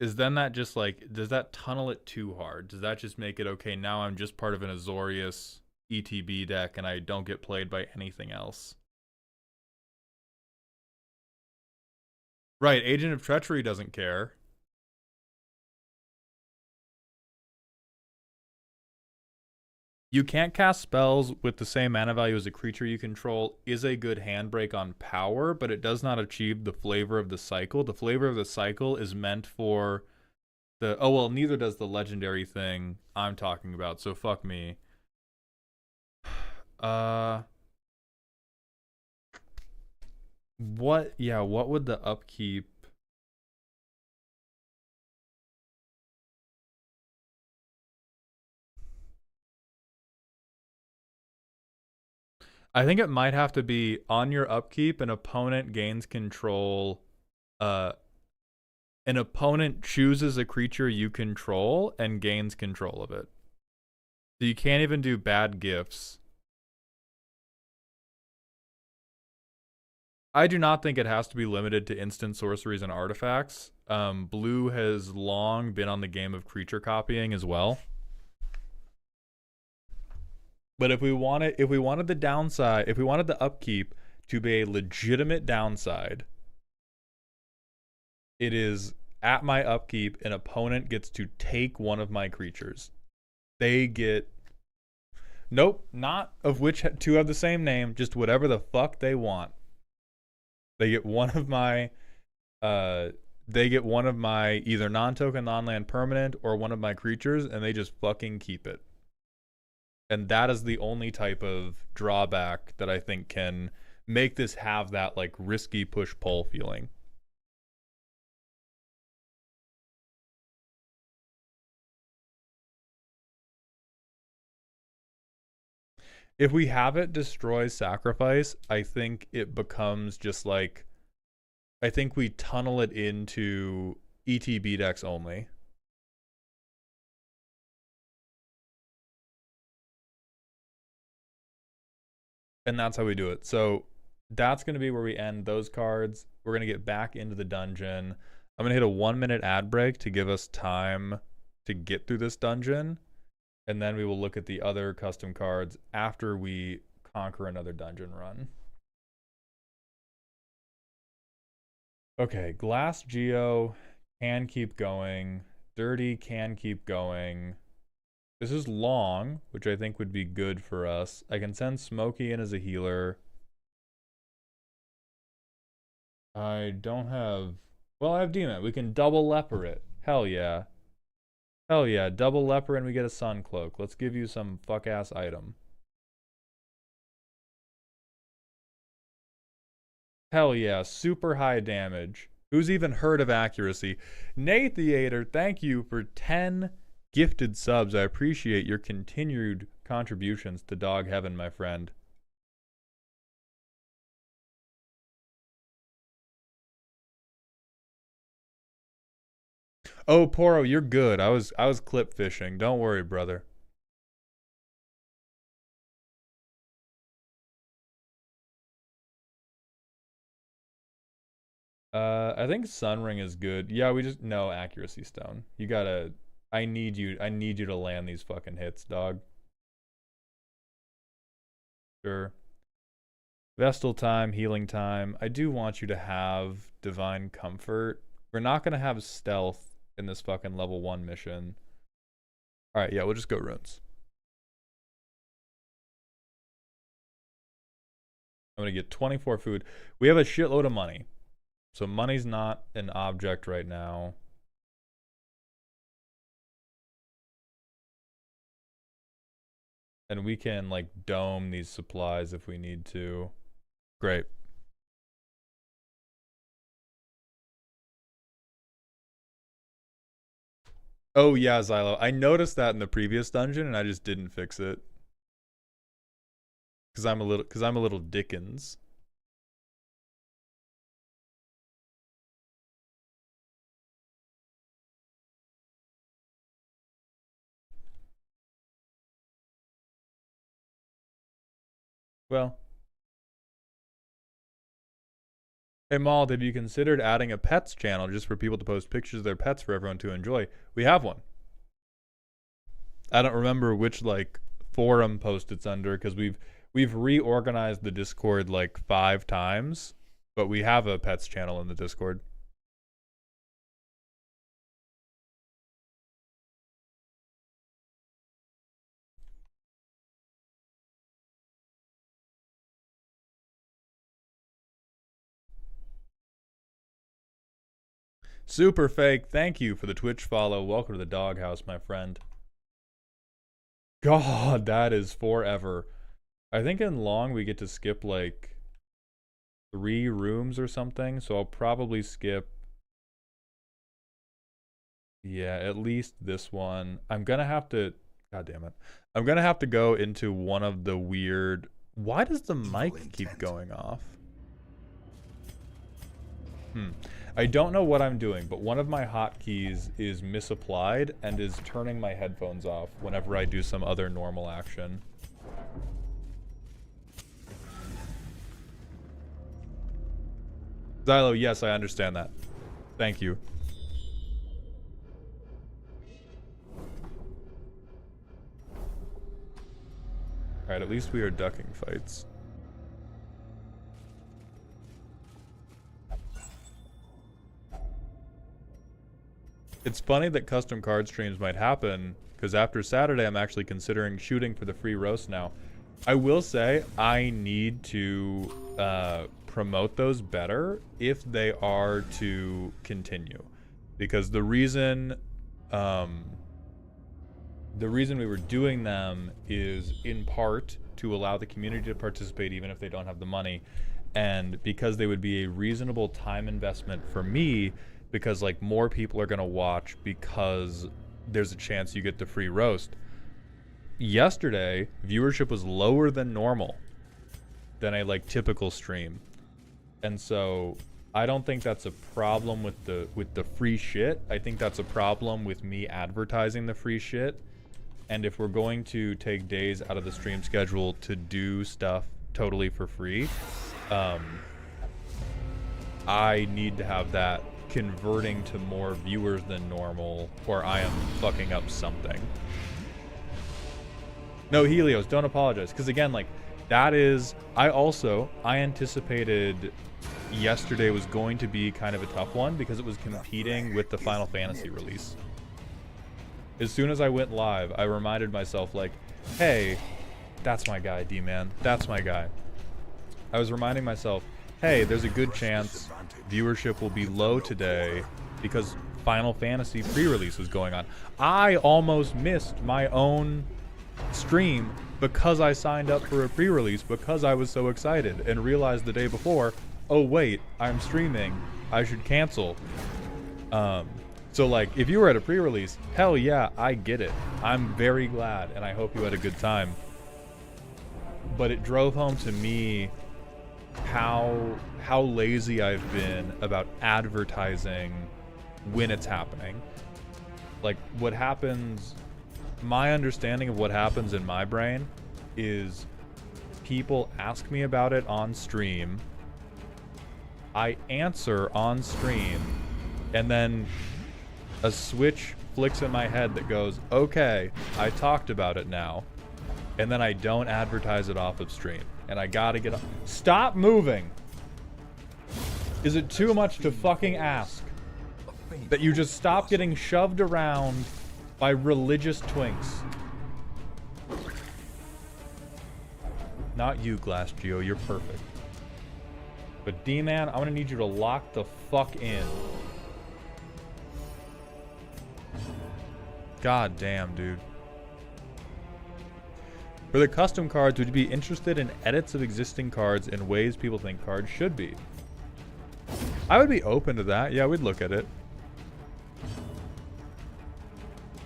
Is then that just like, does that tunnel it too hard? Does that just make it okay, now I'm just part of an Azorius ETB deck and I don't get played by anything else? Right, Agent of Treachery doesn't care. You can't cast spells with the same mana value as a creature you control is a good handbrake on power, but it does not achieve the flavor of the cycle. The flavor of the cycle is meant for the... Oh, well, neither does the legendary thing I'm talking about, so fuck me. What would the upkeep... I think it might have to be on your upkeep, an opponent gains control. An opponent chooses a creature you control and gains control of it. So you can't even do bad gifts. I do not think it has to be limited to instant sorceries and artifacts. Blue has long been on the game of creature copying as well. But if we wanted the downside, if we wanted the upkeep to be a legitimate downside, it is at my upkeep, an opponent gets to take one of my creatures. They get... Nope, not of which two have the same name, just whatever the fuck they want. They get one of my either non-token, non-land permanent or one of my creatures, and they just fucking keep it. And that is the only type of drawback that I think can make this have that like risky push-pull feeling. If we have it destroy sacrifice, I think it becomes just like, I think we tunnel it into ETB decks only. And that's how we do it. So that's going to be where we end those cards. We're going to get back into the dungeon. I'm going to hit a 1-minute ad break to give us time to get through this dungeon. And then we will look at the other custom cards after we conquer another dungeon run. Okay, Glass Geo can keep going. Dirty can keep going. This is long, which I think would be good for us. I can send Smokey in as a healer. I don't have... Well, I have demon. We can double leper it. Hell yeah. Hell yeah. Double leper and we get a sun cloak. Let's give you some fuck-ass item. Hell yeah. Super high damage. Who's even heard of accuracy? Nathiator, thank you for 10 gifted subs. I appreciate your continued contributions to Dog Heaven, my friend. Oh, Poro, you're good. I was clip fishing. Don't worry, brother. I think Sunring is good. Yeah, we just no accuracy stone. You gotta. I need you to land these fucking hits, dog. Sure. Vestal time, healing time. I do want you to have divine comfort. We're not gonna have stealth in this fucking level 1 mission. All right, yeah, we'll just go runes. I'm gonna get 24 food. We have a shitload of money. So money's not an object right now. And we can like dome these supplies if we need to. Great. Oh yeah, Xylo. I noticed that in the previous dungeon and I just didn't fix it. Cause I'm a little Dickens. Well. Hey Maul, have you considered adding a pets channel just for people to post pictures of their pets for everyone to enjoy? We have one. I don't remember which like forum post it's under because we've reorganized the Discord like 5 times, but we have a pets channel in the Discord. Super fake, thank you for the Twitch follow. Welcome to the doghouse, my friend. God, that is forever. I think in long we get to skip like 3 rooms or something, so I'll probably skip. Yeah, at least this one. I'm gonna have to. God damn it. I'm gonna have to go into one of the weird. Why does the mic keep going off? I don't know what I'm doing, but one of my hotkeys is misapplied and is turning my headphones off whenever I do some other normal action. Xylo, yes, I understand that. Thank you. Alright, at least we are ducking fights. It's funny that custom card streams might happen, because after Saturday I'm actually considering shooting for the free roast now. I will say, I need to promote those better if they are to continue. Because the reason we were doing them is in part to allow the community to participate even if they don't have the money, and because they would be a reasonable time investment for me, because like more people are gonna watch because there's a chance you get the free roast. Yesterday, viewership was lower than normal than a like typical stream. And so I don't think that's a problem with the free shit. I think that's a problem with me advertising the free shit. And if we're going to take days out of the stream schedule to do stuff totally for free, I need to have that converting to more viewers than normal, or I am fucking up something. No, Helios, don't apologize. Because again, like, that is... I anticipated yesterday was going to be kind of a tough one because it was competing with the Final Fantasy release. As soon as I went live, I reminded myself, like, hey, that's my guy, D-Man. That's my guy. I was reminding myself, hey, there's a good chance viewership will be low today because Final Fantasy pre-release was going on. I almost missed my own stream because I signed up for a pre-release because I was so excited and realized the day before, oh wait, I'm streaming, I should cancel. So like, if you were at a pre-release, hell yeah, I get it. I'm very glad, and I hope you had a good time. But it drove home to me how lazy I've been about advertising when it's happening. Like, what happens, my understanding of what happens in my brain is people ask me about it on stream, I answer on stream, and then a switch flicks in my head that goes, okay, I talked about it now, and then I don't advertise it off of stream, and I gotta get up. Stop moving! Is it too much to fucking ask that you just stop getting shoved around by religious twinks? Not you, Glass Geo, you're perfect. But D-Man, I'm gonna need you to lock the fuck in. God damn, dude. For the custom cards, would you be interested in edits of existing cards in ways people think cards should be? I would be open to that. Yeah, we'd look at it.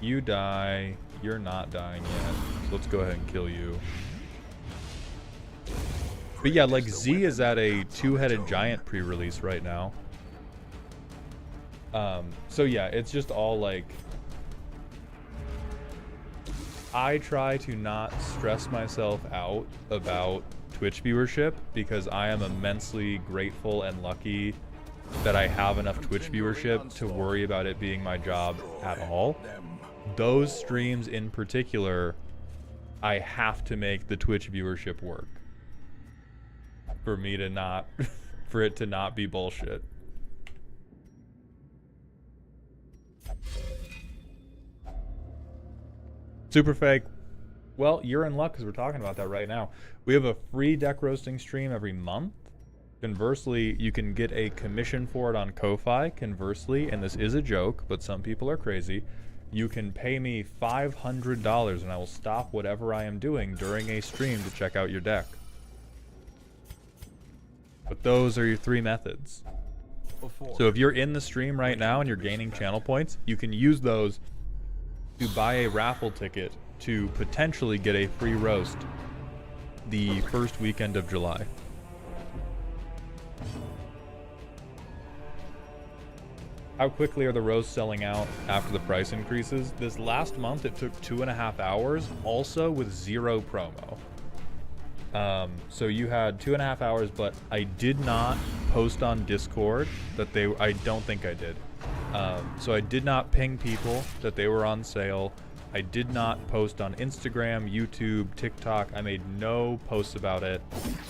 You die. You're not dying yet. So let's go ahead and kill you. But yeah, like Z is at a two-headed giant pre-release right now. So yeah, it's just all like... I try to not stress myself out about Twitch viewership because I am immensely grateful and lucky that I have enough Twitch viewership to worry about it being my job at all. Those streams in particular, I have to make the Twitch viewership work for me to not, for it to not be bullshit. Super fake. Well, you're in luck because we're talking about that right now. We have a free deck roasting stream every month. Conversely, you can get a commission for it on Ko-Fi. Conversely, and this is a joke, but some people are crazy, you can pay me $500 and I will stop whatever I am doing during a stream to check out your deck. But those are your three methods. So if you're in the stream right now and you're gaining channel points, you can use those to buy a raffle ticket to potentially get a free roast the first weekend of July. How quickly are the roasts selling out after the price increases? This last month it took 2.5 hours, also with 0 promo. So you had 2.5 hours, but I did not post on Discord that I don't think I did. So I did not ping people that they were on sale. I did not post on Instagram, YouTube, TikTok. I made no posts about it.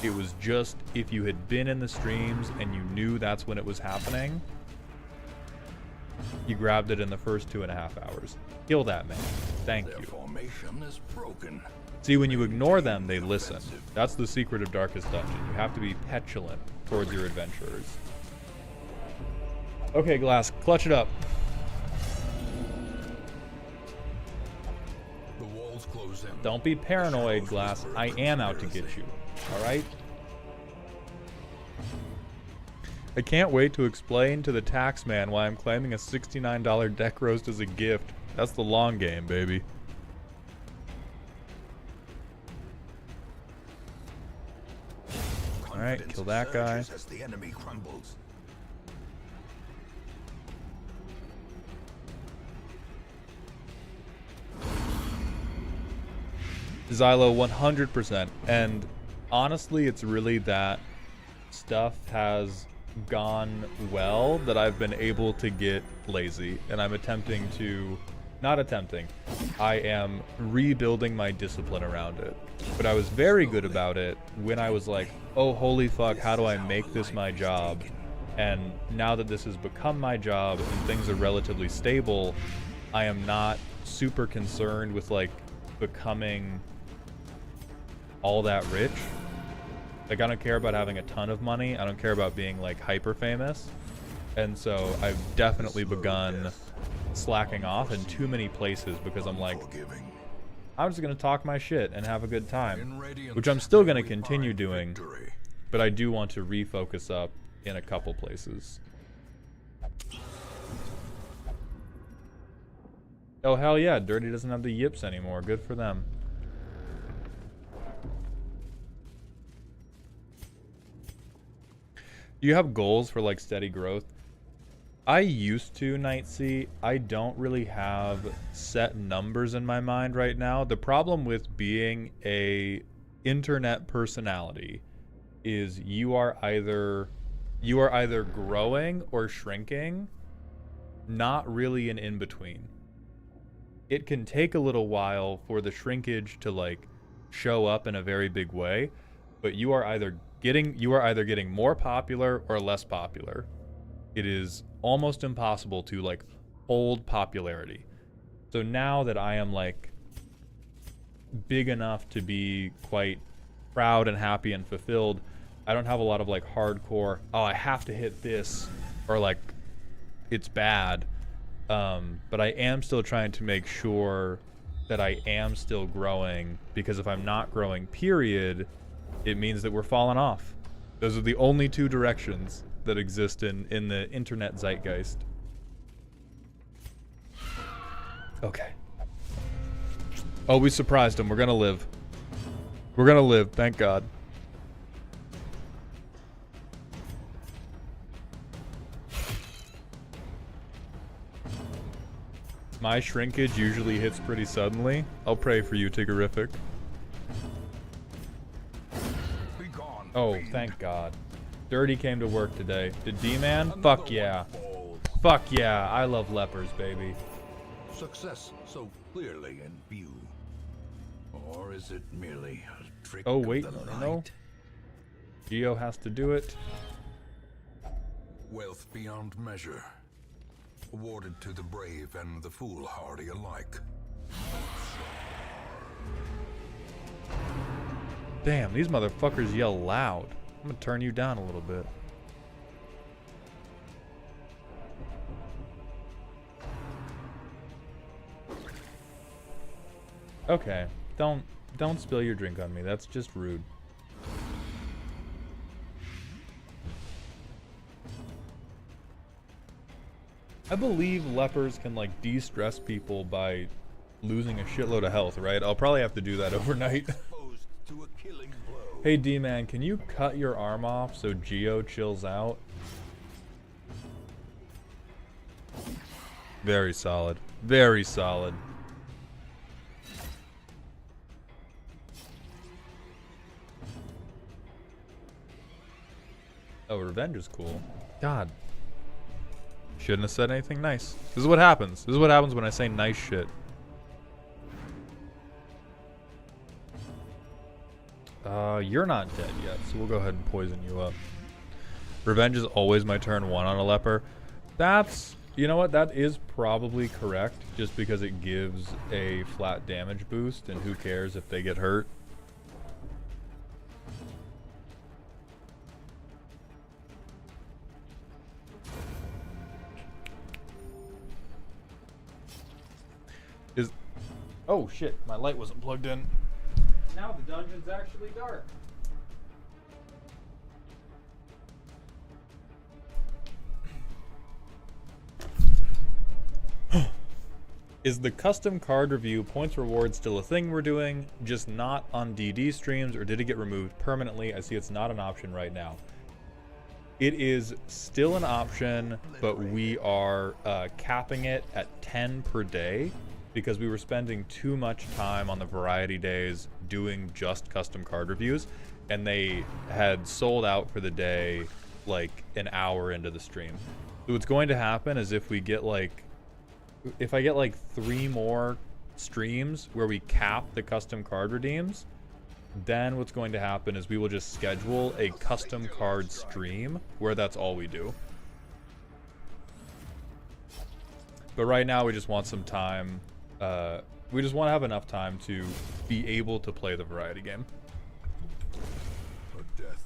It was just if you had been in the streams and you knew that's when it was happening, you grabbed it in the first 2.5 hours. Kill that man. Thank you. Formation is broken. See, when you ignore them, they listen. That's the secret of Darkest Dungeon. You have to be petulant towards your adventurers. Okay, Glass, clutch it up. The walls close in. Don't be paranoid, Glass. I am out to get you. Alright? I can't wait to explain to the tax man why I'm claiming a $69 deck roast as a gift. That's the long game, baby. Alright, kill that guy. As the enemy crumbles. Xylo, 100%. And honestly, it's really that stuff has gone well that I've been able to get lazy. And I'm attempting to... Not attempting. I am rebuilding my discipline around it. But I was very good about it when I was like, oh, holy fuck, how do I make this my job? And now that this has become my job and things are relatively stable, I am not super concerned with, like, becoming all that rich. Like, I don't care about having a ton of money. I don't care about being, like, hyper famous. And so I've definitely begun slacking off in too many places because I'm like, I'm just going to talk my shit and have a good time, which I'm still going to continue doing, but I do want to refocus up in a couple places. Oh, hell yeah, Dirty doesn't have the yips anymore. Good for them. Do you have goals for, like, steady growth? I used to, Nightsea. I don't really have set numbers in my mind right now. The problem with being a internet personality is you are either growing or shrinking, not really an in-between. It can take a little while for the shrinkage to, like, show up in a very big way, but you are either getting more popular or less popular. It is almost impossible to, like, hold popularity. So now that I am, like, big enough to be quite proud and happy and fulfilled, I don't have a lot of, like, hardcore, oh, I have to hit this, or, like, it's bad. But I am still trying to make sure that I am still growing, because if I'm not growing, period, it means that we're falling off. Those are the only two directions that exist in the internet zeitgeist. Okay. Oh, we surprised him. We're gonna live. We're gonna live, thank God. My shrinkage usually hits pretty suddenly. I'll pray for you, Tiggerific. Oh, thank God. Dirty came to work today. Did D-Man? Fuck yeah. Fuck yeah. I love lepers, baby. Success so clearly in view. Or is it merely a trick Oh, wait. of the light? No. Geo has to do it. Wealth beyond measure. Awarded to the brave and the foolhardy alike. Damn, these motherfuckers yell loud. I'm gonna turn you down a little bit. Okay, don't spill your drink on me. That's just rude. I believe lepers can, like, de-stress people by losing a shitload of health, right? I'll probably have to do that overnight. Hey D-Man, can you cut your arm off so Geo chills out? Very solid. Very solid. Oh, revenge is cool. God. Shouldn't have said anything nice. This is what happens. This is what happens when I say nice shit. You're not dead yet, so we'll go ahead and poison you up. Revenge is always my turn 1 on a leper. That's, you know what, that is probably correct, just because it gives a flat damage boost, and who cares if they get hurt. Oh shit, my light wasn't plugged in. Now the dungeon's actually dark. Is the custom card review points reward still a thing we're doing, just not on DD streams, or did it get removed permanently? I see it's not an option right now. It is still an option, but we are capping it at 10 per day, because we were spending too much time on the variety days doing just custom card reviews, and they had sold out for the day like an hour into the stream. So what's going to happen is if I get like 3 more streams where we cap the custom card redeems, then what's going to happen is we will just schedule a custom card stream where that's all we do. But right now we just want some time. We just want to have enough time to be able to play the variety game. A death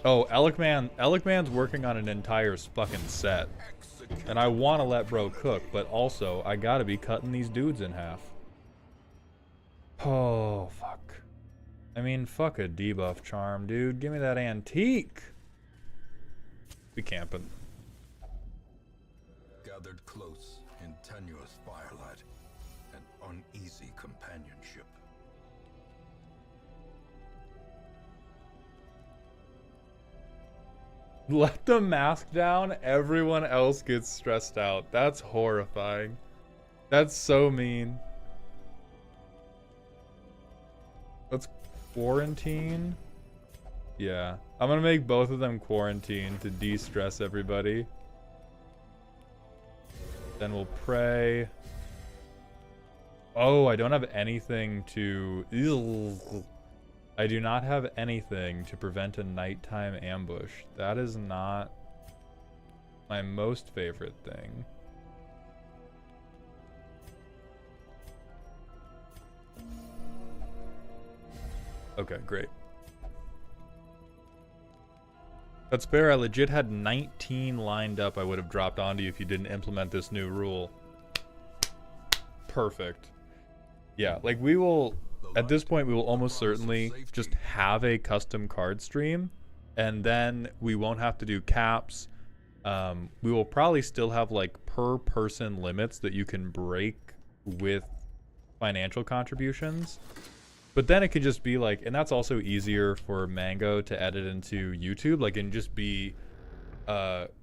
Oh, Elikman's working on an entire fucking set. And I want to let bro cook, but also, I gotta be cutting these dudes in half. Oh, fuck. I mean, fuck a debuff charm, dude. Give me that antique. Be camping. Gathered close in tenuous firelight and uneasy companionship. Let the mask down, everyone else gets stressed out. That's horrifying. That's so mean. Let's quarantine. Yeah, I'm gonna make both of them quarantine to de-stress everybody. Then we'll pray. Oh, I don't have anything to... Ew. I do not have anything to prevent a nighttime ambush. That is not my most favorite thing. Okay, great. That's fair. I legit had 19 lined up I would have dropped onto you if you didn't implement this new rule. Perfect. Yeah, like we will... At this point, we will almost certainly just have a custom card stream, and then we won't have to do caps. We will probably still have like per person limits that you can break with financial contributions. But then it could just be like, and that's also easier for Mango to edit into YouTube, like, and just be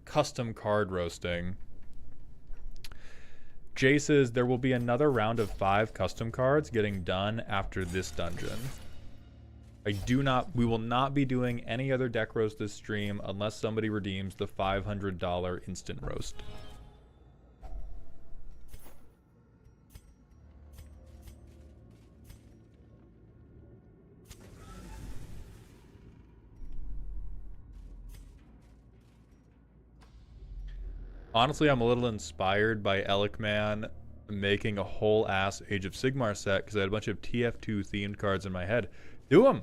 custom card roasting. Jay says there will be another round of 5 custom cards getting done after this dungeon. We will not be doing any other deck roast this stream unless somebody redeems the $500 instant roast. Honestly, I'm a little inspired by Elikman making a whole ass Age of Sigmar set because I had a bunch of TF2 themed cards in my head. Do them.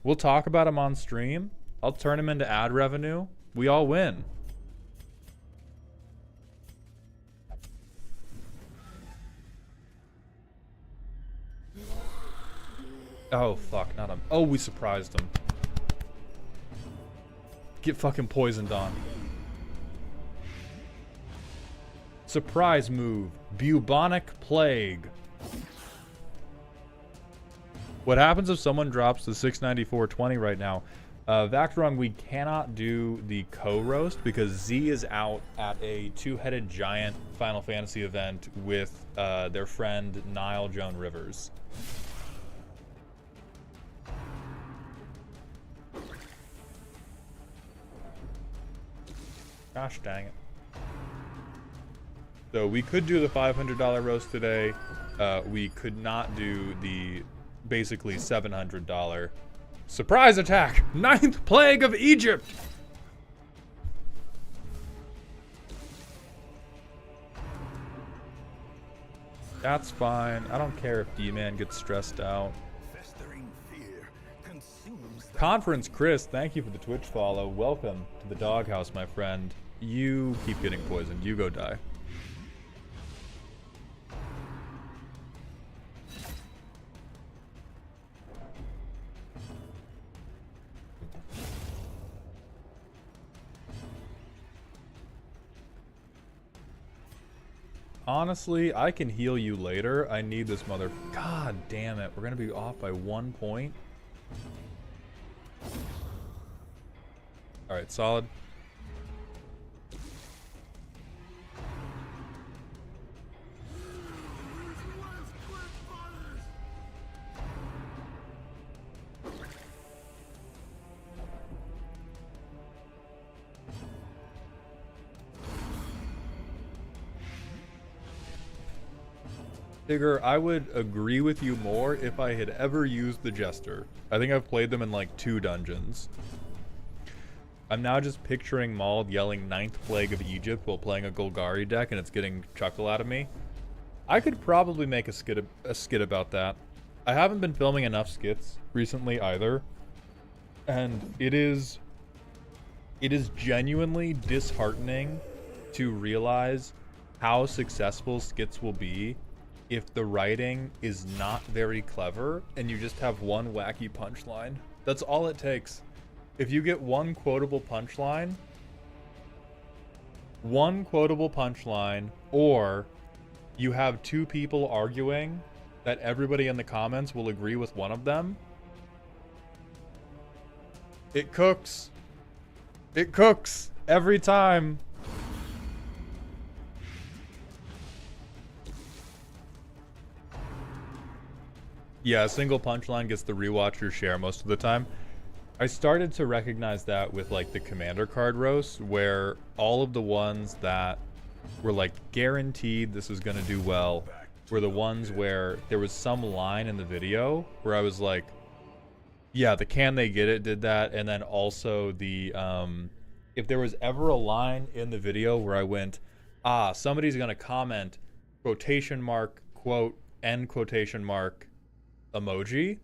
We'll talk about them on stream. I'll turn them into ad revenue. We all win. Oh, fuck. Not him. Oh, we surprised him. Get fucking poisoned on. Surprise move. Bubonic Plague. What happens if someone drops the 694.20 right now? Vactrung, we cannot do the co-roast because Z is out at a two-headed giant Final Fantasy event with their friend Nile Joan Rivers. Gosh dang it. So we could do the $500 roast today. We could not do the basically $700 surprise attack. 9th plague of Egypt. That's fine. I don't care if D-Man gets stressed out. Conference Chris, thank you for the Twitch follow. Welcome to the doghouse, my friend. You keep getting poisoned. You go die. Honestly, I can heal you later. I need this mother... God damn it. We're going to be off by 1 point. Alright, solid. Tigger, I would agree with you more if I had ever used the Jester. I think I've played them in like 2 dungeons. I'm now just picturing Mauled yelling 9th Plague of Egypt while playing a Golgari deck and it's getting chuckle out of me. I could probably make a skit about that. I haven't been filming enough skits recently either. And it is genuinely disheartening to realize how successful skits will be if the writing is not very clever and you just have one wacky punchline. That's all it takes. If you get one quotable punchline, or you have two people arguing that everybody in the comments will agree with one of them, it cooks. It cooks every time. Yeah, a single punchline gets the rewatcher share most of the time. I started to recognize that with like the commander card roasts, where all of the ones that were like guaranteed this is gonna do well were the ones where there was some line in the video where I was like, yeah, the can they get it did that, and then also the if there was ever a line in the video where I went, somebody's gonna comment quotation mark quote end quotation mark emoji,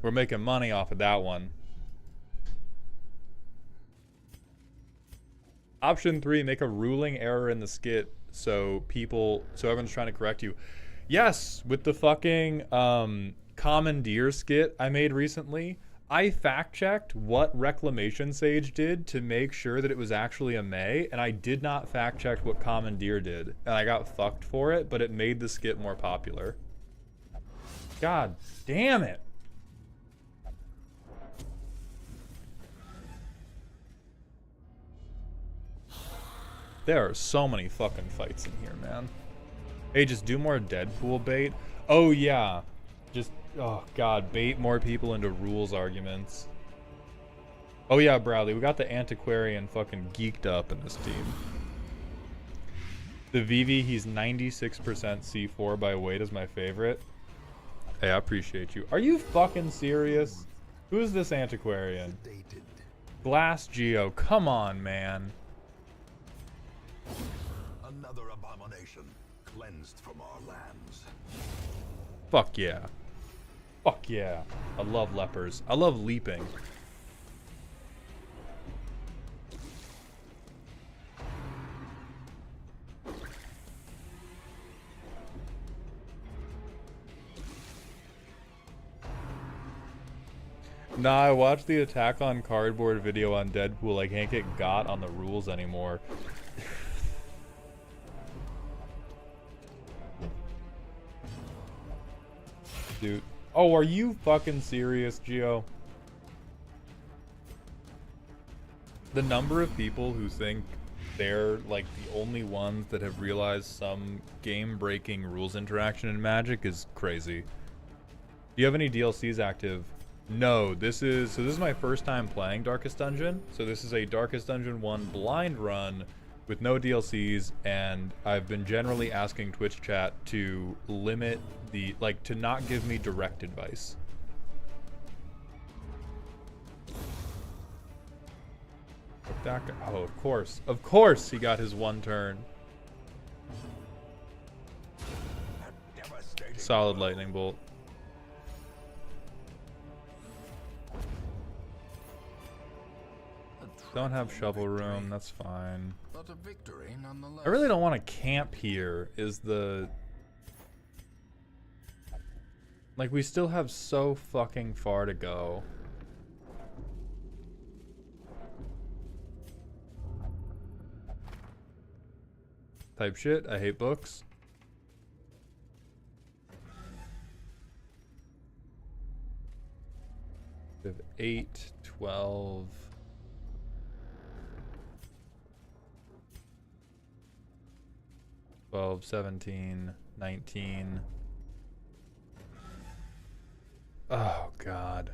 we're making money off of that one. Option 3, make a ruling error in the skit so everyone's trying to correct you. Yes, with the fucking commandeer skit I made recently, I fact-checked what Reclamation Sage did to make sure that it was actually a May, and I did not fact-check what commandeer did, and I got fucked for it, but it made the skit more popular. God damn it. There are so many fucking fights in here, man. Hey, just do more Deadpool bait. Oh, yeah. Just, oh, God, bait more people into rules arguments. Oh, yeah, Bradley, we got the antiquarian fucking geeked up in this team. The Vivi, he's 96% C4 by weight is my favorite. Hey, I appreciate you. Are you fucking serious? Who's this antiquarian? Glass Geo, come on, man. Another abomination cleansed from our lands. Fuck yeah. Fuck yeah. I love lepers. I love leaping. Nah, I watched the Attack on Cardboard video on Deadpool. I can't get got on the rules anymore. Dude. Oh, are you fucking serious, Gio? The number of people who think they're like the only ones that have realized some game-breaking rules interaction in Magic is crazy. Do you have any DLCs active? No, this is my first time playing Darkest Dungeon. So this is a Darkest Dungeon 1 blind run with no DLCs, and I've been generally asking Twitch chat to limit the, like, to not give me direct advice. That guy, oh, of course he got his one turn. Solid lightning bolt. Don't have shovel room, that's fine. But a victory nonetheless. I really don't want to camp here, is the... Like, we still have so fucking far to go. Type shit, I hate books. We have 8, 12... 12, 17, 19. Oh, God.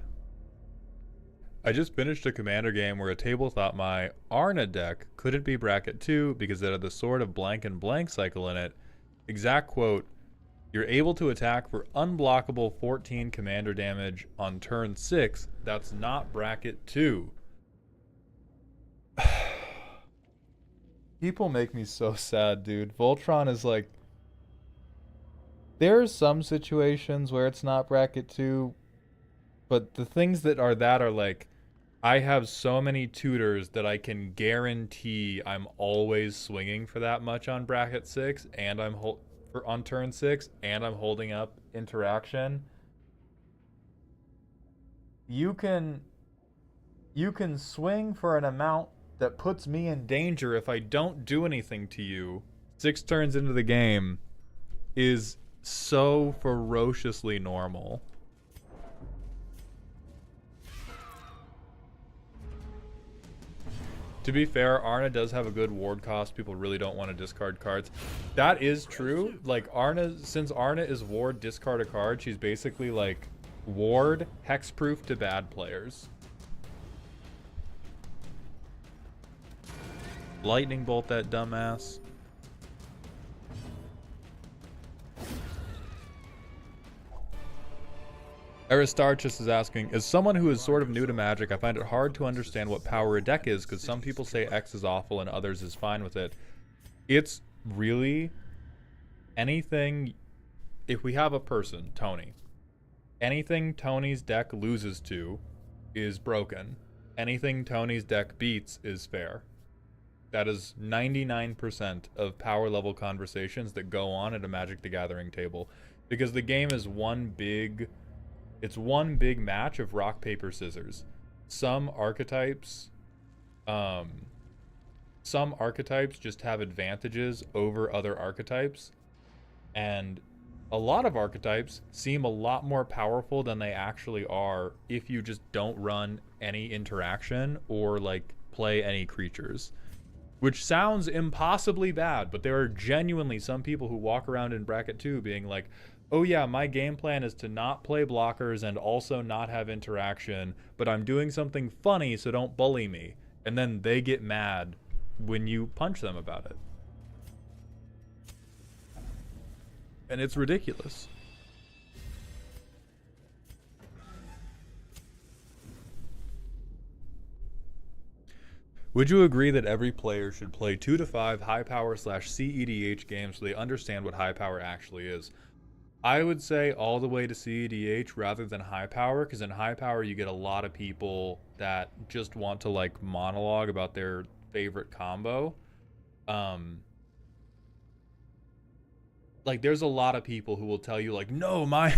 I just finished a commander game where a table thought my Arna deck couldn't be bracket 2 because it had the Sword of Blank and Blank cycle in it. Exact quote, you're able to attack for unblockable 14 commander damage on turn 6. That's not bracket 2. People make me so sad, dude. Voltron is like... There are some situations where it's not bracket 2, But the things that are like, I have so many tutors that I can guarantee I'm always swinging for that much on bracket 6, and on turn 6, and I'm holding up interaction. You can swing for an amount that puts me in danger if I don't do anything to you 6 turns into the game is so ferociously normal. To be fair, Arna does have a good ward cost. People really don't want to discard cards. That is true. Like, since Arna is ward, discard a card, she's basically like ward, hexproof to bad players. Lightning bolt that dumbass. Aristarchus is asking, as someone who is sort of new to Magic, I find it hard to understand what power a deck is, because some people say X is awful and others is fine with it. It's really anything. If we have a person, Tony, anything Tony's deck loses to is broken. Anything Tony's deck beats is fair. That is 99% of power level conversations that go on at a Magic the Gathering table, because the game is one big match of rock, paper, scissors. Some archetypes just have advantages over other archetypes, and a lot of archetypes seem a lot more powerful than they actually are if you just don't run any interaction or like play any creatures. Which sounds impossibly bad, but there are genuinely some people who walk around in bracket 2 being like, oh yeah, my game plan is to not play blockers and also not have interaction, but I'm doing something funny, so don't bully me. And then they get mad when you punch them about it. And it's ridiculous. Would you agree that every player should play 2 to 5 high power / CEDH games so they understand what high power actually is? I would say all the way to CEDH rather than high power, because in high power you get a lot of people that just want to like monologue about their favorite combo. Like there's a lot of people who will tell you like, no, my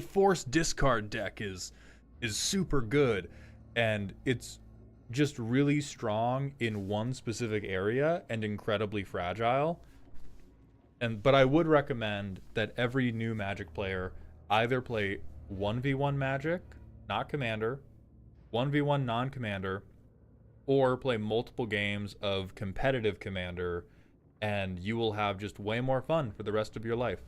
force discard deck is super good, and it's just really strong in one specific area and incredibly fragile. But I would recommend that every new Magic player either play 1v1 Magic, not Commander, 1v1 non-Commander, or play multiple games of competitive Commander, and you will have just way more fun for the rest of your life.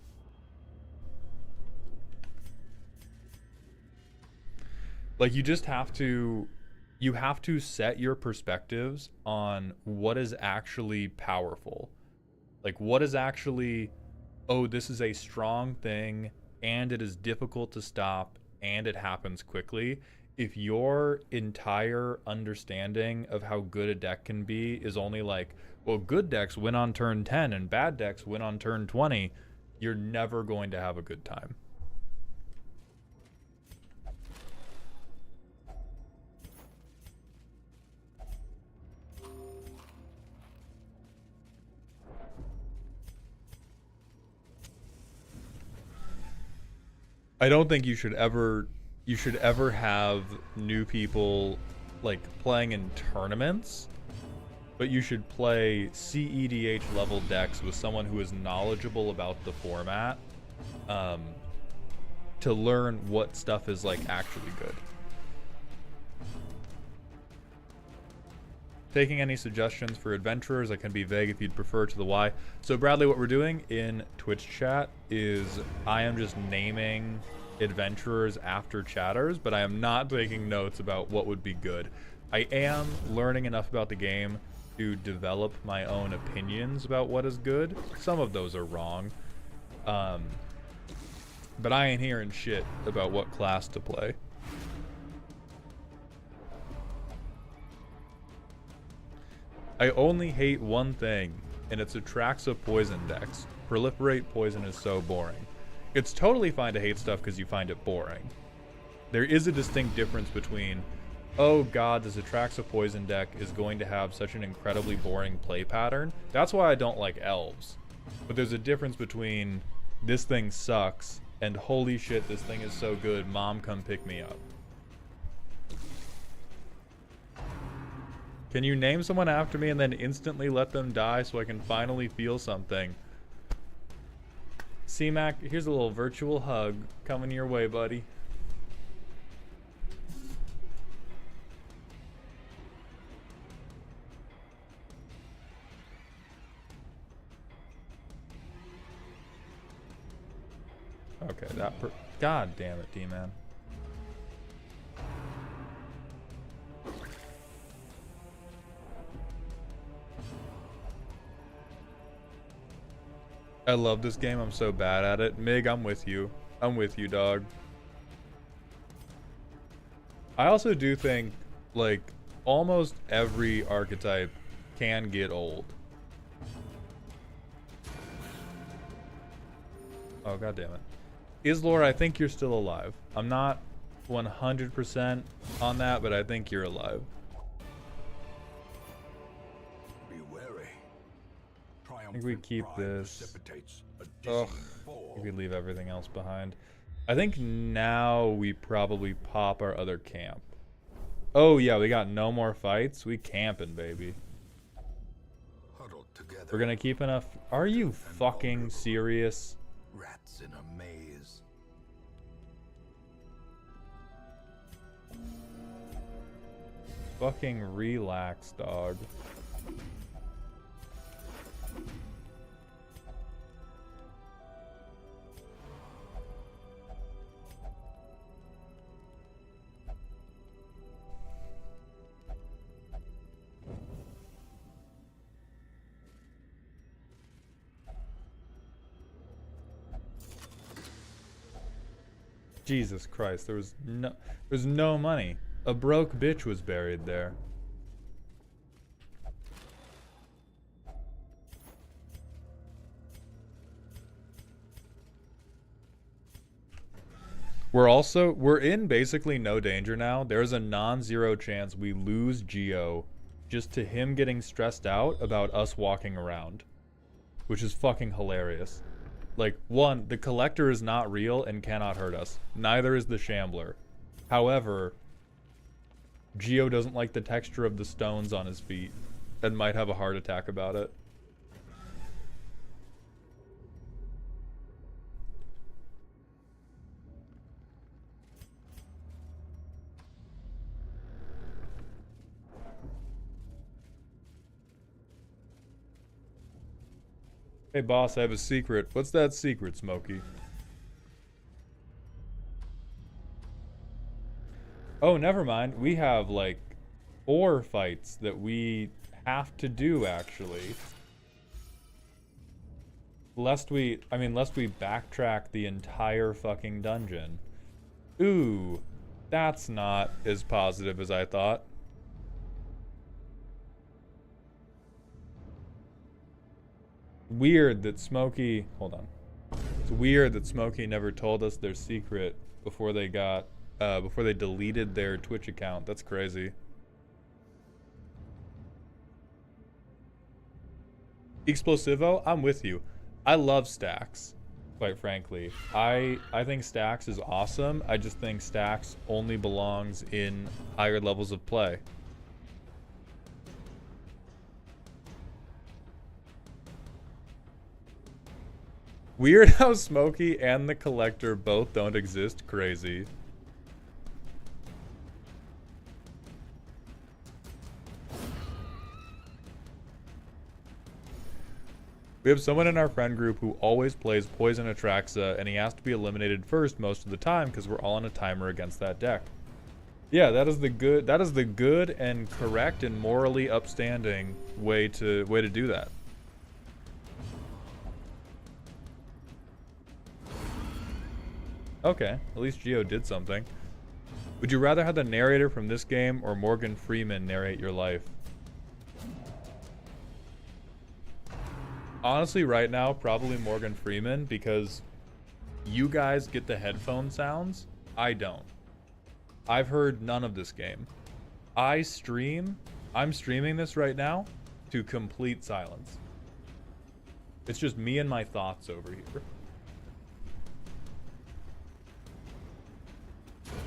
Like, you have to set your perspectives on what is actually powerful. Like, what is actually, oh, this is a strong thing, and it is difficult to stop, and it happens quickly. If your entire understanding of how good a deck can be is only like, well, good decks win on turn 10 and bad decks win on turn 20, you're never going to have a good time. I don't think you should ever have new people like playing in tournaments, but you should play CEDH level decks with someone who is knowledgeable about the format, to learn what stuff is like actually good. Taking any suggestions for adventurers, I can be vague if you'd prefer to the Y. So Bradley, what we're doing in Twitch chat is I am just naming adventurers after chatters, but I am not taking notes about what would be good. I am learning enough about the game to develop my own opinions about what is good. Some of those are wrong. But I ain't hearing shit about what class to play. I only hate one thing, and it's Atraxa poison decks. Proliferate poison is so boring. It's totally fine to hate stuff because you find it boring. There is a distinct difference between, oh god, this Atraxa poison deck is going to have such an incredibly boring play pattern. That's why I don't like elves. But there's a difference between, this thing sucks, and holy shit, this thing is so good, mom come pick me up. Can you name someone after me and then instantly let them die so I can finally feel something? C-Mac, here's a little virtual hug coming your way, buddy. Okay, God damn it, D-Man. I love this game. I'm so bad at it. Mig, I'm with you. I'm with you, dog. I also do think, like, almost every archetype can get old. Oh, god damn it. Islor, I think you're still alive. I'm not 100% on that, but I think you're alive. Be wary. I think we keep this. Ugh. I think we leave everything else behind. I think now we probably pop our other camp. Oh yeah, we got no more fights. We camping, baby. We're gonna keep enough. Are you fucking serious? Rats in a maze. Fucking relax, dog. Jesus Christ, there's no money. A broke bitch was buried there. We're in basically no danger now. There's a non-zero chance we lose Geo just to him getting stressed out about us walking around, which is fucking hilarious. Like, one, the collector is not real and cannot hurt us. Neither is the shambler. However, Geo doesn't like the texture of the stones on his feet and might have a heart attack about it. Hey boss, I have a secret. What's that secret, Smokey? Oh, never mind. We have like 4 fights that we have to do, actually. Lest we backtrack the entire fucking dungeon. Ooh, that's not as positive as I thought. Weird that Smokey... Hold on. It's weird that Smokey never told us their secret before they got... before they deleted their Twitch account. That's crazy. Explosivo, I'm with you. I love Stacks, quite frankly. I think Stacks is awesome. I just think Stacks only belongs in higher levels of play. Weird how Smokey and the Collector both don't exist. Crazy. We have someone in our friend group who always plays Poison Atraxa, and he has to be eliminated first most of the time because we're all on a timer against that deck. Yeah, that is the good and correct and morally upstanding way to do that. Okay, at least Geo did something. Would you rather have the narrator from this game or Morgan Freeman narrate your life? Honestly, right now, probably Morgan Freeman, because you guys get the headphone sounds. I don't. I've heard none of this game. I'm streaming this right now to complete silence. It's just me and my thoughts over here.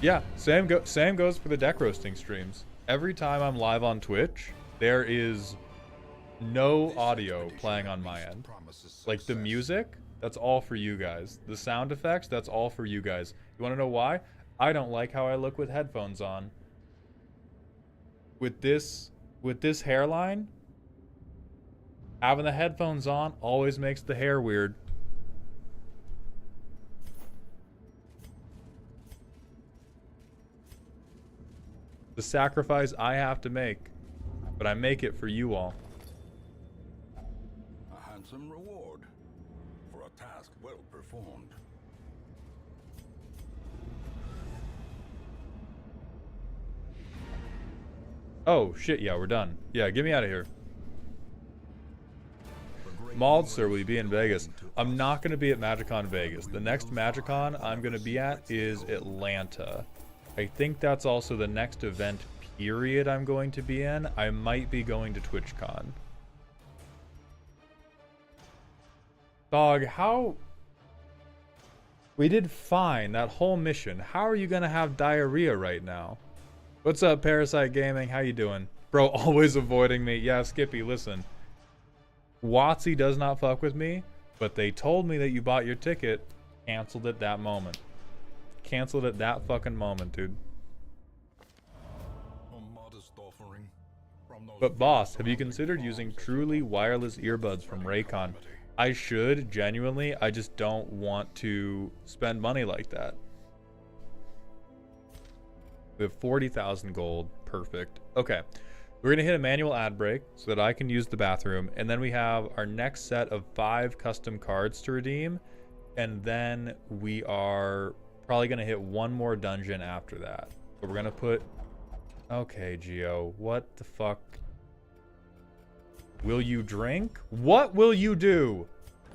Yeah, same goes for the deck roasting streams. Every time I'm live on Twitch, there is no audio playing on my end. Like the music, that's all for you guys. The sound effects, that's all for you guys. You want to know why? I don't like how I look with headphones on. With this hairline, having the headphones on always makes the hair weird. The sacrifice I have to make, but I make it for you all. A handsome reward for a task well performed. Oh, shit, yeah, we're done. Yeah, get me out of here. Mauled, sir, will you be in Vegas? I'm not going to be at MagicCon Vegas. The next MagicCon I'm going to be at is Atlanta. I think that's also the next event period I'm going to be in. I might be going to TwitchCon. Dog, how... We did fine that whole mission. How are you going to have diarrhea right now? What's up, Parasite Gaming? How you doing? Bro, always avoiding me. Yeah, Skippy, listen. WotC does not fuck with me, but they told me that you bought your ticket. Canceled at that moment. Canceled at that fucking moment, dude. But boss, have you considered using truly wireless earbuds from Raycon? I should, genuinely. I just don't want to spend money like that. We have 40,000 gold. Perfect. Okay. We're going to hit a manual ad break so that I can use the bathroom. And then we have our next set of 5 custom cards to redeem. And then we are probably going to hit one more dungeon after that. So we're going to put... Okay, Geo. What the fuck? Will you drink? What will you do?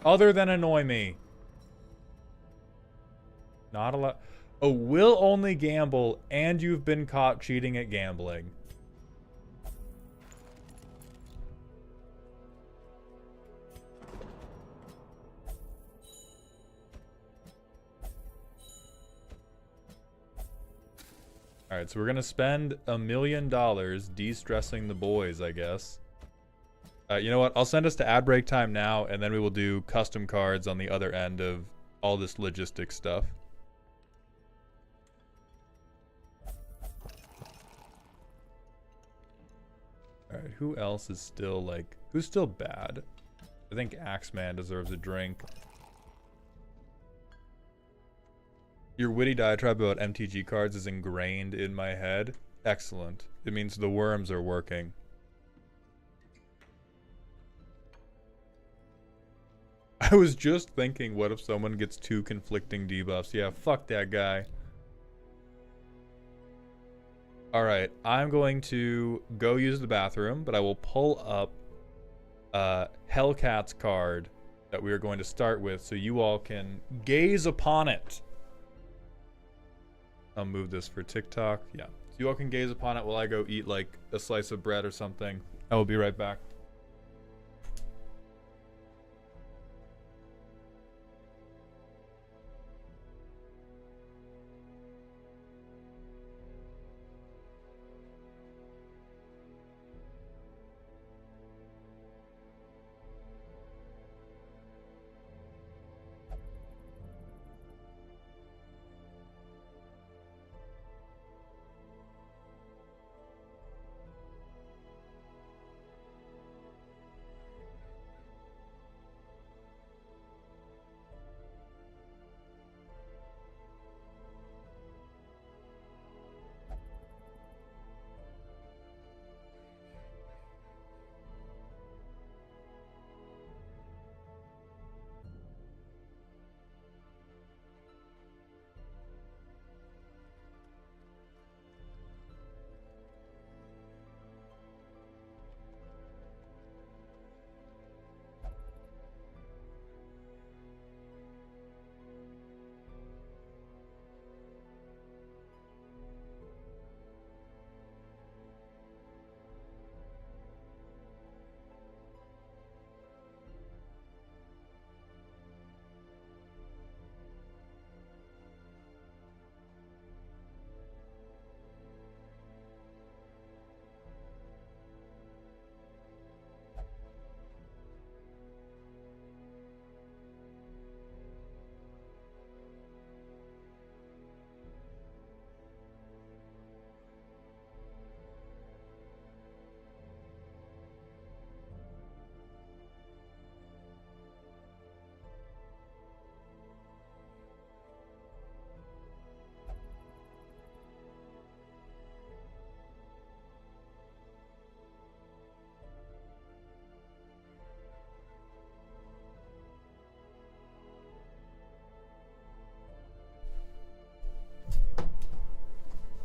Other than annoy me? Not allowed... Oh, will only gamble, and you've been caught cheating at gambling. Alright, so we're gonna spend $1 million de-stressing the boys, I guess. You know what? I'll send us to ad break time now, and then we will do custom cards on the other end of all this logistics stuff. Alright, who else is still, like... Who's still bad? I think Axeman deserves a drink. Your witty diatribe about MTG cards is ingrained in my head. Excellent. It means the worms are working. I was just thinking, what if someone gets 2 conflicting debuffs? Yeah, fuck that guy. Alright, I'm going to go use the bathroom, but I will pull up Hellcat's card that we are going to start with so you all can gaze upon it. I'll move this for TikTok. Yeah. So you all can gaze upon it while I go eat like a slice of bread or something. I will be right back.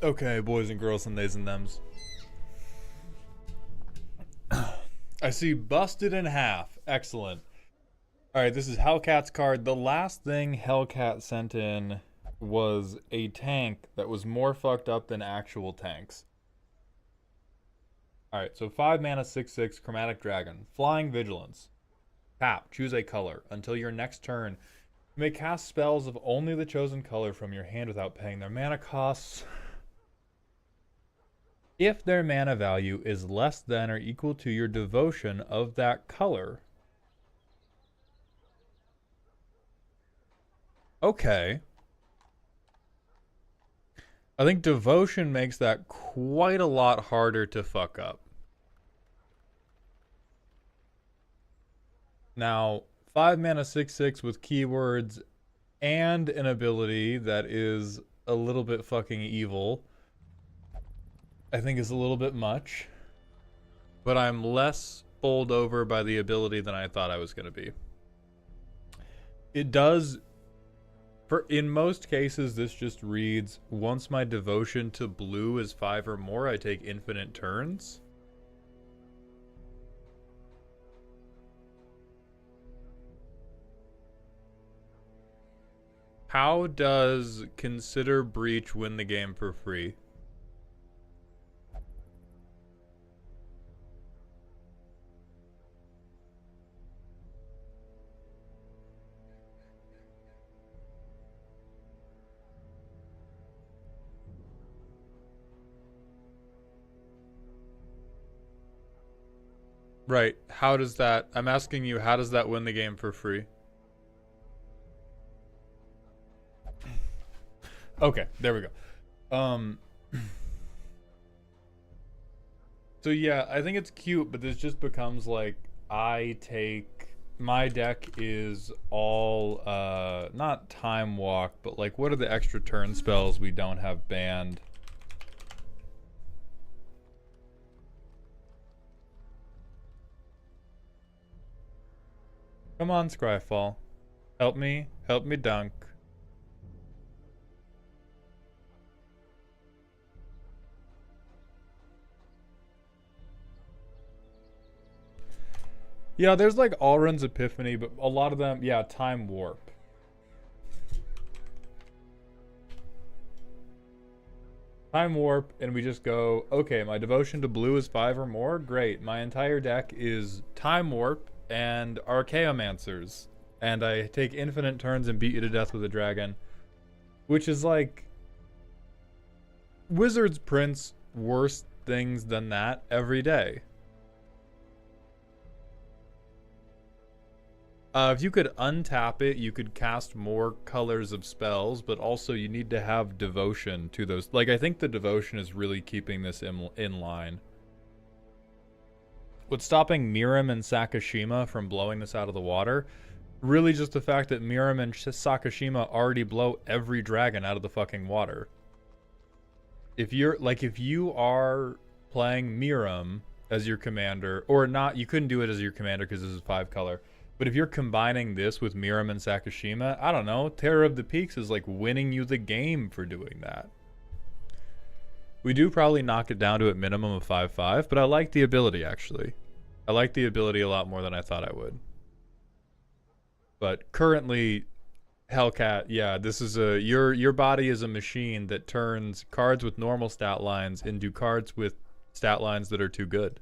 Okay, boys and girls and theys and thems. I see busted in half. Excellent. Alright, this is Hellcat's card. The last thing Hellcat sent in was a tank that was more fucked up than actual tanks. Alright, so 5 mana, 6/6, Chromatic Dragon. Flying Vigilance. Tap, choose a color. Until your next turn, you may cast spells of only the chosen color from your hand without paying their mana costs. If their mana value is less than or equal to your devotion of that color. Okay. I think devotion makes that quite a lot harder to fuck up. Now, 5 mana 6/6 with keywords and an ability that is a little bit fucking evil, I think is a little bit much. But I'm less bowled over by the ability than I thought I was going to be. It does... in most cases, this just reads, once my devotion to blue is 5 or more, I take infinite turns. How does Consider Breach win the game for free? Right. How does that... I'm asking you, how does that win the game for free? Okay, there we go. So yeah, I think it's cute, but this just becomes like, my deck is all, not Time Walk, but like, what are the extra turn spells we don't have banned? Come on, Scryfall. Help me dunk. Yeah, there's like Alrund's Epiphany, but a lot of them, yeah, Time Warp. Time Warp, and we just go, okay, my devotion to blue is 5 or more, great. My entire deck is Time Warp and Archaeomancers, and I take infinite turns and beat you to death with a dragon, which is like Wizards prints worse things than that every day. If you could untap it, you could cast more colors of spells, but also you need to have devotion to those. Like, I think the devotion is really keeping this in line. What's stopping Miram and Sakashima from blowing this out of the water? Really just the fact that Miram and Sakashima already blow every dragon out of the fucking water. If you are playing Miram as your commander, or not, you couldn't do it as your commander because this is 5 color. But if you're combining this with Miram and Sakashima, I don't know, Terror of the Peaks is like winning you the game for doing that. We do probably knock it down to a minimum of 5/5, but I like the ability, actually. I like the ability a lot more than I thought I would. But currently, Hellcat, yeah, this is a... Your body is a machine that turns cards with normal stat lines into cards with stat lines that are too good.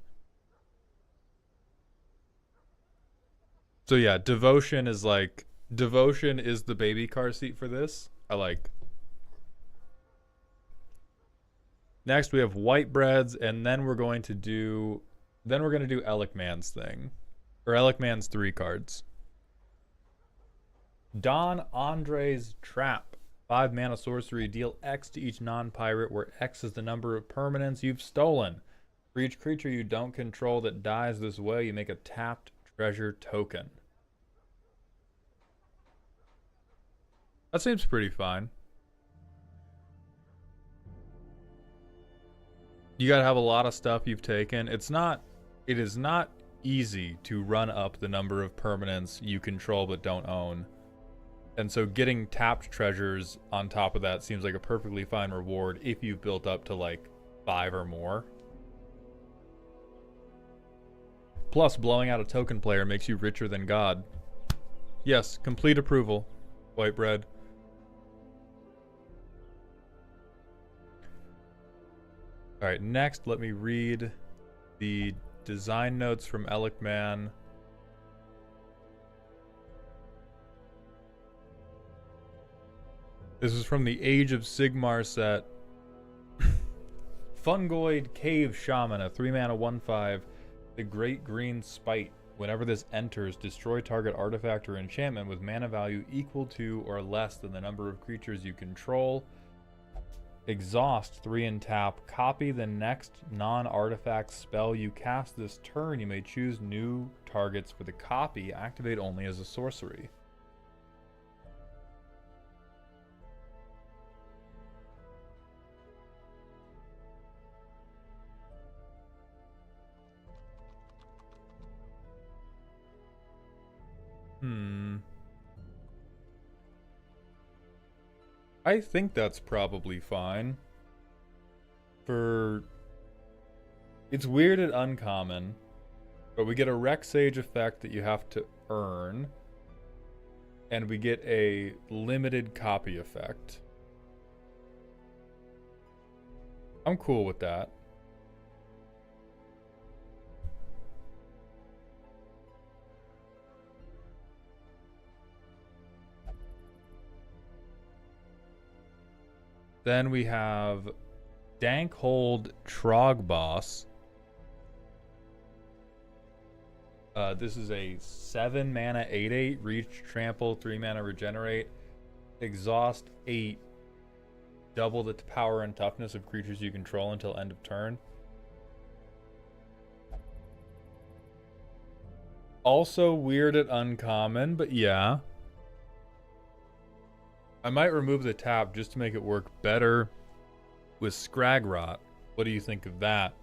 So yeah, devotion is the baby car seat for this. I like. Next we have white breads, and then we're going to do Elikman's thing. Or Elikman's 3 cards. Don Andre's Trap. 5 mana sorcery, deal X to each non-pirate, where X is the number of permanents you've stolen. For each creature you don't control that dies this way, you make a tapped treasure token. That seems pretty fine. You gotta have a lot of stuff you've taken. It is not easy to run up the number of permanents you control but don't own. And so getting tapped treasures on top of that seems like a perfectly fine reward if you've built up to like 5 or more. Plus, blowing out a token player makes you richer than God. Yes, complete approval, White Bread. Alright, next let me read the design notes from Elikman. This is from the Age of Sigmar set. Fungoid Cave Shaman, a 3-mana 1/5. The Great Green Spite. Whenever this enters, destroy target artifact or enchantment with mana value equal to or less than the number of creatures you control. Exhaust 3 and tap. Copy the next non-artifact spell you cast this turn. You may choose new targets for the copy. Activate only as a sorcery. I think that's probably fine. It's weird and uncommon, but we get a Rec Sage effect that you have to earn, and we get a limited copy effect. I'm cool with that. Then we have Dankhold Trogboss. This is a 7 mana 8/8, reach, trample, 3 mana regenerate, exhaust 8, double the power and toughness of creatures you control until end of turn. Also weird and uncommon, but yeah. I might remove the tap just to make it work better with Scragrot. What do you think of that?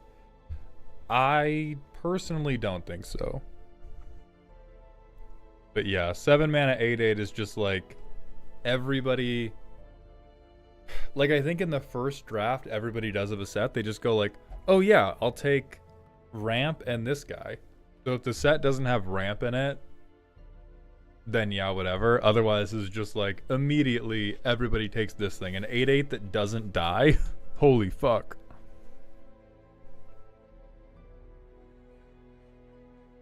I personally don't think so. But yeah, 7 mana 8/8 is just like everybody. Like, I think in the first draft, everybody does of a set. They just go like, oh yeah, I'll take ramp and this guy. So if the set doesn't have ramp in it, then yeah, whatever. Otherwise, it's just like immediately everybody takes this thing. An 8/8 that doesn't die? Holy fuck.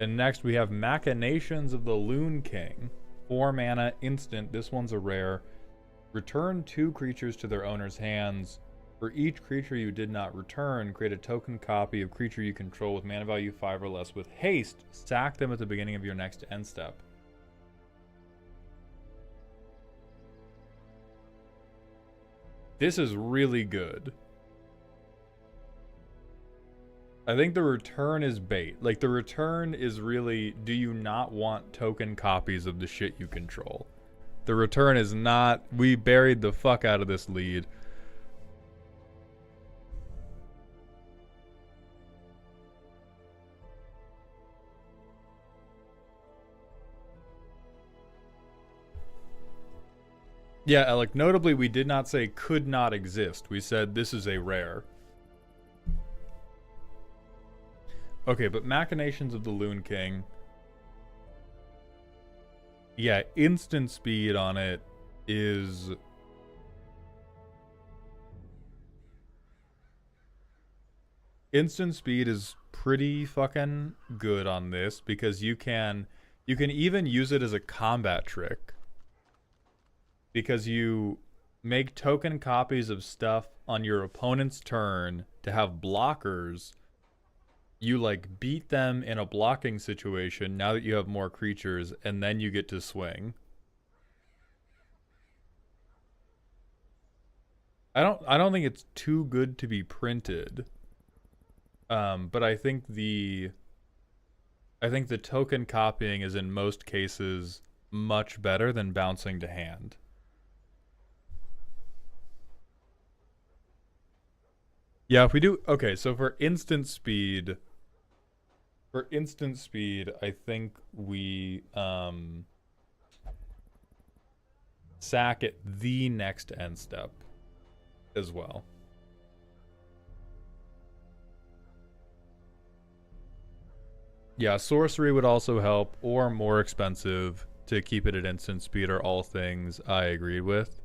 And next we have Machinations of the Loon King. 4 mana, instant. This one's a rare. Return 2 creatures to their owner's hands. For each creature you did not return, create a token copy of creature you control with mana value 5 or less with haste. Sack them at the beginning of your next end step. This is really good. I think the return is bait. Like, the return is really, do you not want token copies of the shit you control? The return is not, we buried the fuck out of this lead. Yeah, Alec, notably we did not say could not exist. We said this is a rare. Okay, but Machinations of the Loon King. Yeah, instant speed on it is... Instant speed is pretty fucking good on this because you can even use it as a combat trick. Because you make token copies of stuff on your opponent's turn to have blockers. You like beat them in a blocking situation now that you have more creatures, and then you get to swing. I don't think it's too good to be printed. But I think the token copying is in most cases much better than bouncing to hand. Yeah, if we do... Okay, so for instant speed... I think we... sack at the next end step as well. Yeah, sorcery would also help, or more expensive to keep it at instant speed are all things I agreed with.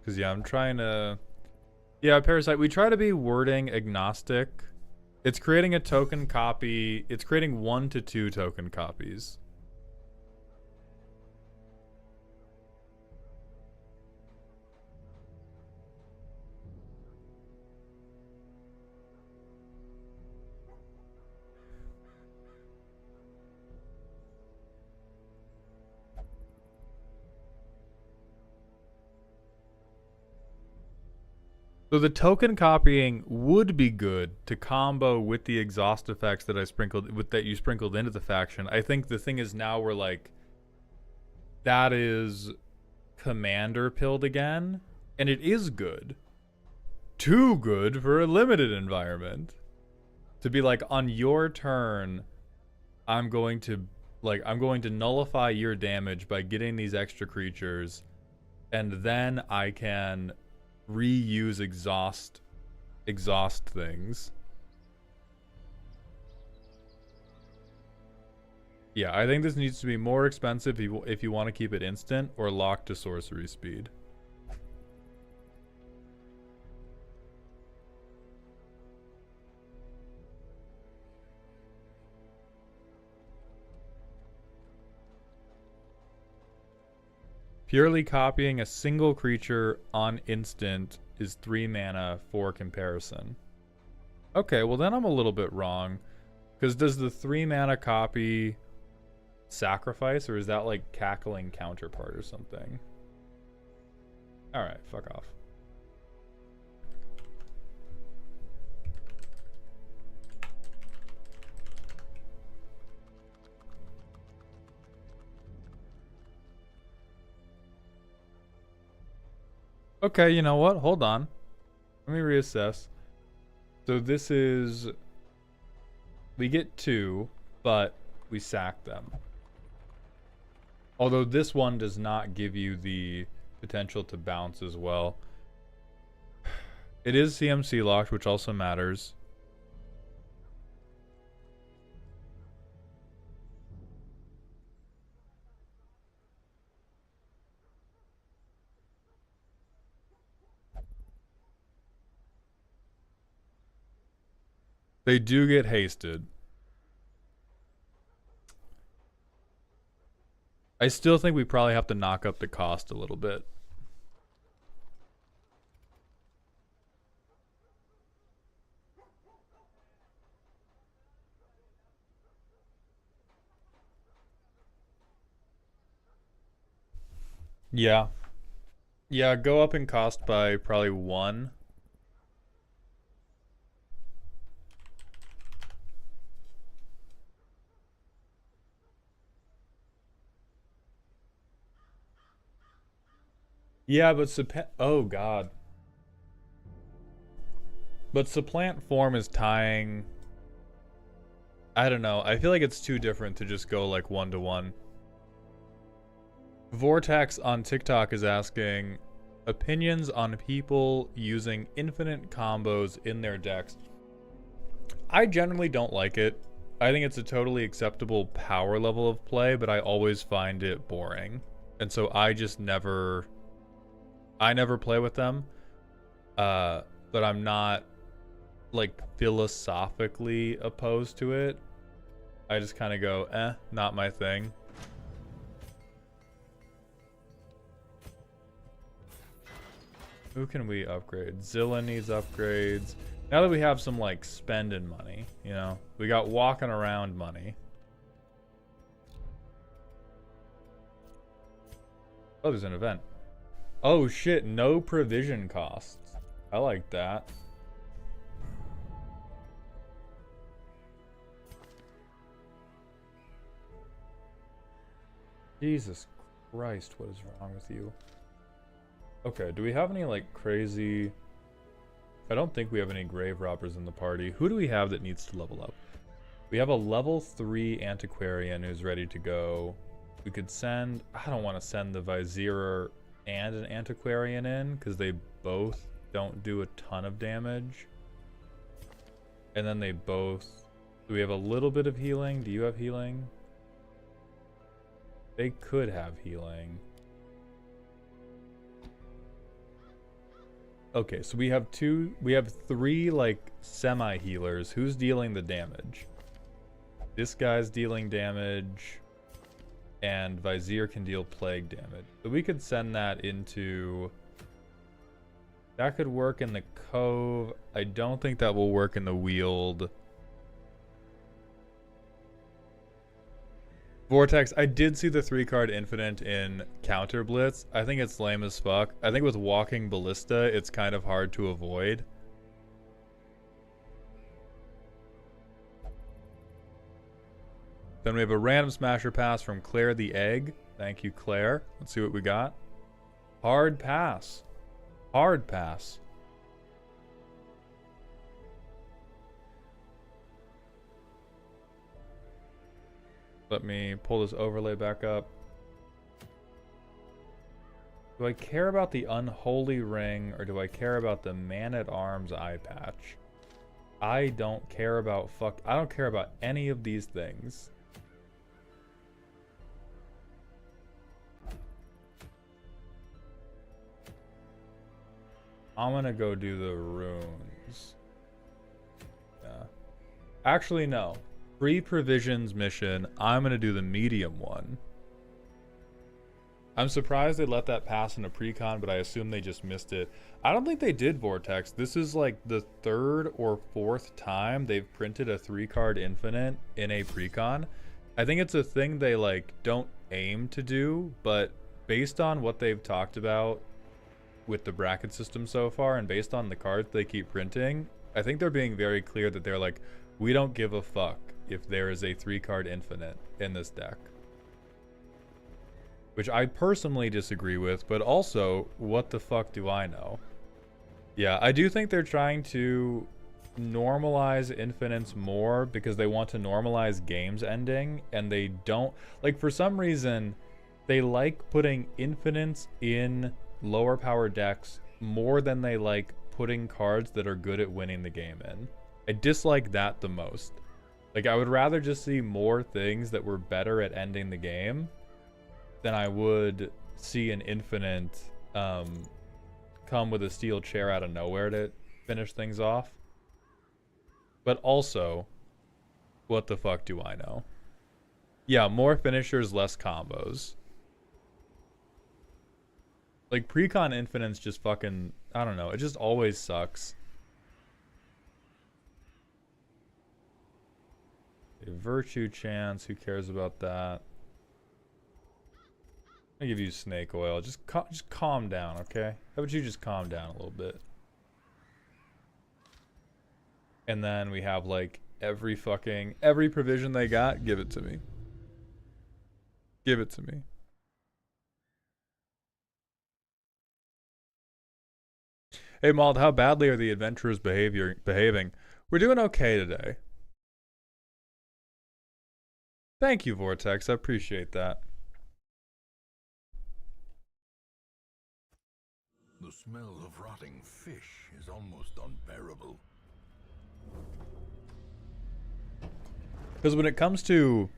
Because, yeah, I'm trying to... Yeah, Parasite, we try to be wording agnostic. It's creating a token copy. It's creating 1 to 2 token copies. So the token copying would be good to combo with the exhaust effects that you sprinkled into the faction. I think the thing is now we're like, that is commander pilled again, and it is good. Too good for a limited environment. To be like, on your turn, I'm going to nullify your damage by getting these extra creatures, and then I can reuse exhaust things. Yeah, I think this needs to be more expensive if you want to keep it instant, or locked to sorcery speed. Purely copying a single creature on instant is 3 mana for comparison. Okay, well then I'm a little bit wrong. Because does the 3 mana copy sacrifice, or is that like cackling counterpart or something? Alright, fuck off. Okay, you know what? Hold on. Let me reassess. So this is... We get 2, but we sack them. Although this one does not give you the potential to bounce as well. It is CMC locked, which also matters. They do get hasted. I still think we probably have to knock up the cost a little bit. Yeah. Yeah, go up in cost by probably 1. Yeah, but oh god. But supplant form is tying... I don't know. I feel like it's too different to just go like 1-to-1. Vortex on TikTok is asking opinions on people using infinite combos in their decks. I generally don't like it. I think it's a totally acceptable power level of play, but I always find it boring. And so I just never... I never play with them. But I'm not, like, philosophically opposed to it. I just kind of go, not my thing. Who can we upgrade? Zilla needs upgrades. Now that we have some, like, spending money, you know? We got walking around money. Oh, there's an event. Oh, shit. No provision costs. I like that. Jesus Christ, what is wrong with you? Okay, do we have any, like, crazy I don't think we have any grave robbers in the party. Who do we have that needs to level up? We have a level 3 antiquarian who's ready to go. We could send... I don't want to send the Vizier and an antiquarian in because they both don't do a ton of damage. And then they both... Do we have a little bit of healing? Do you have healing? They could have healing. Okay, so we have 3 like semi-healers. Who's dealing the damage? This guy's dealing damage, and Vizier can deal plague damage. So we could send that into... That could work in the Cove. I don't think that will work in the Weald. Vortex, I did see the 3-card Infinite in Counter Blitz. I think it's lame as fuck. I think with Walking Ballista, it's kind of hard to avoid. Then we have a random Smasher Pass from Claire the Egg. Thank you, Claire. Let's see what we got. Hard Pass. Hard Pass. Let me pull this overlay back up. Do I care about the Unholy Ring, or do I care about the Man-at-Arms eye patch? I don't care about I don't care about any of these things. I'm gonna go do the runes. Yeah. Actually, no. Pre-provisions mission, I'm gonna do the medium one. I'm surprised they let that pass in a precon, but I assume they just missed it. I don't think they did, Vortex. This is like the 3rd or 4th time they've printed a 3-card Infinite in a precon. I think it's a thing they like don't aim to do, but based on what they've talked about with the bracket system so far, and based on the cards they keep printing, I think they're being very clear that they're like, we don't give a fuck if there is a 3-card Infinite in this deck. Which I personally disagree with, but also, what the fuck do I know? Yeah, I do think they're trying to normalize infinites more because they want to normalize games ending, and they don't... Like, for some reason, they like putting infinites in lower power decks more than they like putting cards that are good at winning the game in. I dislike that the most. Like, I would rather just see more things that were better at ending the game than I would see an infinite come with a steel chair out of nowhere to finish things off. But also, what the fuck do I know? Yeah, more finishers, less combos. Like, Precon Infinites just fucking... I don't know, it just always sucks. A Virtue Chance, who cares about that? I'll give you snake oil. Just calm down, okay? How about you just calm down a little bit? And then we have, like, every provision they got, give it to me. Give it to me. Hey, Mald, how badly are the adventurers behaving? We're doing okay today. Thank you, Vortex. I appreciate that. The smell of rotting fish is almost unbearable. Because when it comes to...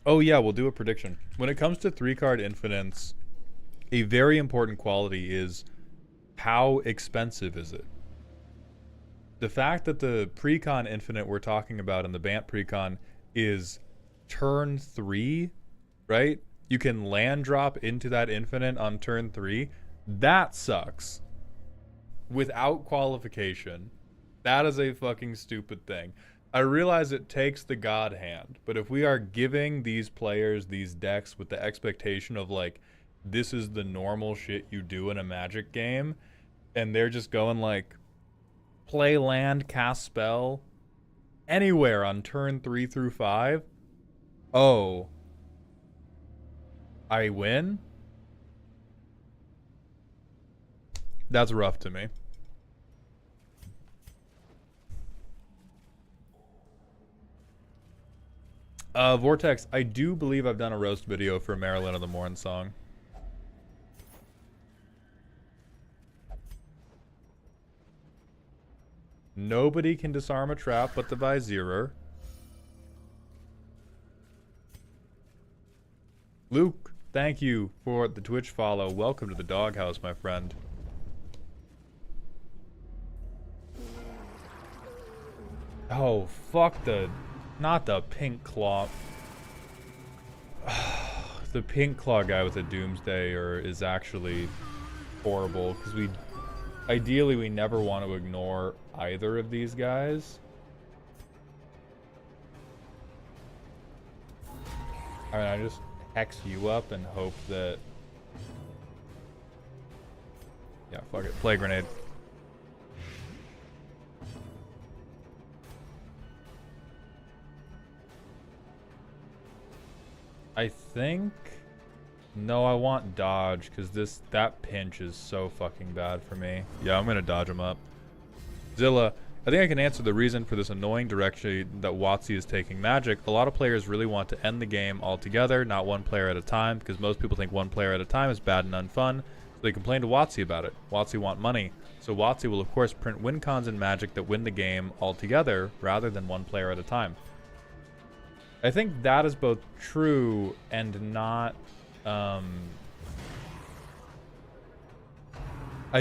Oh yeah, we'll do a prediction. When it comes to 3-card infinites, a very important quality is how expensive is it? The fact that the Precon Infinite we're talking about in the Bant Precon is turn 3, right? You can land drop into that Infinite on turn 3. That sucks. Without qualification. That is a fucking stupid thing. I realize it takes the God hand, but if we are giving these players these decks with the expectation of like, this is the normal shit you do in a Magic game, and they're just going like, play land, cast spell, anywhere on turn 3 through 5, oh, I win? That's rough to me. Vortex, I do believe I've done a roast video for Marilyn of the Morn song. Nobody can disarm a trap but the Vizierer. Luke, thank you for the Twitch follow. Welcome to the doghouse, my friend. Oh, fuck the... Not the pink claw. The pink claw guy with a doomsdayer is actually horrible, because we... Ideally, we never want to ignore either of these guys. I mean, I just hex you up and hope that... Yeah, fuck it. Play grenade. I think... No, I want dodge, because that pinch is so fucking bad for me. Yeah, I'm gonna dodge him up. Zilla, I think I can answer the reason for this annoying direction that WotC is taking Magic. A lot of players really want to end the game altogether, not one player at a time, because most people think one player at a time is bad and unfun. So they complain to WotC about it. WotC want money. So WotC will of course print win cons in Magic that win the game altogether, rather than one player at a time. I think that is both true and not... I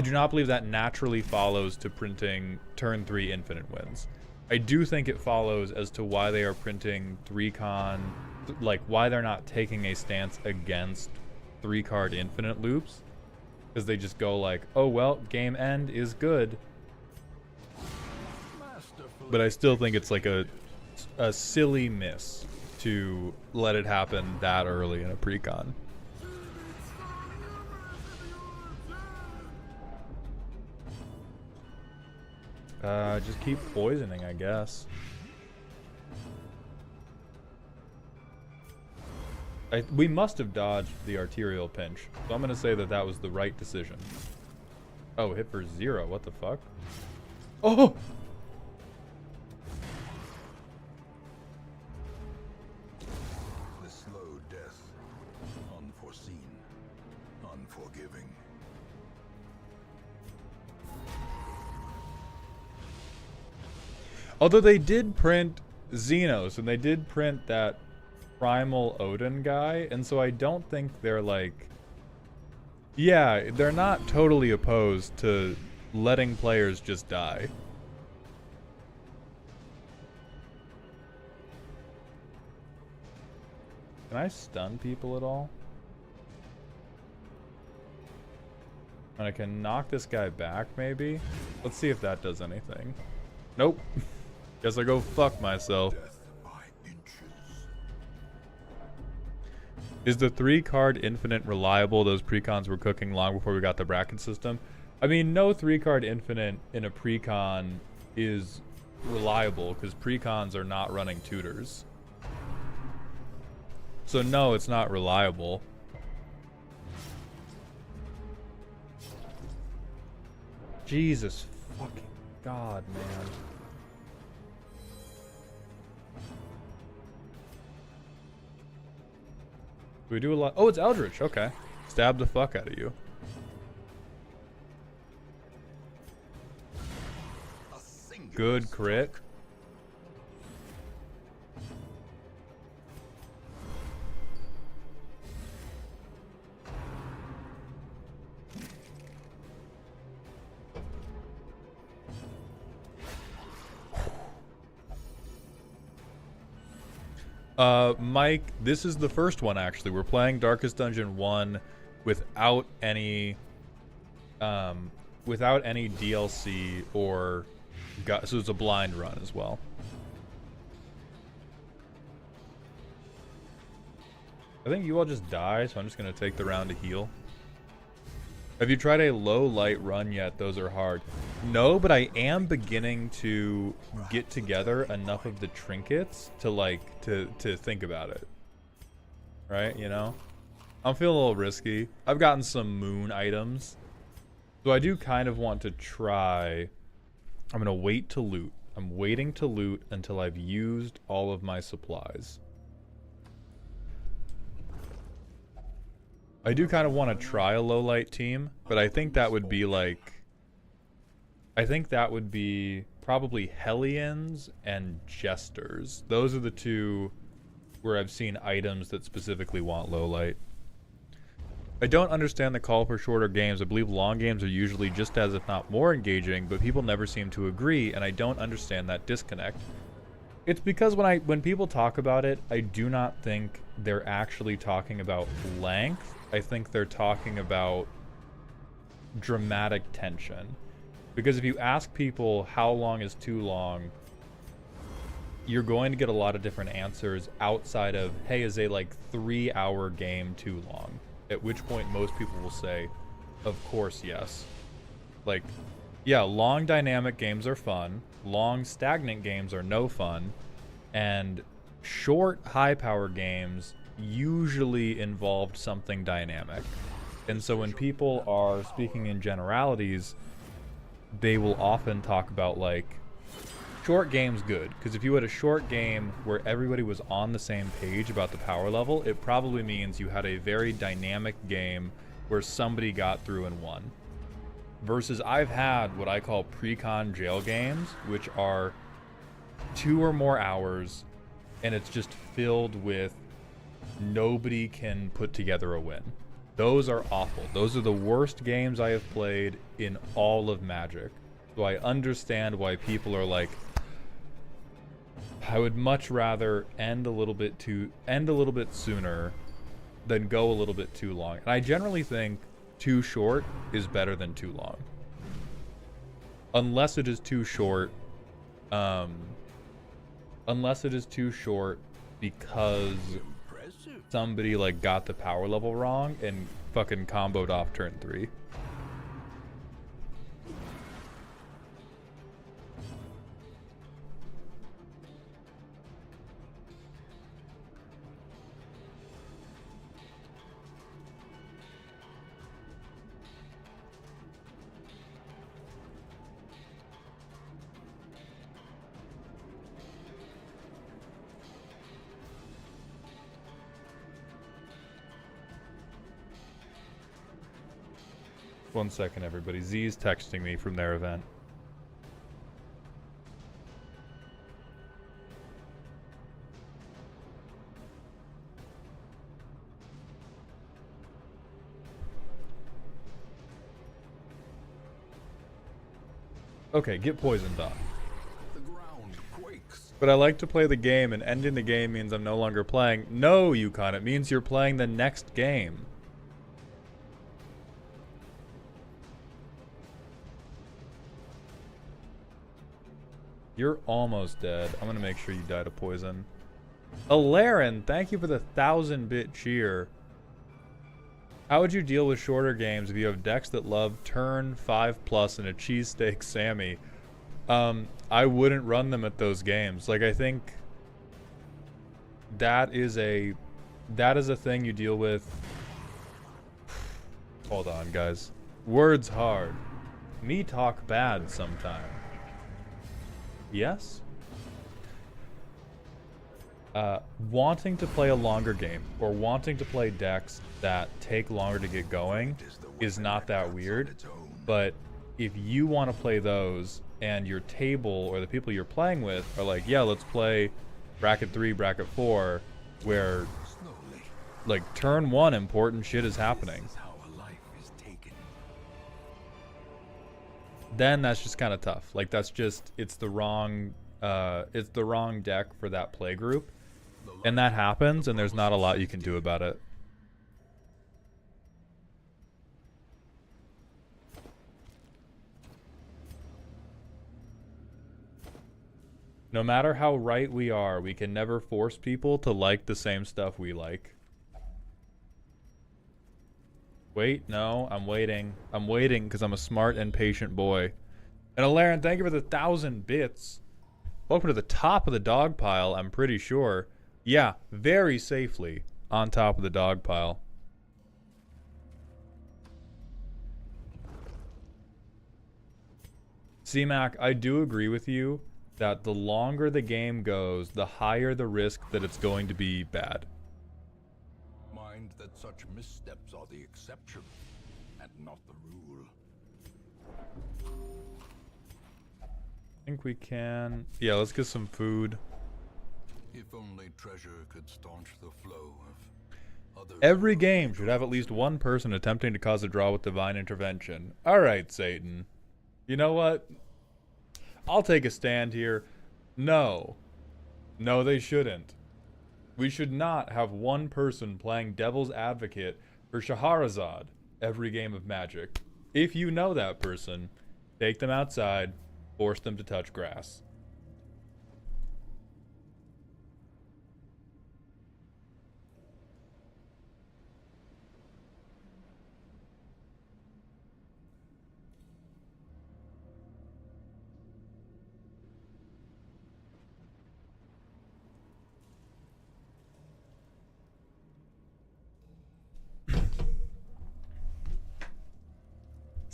do not believe that naturally follows to printing turn 3 infinite wins. I do think it follows as to why they are printing 3-con, like why they're not taking a stance against 3-card infinite loops. Because they just go like, oh well, game end is good. But I still think it's like a silly miss to let it happen that early in a pre-con. Just keep poisoning, I guess. We must have dodged the arterial pinch, so I'm gonna say that that was the right decision. Oh, hit for 0, what the fuck? Oh! The slow death, unforeseen, unforgiving. Although they did print Xenos, and they did print that Primal Odin guy, and so I don't think they're like... Yeah, they're not totally opposed to letting players just die. Can I stun people at all? And I can knock this guy back, maybe? Let's see if that does anything. Nope. Guess I go fuck myself. Is the 3-card infinite reliable? Those precons were cooking long before we got the bracket system. I mean, no 3-card infinite in a precon is reliable because precons are not running tutors. So no, it's not reliable. Jesus fucking God, man. We do a lot. Oh, it's Eldritch. Okay. Stab the fuck out of you. Good crit. Mike, this is the first one actually. We're playing Darkest Dungeon 1 without any DLC or so it's a blind run as well. I think you all just die, so I'm just gonna take the round to heal. Have you tried a low light run yet? Those are hard. No, but I am beginning to get together enough of the trinkets to like to think about it. Right, you know? I'm feeling a little risky. I've gotten some moon items. So I do kind of want to try. I'm gonna wait to loot. I'm waiting to loot until I've used all of my supplies. I do kind of want to try a low light team, but I think that would be like, I think that would be probably Hellions and Jesters. Those are the two where I've seen items that specifically want low light. I don't understand the call for shorter games. I believe long games are usually just as, if not more, engaging, but people never seem to agree, and I don't understand that disconnect. It's because when people talk about it, I do not think they're actually talking about length. I think they're talking about dramatic tension. Because if you ask people how long is too long, you're going to get a lot of different answers outside of, hey, is a like 3-hour game too long? At which point most people will say, of course, yes. Like, yeah, long dynamic games are fun. Long stagnant games are no fun. And short high power games usually involved something dynamic. And so when people are speaking in generalities, they will often talk about like, short game's good, because if you had a short game where everybody was on the same page about the power level, it probably means you had a very dynamic game where somebody got through and won. Versus I've had what I call pre-con jail games, which are 2 or more hours, and it's just filled with nobody can put together a win. Those are awful. Those are the worst games I have played in all of Magic. So I understand why people are like, I would much rather end a little bit sooner than go a little bit too long. And I generally think too short is better than too long. Unless it is too short, because somebody like got the power level wrong and fucking comboed off turn 3. One second, everybody. Z's texting me from their event. Okay, get poisoned off. The ground quakes. But I like to play the game, and ending the game means I'm no longer playing. No, Yukon, it means you're playing the next game. You're almost dead. I'm gonna make sure you die to poison. Alarin, thank you for the 1000-bit cheer. How would you deal with shorter games if you have decks that love turn 5+ and a cheesesteak Sammy? I wouldn't run them at those games. Like, I think that is a thing you deal with. Hold on, guys. Words hard. Me talk bad sometime. Yes? Wanting to play a longer game or wanting to play decks that take longer to get going is not that weird. But if you want to play those and your table or the people you're playing with are like, yeah, let's play bracket 3, bracket 4, where like turn 1 important shit is happening, then that's just kind of tough. Like, that's just, it's the wrong deck for that play group. And that happens, and there's not a lot you can do about it. No matter how right we are, we can never force people to like the same stuff we like. Wait, no, I'm waiting. I'm waiting because I'm a smart and patient boy. And Alarin, thank you for the 1000 bits. Welcome to the top of the dog pile, I'm pretty sure. Yeah, very safely on top of the dog pile. C-Mac, I do agree with you that the longer the game goes, the higher the risk that it's going to be bad. Mind that such such missteps are the exception and not the rule. I think we can. Yeah, let's get some food. If only treasure could staunch the flow of other. Every game should have at least one person attempting to cause a draw with divine intervention. Alright, Satan. You know what? I'll take a stand here. No. No, they shouldn't. We should not have one person playing devil's advocate for Shahrazad every game of Magic. If you know that person, take them outside, force them to touch grass.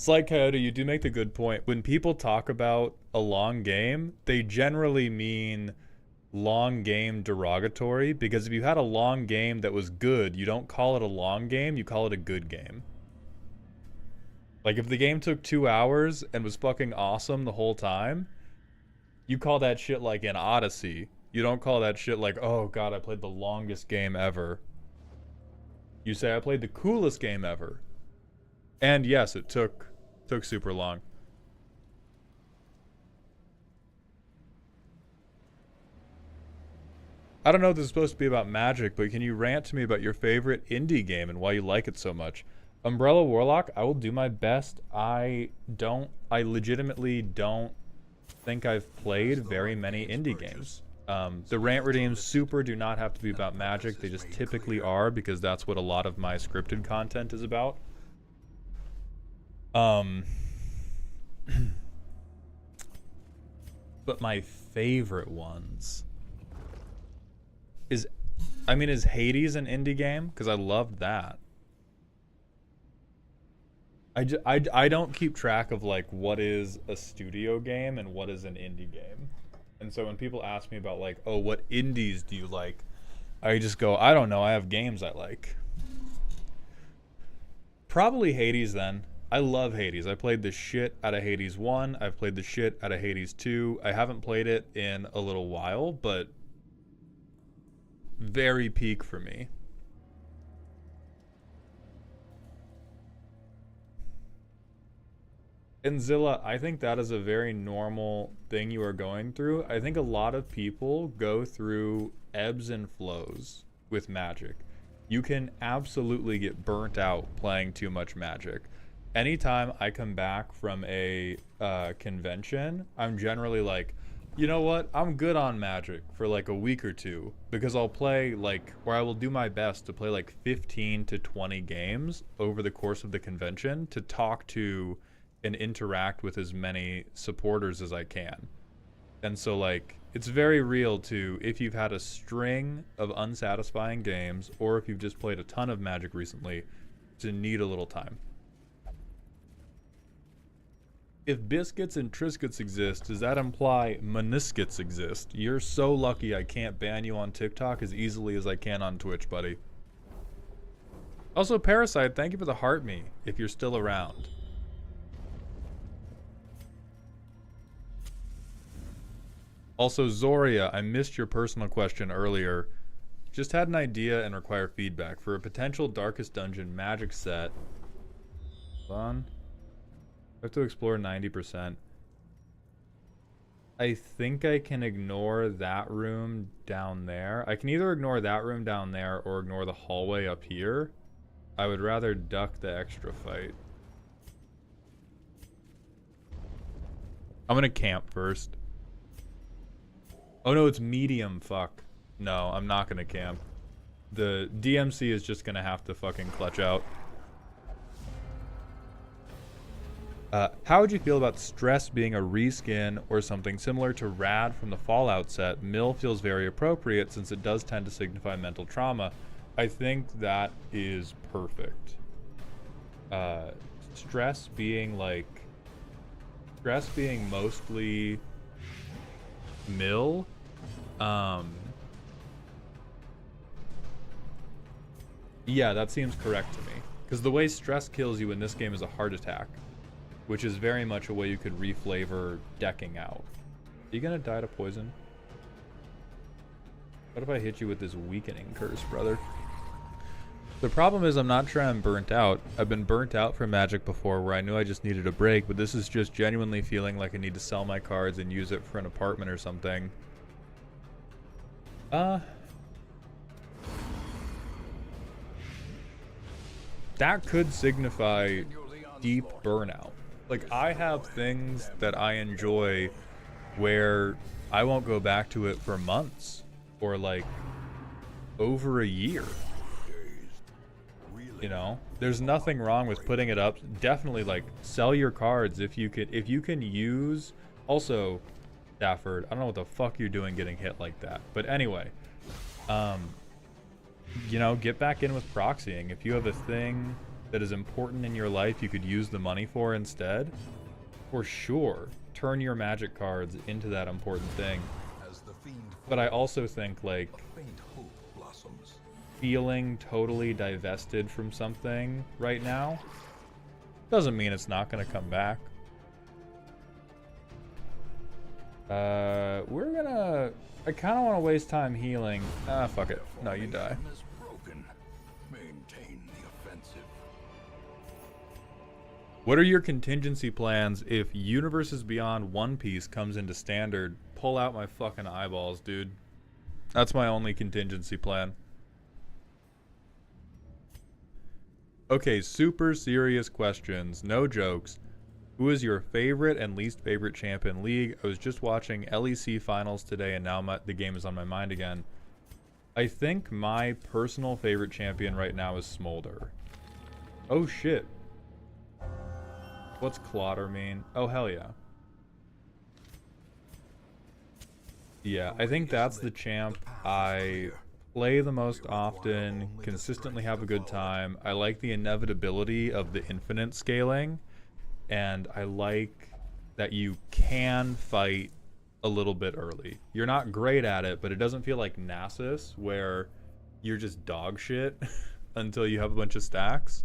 Slight Coyote, you do make the good point. When people talk about a long game, they generally mean long game derogatory, because if you had a long game that was good, you don't call it a long game, you call it a good game. Like, if the game took 2 hours and was fucking awesome the whole time, you call that shit like an Odyssey. You don't call that shit like, oh god, I played the longest game ever. You say, I played the coolest game ever. And yes, it took super long. I don't know if this is supposed to be about Magic, but can you rant to me about your favorite indie game and why you like it so much? Umbrella Warlock, I will do my best. I legitimately don't think I've played very many indie games. The rant redeems super do not have to be about Magic. They just typically are, because that's what a lot of my scripted content is about. But my favorite ones is Hades an indie game? Because I loved that. I don't keep track of like what is a studio game and what is an indie game. And so when people ask me about like, oh, what indies do you like? I just go, I don't know, I have games I like. Probably Hades then. I love Hades. I played the shit out of Hades 1. I've played the shit out of Hades 2. I haven't played it in a little while, but very peak for me. And Zilla, I think that is a very normal thing you are going through. I think a lot of people go through ebbs and flows with Magic. You can absolutely get burnt out playing too much Magic. Anytime I come back from a convention, I'm generally like, you know what? I'm good on Magic for like a week or two, because I'll play like, or I will do my best to play like 15 to 20 games over the course of the convention to talk to and interact with as many supporters as I can. And so like, it's very real too, if you've had a string of unsatisfying games, or if you've just played a ton of Magic recently, to need a little time. If biscuits and Triscuits exist, does that imply meniscuits exist? You're so lucky I can't ban you on TikTok as easily as I can on Twitch, buddy. Also, Parasite, thank you for the heart me, if you're still around. Also, Zoria, I missed your personal question earlier. Just had an idea and require feedback for a potential Darkest Dungeon Magic set. Hold on. I have to explore 90%. I think I can ignore that room down there. I can either ignore that room down there or ignore the hallway up here. I would rather duck the extra fight. I'm gonna camp first. Oh no, it's medium, fuck. No, I'm not gonna camp. The DMC is just gonna have to fucking clutch out. How would you feel about Stress being a reskin or something similar to Rad from the Fallout set? Mill feels very appropriate since it does tend to signify mental trauma. I think that is perfect. Stress being mostly Mill. Yeah, that seems correct to me. Because the way stress kills you in this game is a heart attack, which is very much a way you could reflavor decking out. Are you gonna die to poison? What if I hit you with this weakening curse, brother? The problem is I'm not sure I'm burnt out. I've been burnt out from Magic before where I knew I just needed a break, but this is just genuinely feeling like I need to sell my cards and use it for an apartment or something. That could signify deep burnout. Like, I have things that I enjoy where I won't go back to it for months or like over a year. You know, there's nothing wrong with putting it up. Definitely, like, sell your cards if you can use. Also, Stafford, I don't know what the fuck you're doing getting hit like that, but anyway, you know, get back in with proxying. If you have a thing that is important in your life you could use the money for instead, for sure, turn your Magic cards into that important thing. But I also think, like, feeling totally divested from something right now doesn't mean it's not going to come back. I kind of want to waste time healing. Fuck it. No, you die. What are your contingency plans if Universes Beyond One Piece comes into Standard? Pull out my fucking eyeballs, dude. That's my only contingency plan. Okay, super serious questions. No jokes. Who is your favorite and least favorite champion league? I was just watching LEC finals today and now the game is on my mind again. I think my personal favorite champion right now is Smolder. Oh shit. What's Clotter mean? Oh hell yeah. Yeah, I think that's the champ I play the most often, consistently have a good time. I like the inevitability of the infinite scaling, and I like that you can fight a little bit early. You're not great at it, but it doesn't feel like Nasus, where you're just dog shit until you have a bunch of stacks.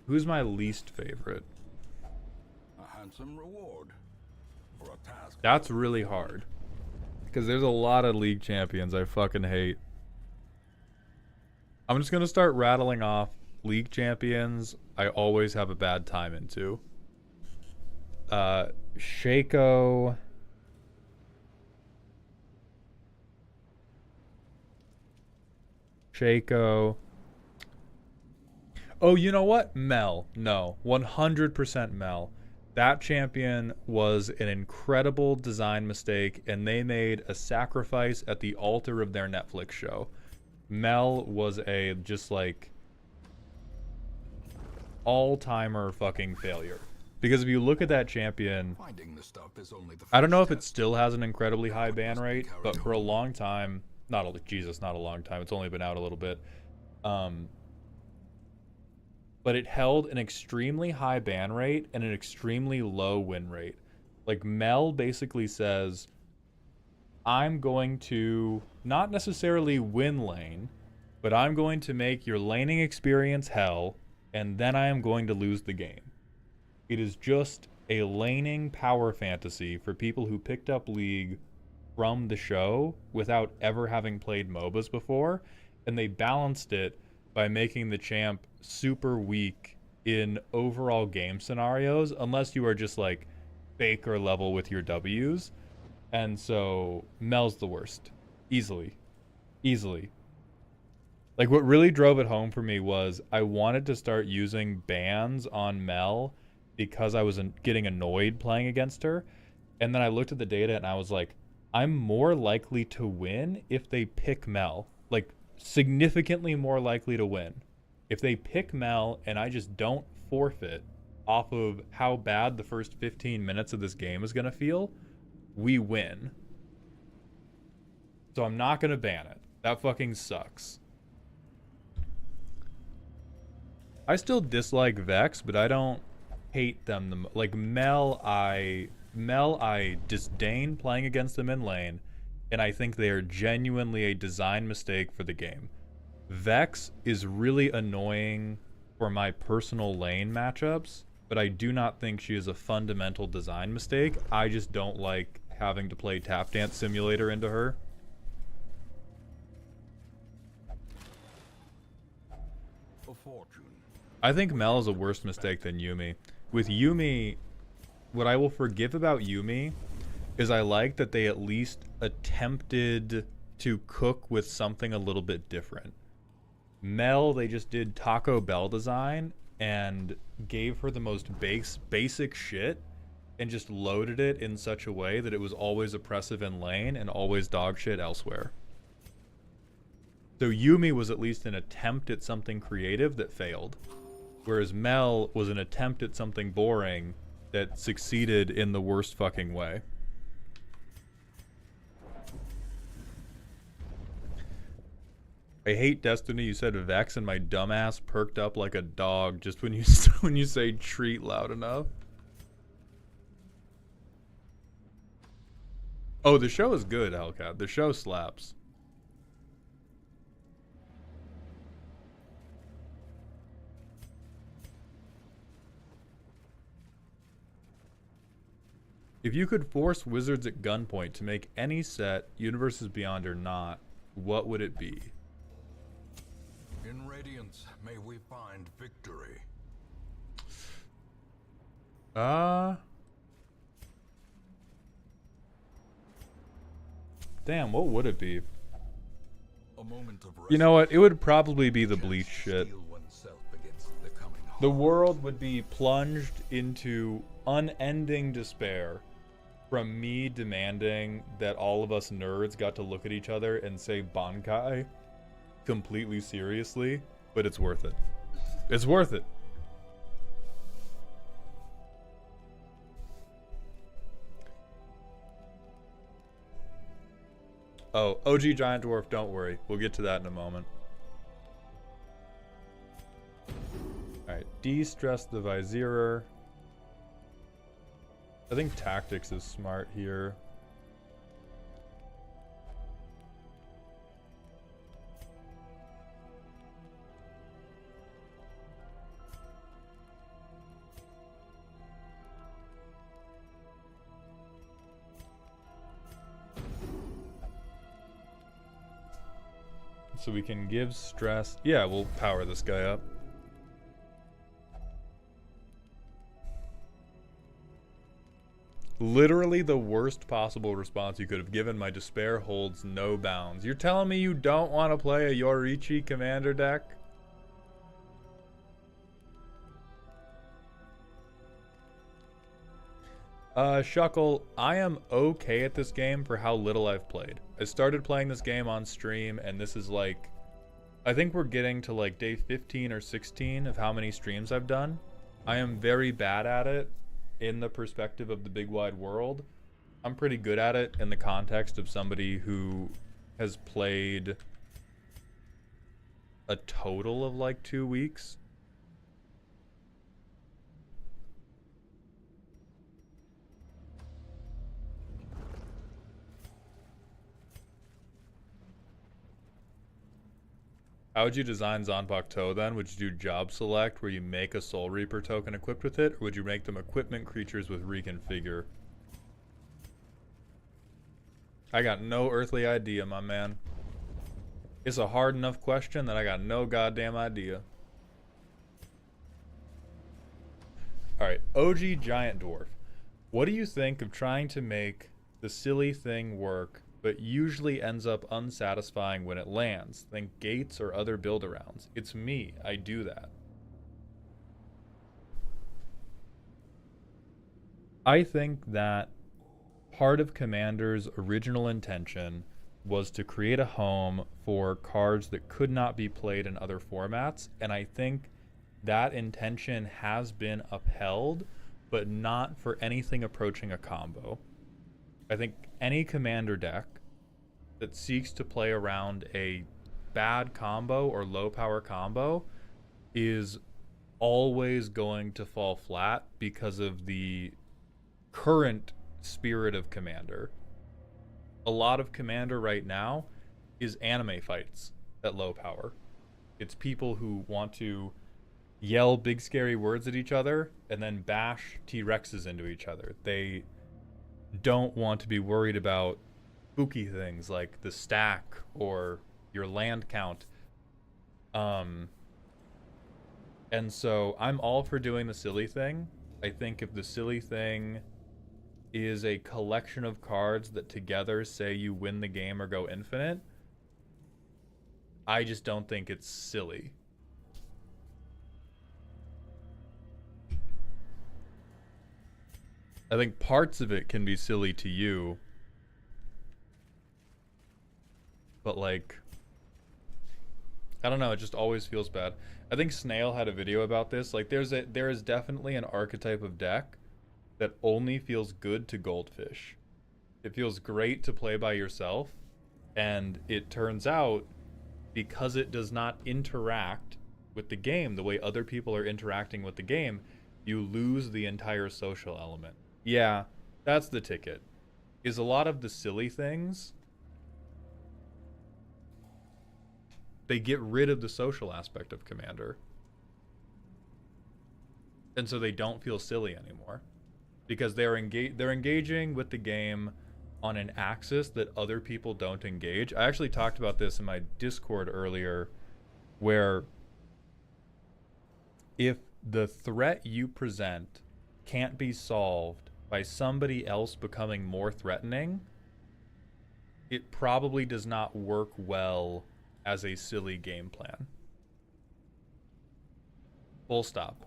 Who's my least favorite? A handsome reward for a task. That's really hard, because there's a lot of league champions I fucking hate. I'm just going to start rattling off league champions I always have a bad time into. Shaco. Oh, you know what? Mel. No. 100% Mel. That champion was an incredible design mistake, and they made a sacrifice at the altar of their Netflix show. Mel was a just like all-timer fucking failure. Because if you look at that champion, I don't know if it still has an incredibly high ban rate, but for a long time, not a long time, it's only been out a little bit, but it held an extremely high ban rate and an extremely low win rate. Like, Mel basically says, I'm going to not necessarily win lane, but I'm going to make your laning experience hell, and then I am going to lose the game. It is just a laning power fantasy for people who picked up League from the show without ever having played MOBAs before, and they balanced it by making the champ super weak in overall game scenarios, unless you are just like Baker level with your W's. And so Mel's the worst. Easily. Like, what really drove it home for me was I wanted to start using bans on Mel because I was getting annoyed playing against her. And then I looked at the data and I was like, I'm more likely to win if they pick Mel. Like, significantly more likely to win if they pick Mel, and I just don't forfeit off of how bad the first 15 minutes of this game is going to feel. We win. So I'm not going to ban it. That fucking sucks. I still dislike Vex, but I don't hate them. Like, Mel, I disdain playing against them in lane, and I think they are genuinely a design mistake for the game. Vex is really annoying for my personal lane matchups, but I do not think she is a fundamental design mistake. I just don't like having to play Tap Dance Simulator into her. A fortune. I think Mel is a worse mistake than Yuumi. With Yuumi, what I will forgive about Yuumi is I like that they at least attempted to cook with something a little bit different. Mel, they just did Taco Bell design and gave her the most basic shit and just loaded it in such a way that it was always oppressive in lane and always dog shit elsewhere. So Yuumi was at least an attempt at something creative that failed, whereas Mel was an attempt at something boring that succeeded in the worst fucking way. I hate Destiny. You said Vex, and my dumbass perked up like a dog just when you say treat loud enough. Oh, the show is good, Hellcat. The show slaps. If you could force wizards at gunpoint to make any set, Universes Beyond or not, what would it be? In Radiance, may we find victory. Damn, what would it be? A moment of You know what? It would probably be the Bleach shit. The world would be plunged into unending despair from me demanding that all of us nerds got to look at each other and say Bankai completely seriously, but it's worth it. It's worth it. Oh, OG Giant Dwarf, don't worry. We'll get to that in a moment. Alright, de-stress the Visierer. I think Tactics is smart here. So we can give stress. Yeah, we'll power this guy up. Literally the worst possible response you could have given. My despair holds no bounds. You're telling me you don't want to play a Yorichi commander deck? Shuckle, I am okay at this game for how little I've played. I started playing this game on stream, and this is like... I think we're getting to like day 15 or 16 of how many streams I've done. I am very bad at it in the perspective of the big wide world. I'm pretty good at it in the context of somebody who has played a total of like 2 weeks. How would you design Zanpakuto Toe then? Would you do job select where you make a Soul Reaper token equipped with it? Or would you make them equipment creatures with reconfigure? I got no earthly idea, my man. It's a hard enough question that I got no goddamn idea. Alright, OG Giant Dwarf. What do you think of trying to make the silly thing work, but usually ends up unsatisfying when it lands? Think gates or other build-arounds. It's me. I do that. I think that part of Commander's original intention was to create a home for cards that could not be played in other formats, and I think that intention has been upheld, but not for anything approaching a combo. I think any Commander deck that seeks to play around a bad combo or low power combo is always going to fall flat because of the current spirit of Commander. A lot of Commander right now is anime fights at low power. It's people who want to yell big scary words at each other and then bash T-Rexes into each other. They don't want to be worried about spooky things like the stack or your land count. And so I'm all for doing the silly thing. I think if the silly thing is a collection of cards that together say you win the game or go infinite, I just don't think it's silly. I think parts of it can be silly to you, but like, I don't know, it just always feels bad. I think Snail had a video about this. Like, there is definitely an archetype of deck that only feels good to Goldfish. It feels great to play by yourself, and it turns out, because it does not interact with the game the way other people are interacting with the game, you lose the entire social element. Yeah, that's the ticket. Is a lot of the silly things, they get rid of the social aspect of Commander. And so they don't feel silly anymore. Because they're engaging with the game on an axis that other people don't engage. I actually talked about this in my Discord earlier, where if the threat you present can't be solved by somebody else becoming more threatening, it probably does not work well as a silly game plan. Full stop.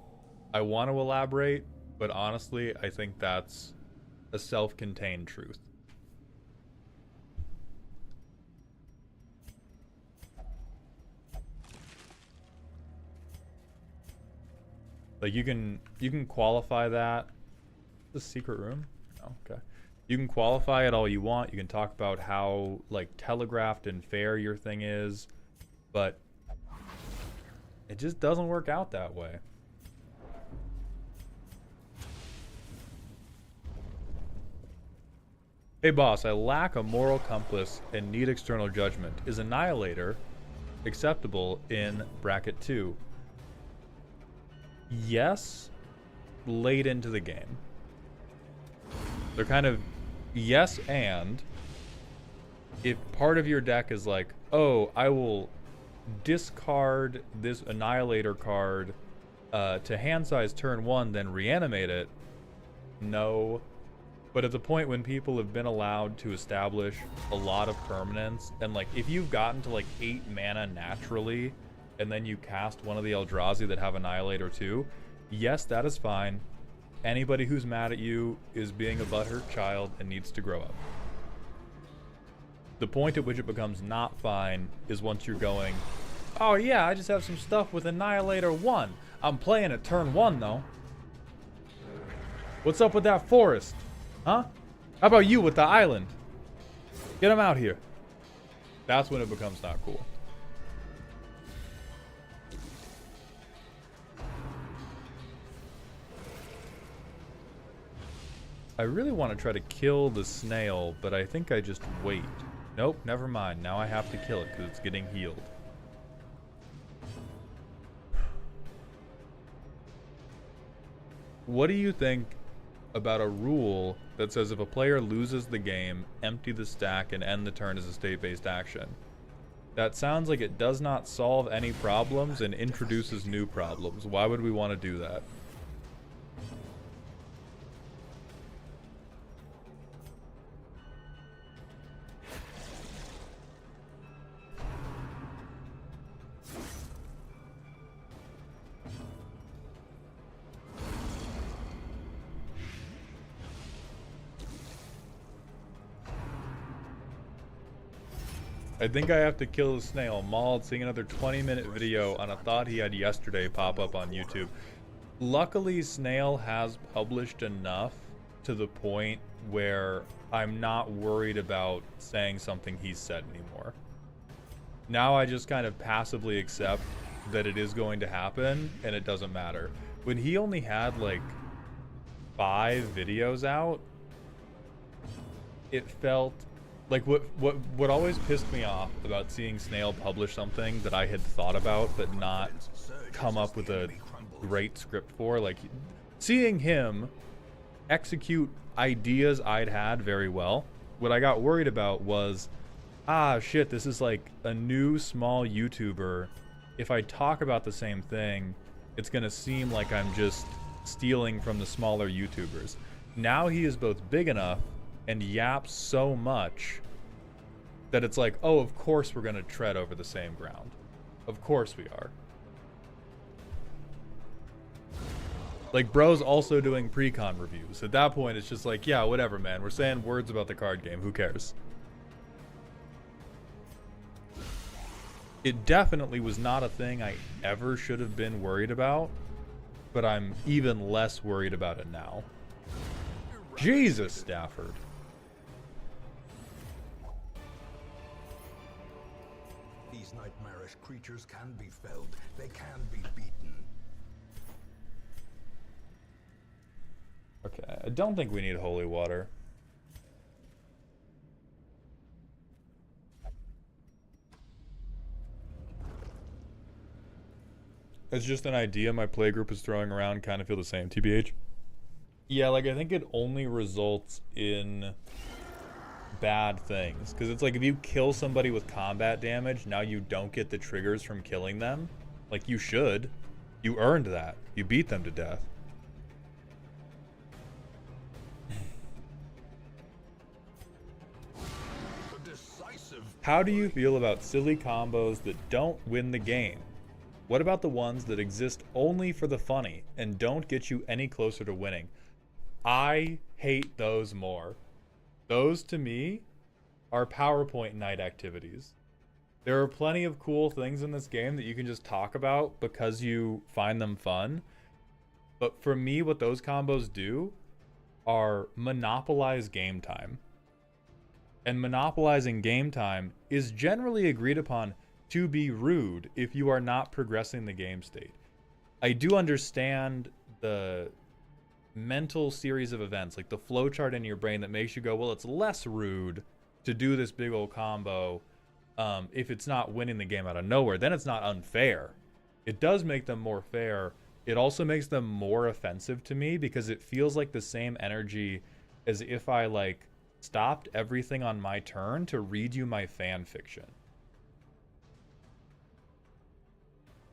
I want to elaborate, but honestly, I think that's a self-contained truth. Like, you can qualify that. The secret room? Oh, okay. You can qualify it all you want. You can talk about how, like, telegraphed and fair your thing is, but it just doesn't work out that way. Hey boss, I lack a moral compass and need external judgment. Is Annihilator acceptable in bracket 2? Yes, late into the game. They're kind of yes, and if part of your deck is like, oh, I will discard this Annihilator card to hand size turn 1, then reanimate it, no. But at the point when people have been allowed to establish a lot of permanents, and like if you've gotten to like 8 mana naturally, and then you cast one of the Eldrazi that have Annihilator too, yes, that is fine. Anybody who's mad at you is being a butthurt child and needs to grow up. The point at which it becomes not fine is once you're going, oh yeah, I just have some stuff with Annihilator 1. I'm playing at turn 1 though. What's up with that forest? Huh? How about you with the island? Get him out here. That's when it becomes not cool. I really want to try to kill the snail, but I think I just wait. Nope, never mind. Now I have to kill it because it's getting healed. What do you think about a rule that says if a player loses the game, empty the stack and end the turn as a state-based action? That sounds like it does not solve any problems and introduces new problems. Why would we want to do that? I think I have to kill the snail. Mauled seeing another 20-minute video on a thought he had yesterday pop up on YouTube. Luckily, Snail has published enough to the point where I'm not worried about saying something he's said anymore. Now I just kind of passively accept that it is going to happen, and it doesn't matter. When he only had like 5 videos out, it felt Like what always pissed me off about seeing Snail publish something that I had thought about but not come up with a great script for, like seeing him execute ideas I'd had very well. What I got worried about was, ah shit, this is like a new small YouTuber. If I talk about the same thing, it's gonna seem like I'm just stealing from the smaller YouTubers. Now he is both big enough and yaps so much that it's like, oh, of course we're gonna tread over the same ground. Of course we are. Like, bro's also doing pre-con reviews. At that point, it's just like, yeah, whatever, man. We're saying words about the card game. Who cares? It definitely was not a thing I ever should have been worried about, but I'm even less worried about it now. Jesus, Stafford. These nightmarish creatures can be felled. They can be beaten. Okay, I don't think we need holy water. It's just an idea my playgroup is throwing around, kind of feel the same, TBH. Yeah, like, I think it only results in bad things. Because it's like, if you kill somebody with combat damage, now you don't get the triggers from killing them. Like, you should. You earned that. You beat them to death. How do you feel about silly combos that don't win the game? What about the ones that exist only for the funny and don't get you any closer to winning? I hate those more. Those, to me, are PowerPoint night activities. There are plenty of cool things in this game that you can just talk about because you find them fun. But for me, what those combos do are monopolize game time. And monopolizing game time is generally agreed upon to be rude if you are not progressing the game state. I do understand the mental series of events, like the flowchart in your brain that makes you go, well, it's less rude to do this big old combo if it's not winning the game out of nowhere. Then it's not unfair. It does make them more fair. It also makes them more offensive to me because it feels like the same energy as if I, like, stopped everything on my turn to read you my fan fiction.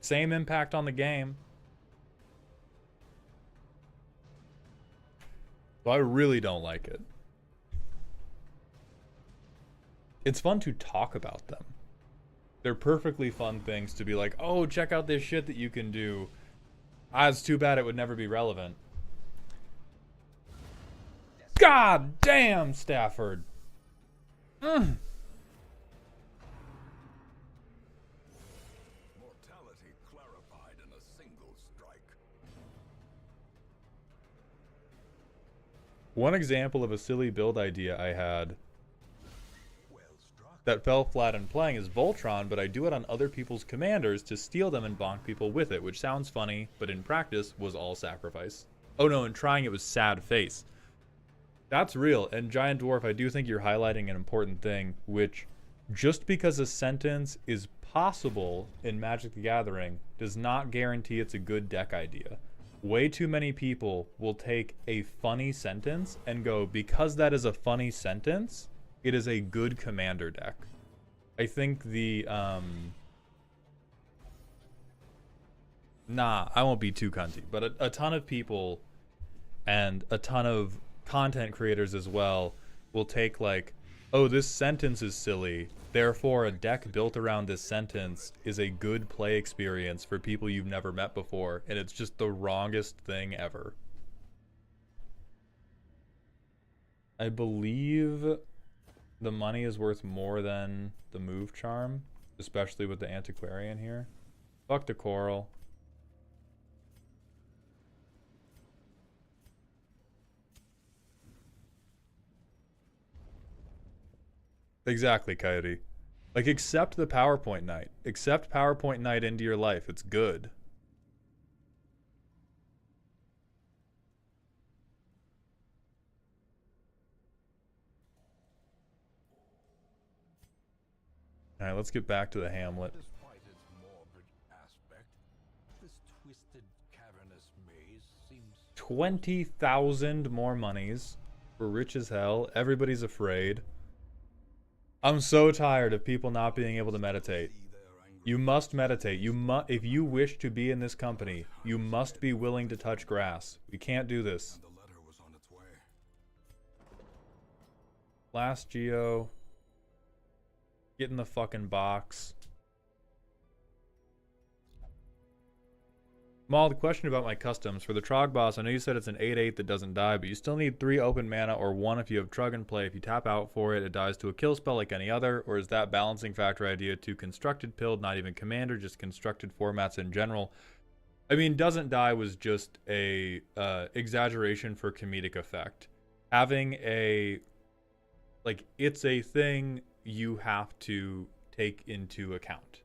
Same impact on the game. So I really don't like it. It's fun to talk about them. They're perfectly fun things to be like, oh, check out this shit that you can do. Ah, it's too bad it would never be relevant. God damn, Stafford. Mortality clarified in a single strike. One example of a silly build idea I had that fell flat in playing is Voltron, but I do it on other people's commanders to steal them and bonk people with it, which sounds funny, but in practice was all sacrifice. Oh no, in trying it was sad face. That's real, and Giant Dwarf, I do think you're highlighting an important thing, which just because a sentence is possible in Magic the Gathering does not guarantee it's a good deck idea. Way too many people will take a funny sentence and go, because that is a funny sentence, it is a good commander deck. I think the, nah, I won't be too cunty, but a ton of people and a ton of content creators as well will take like, oh, this sentence is silly, therefore a deck built around this sentence is a good play experience for people you've never met before, and it's just the wrongest thing ever. I believe the money is worth more than the move charm, especially with the antiquarian here. Fuck the coral. Exactly, Coyote. Like, accept the PowerPoint night. Accept PowerPoint night into your life. It's good. Alright, let's get back to the hamlet. Despite its morbid aspect, this twisted, cavernous maze seems 20,000 more monies. We're rich as hell. Everybody's afraid. I'm so tired of people not being able to meditate. You must meditate. If you wish to be in this company, you must be willing to touch grass. We can't do this. the letter was on its way. Last Geo. Get in the fucking box. Maul, the question about my customs. For the Trog boss, I know you said it's an 8/8 that doesn't die, but you still need 3 open mana or 1 if you have Trug in play. If you tap out for it, it dies to a kill spell like any other, or is that balancing factor idea too constructed pilled, not even commander, just constructed formats in general? I mean, doesn't die was just a exaggeration for comedic effect. Having a, like, it's a thing you have to take into account,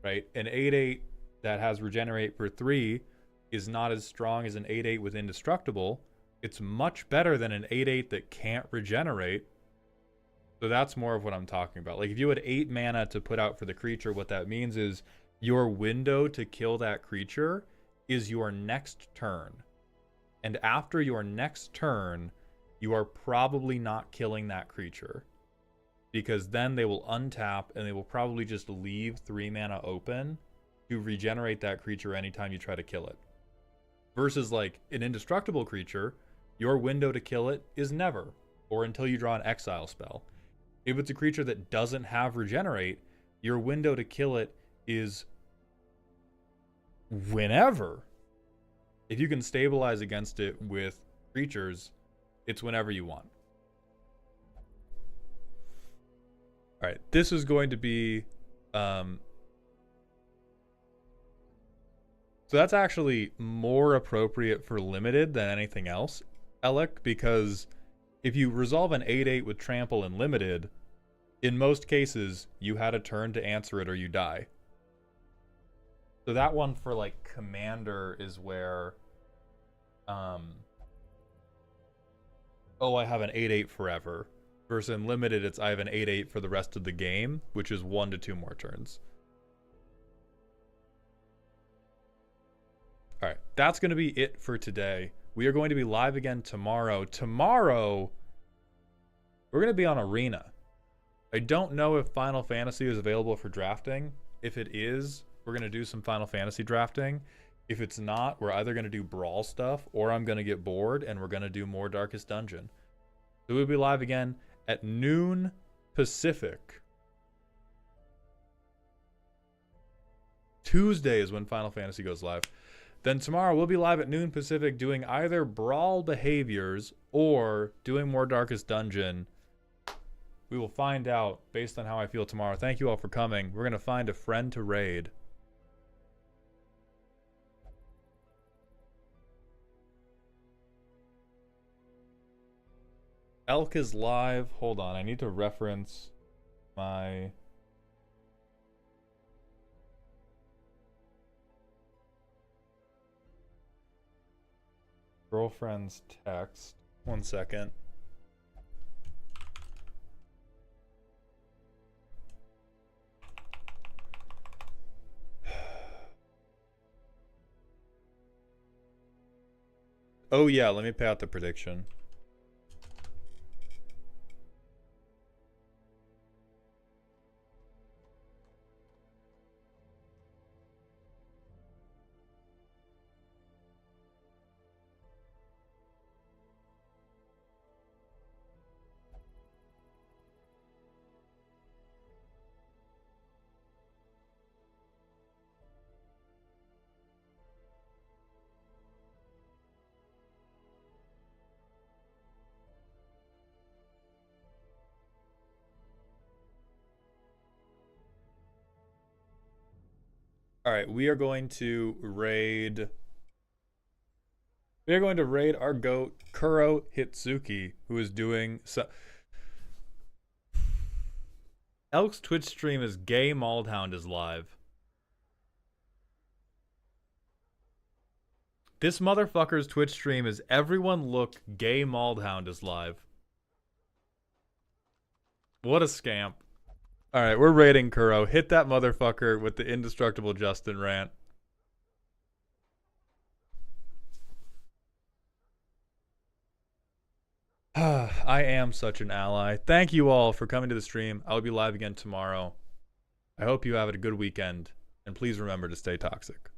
right? An 8/8 that has regenerate for 3 is not as strong as an 8/8 with indestructible. It's much better than an 8/8 that can't regenerate. So that's more of what I'm talking about. Like, if you had 8 mana to put out for the creature, what that means is your window to kill that creature is your next turn. And after your next turn, you are probably not killing that creature, because then they will untap and they will probably just leave 3 mana open to regenerate that creature anytime you try to kill it. Versus, like, an indestructible creature, your window to kill it is never, or until you draw an exile spell. If it's a creature that doesn't have regenerate, your window to kill it is whenever. If you can stabilize against it with creatures, it's whenever you want. Alright, this is going to be... So that's actually more appropriate for limited than anything else, Alec, because if you resolve an 8/8 with trample and limited, in most cases, you had a turn to answer it or you die. So that one for, like, commander is where, oh, I have an 8/8 forever. Versus in limited, it's I have an 8/8 for the rest of the game, which is 1 to 2 more turns. Alright, that's going to be it for today. We are going to be live again tomorrow. Tomorrow, we're going to be on Arena. I don't know if Final Fantasy is available for drafting. If it is, we're going to do some Final Fantasy drafting. If it's not, we're either going to do Brawl stuff, or I'm going to get bored, and we're going to do more Darkest Dungeon. So we'll be live again at noon Pacific. Tuesday is when Final Fantasy goes live. Then tomorrow we'll be live at noon Pacific doing either Brawl Behaviors or doing more Darkest Dungeon. We will find out based on how I feel tomorrow. Thank you all for coming. We're going to find a friend to raid. Elk is live. Hold on, I need to reference my... girlfriend's text. 1 second. Oh yeah, let me pay out the prediction. Alright, we are going to raid... We are going to raid our goat, Kuro Hitsuki, who is doing... Elk's Twitch stream is Gay Maldhound is live. This motherfucker's Twitch stream is Everyone Look, Gay Maldhound is live. What a scamp. All right, we're raiding Kuro. Hit that motherfucker with the indestructible Justin rant. I am such an ally. Thank you all for coming to the stream. I'll be live again tomorrow. I hope you have a good weekend, and please remember to stay toxic.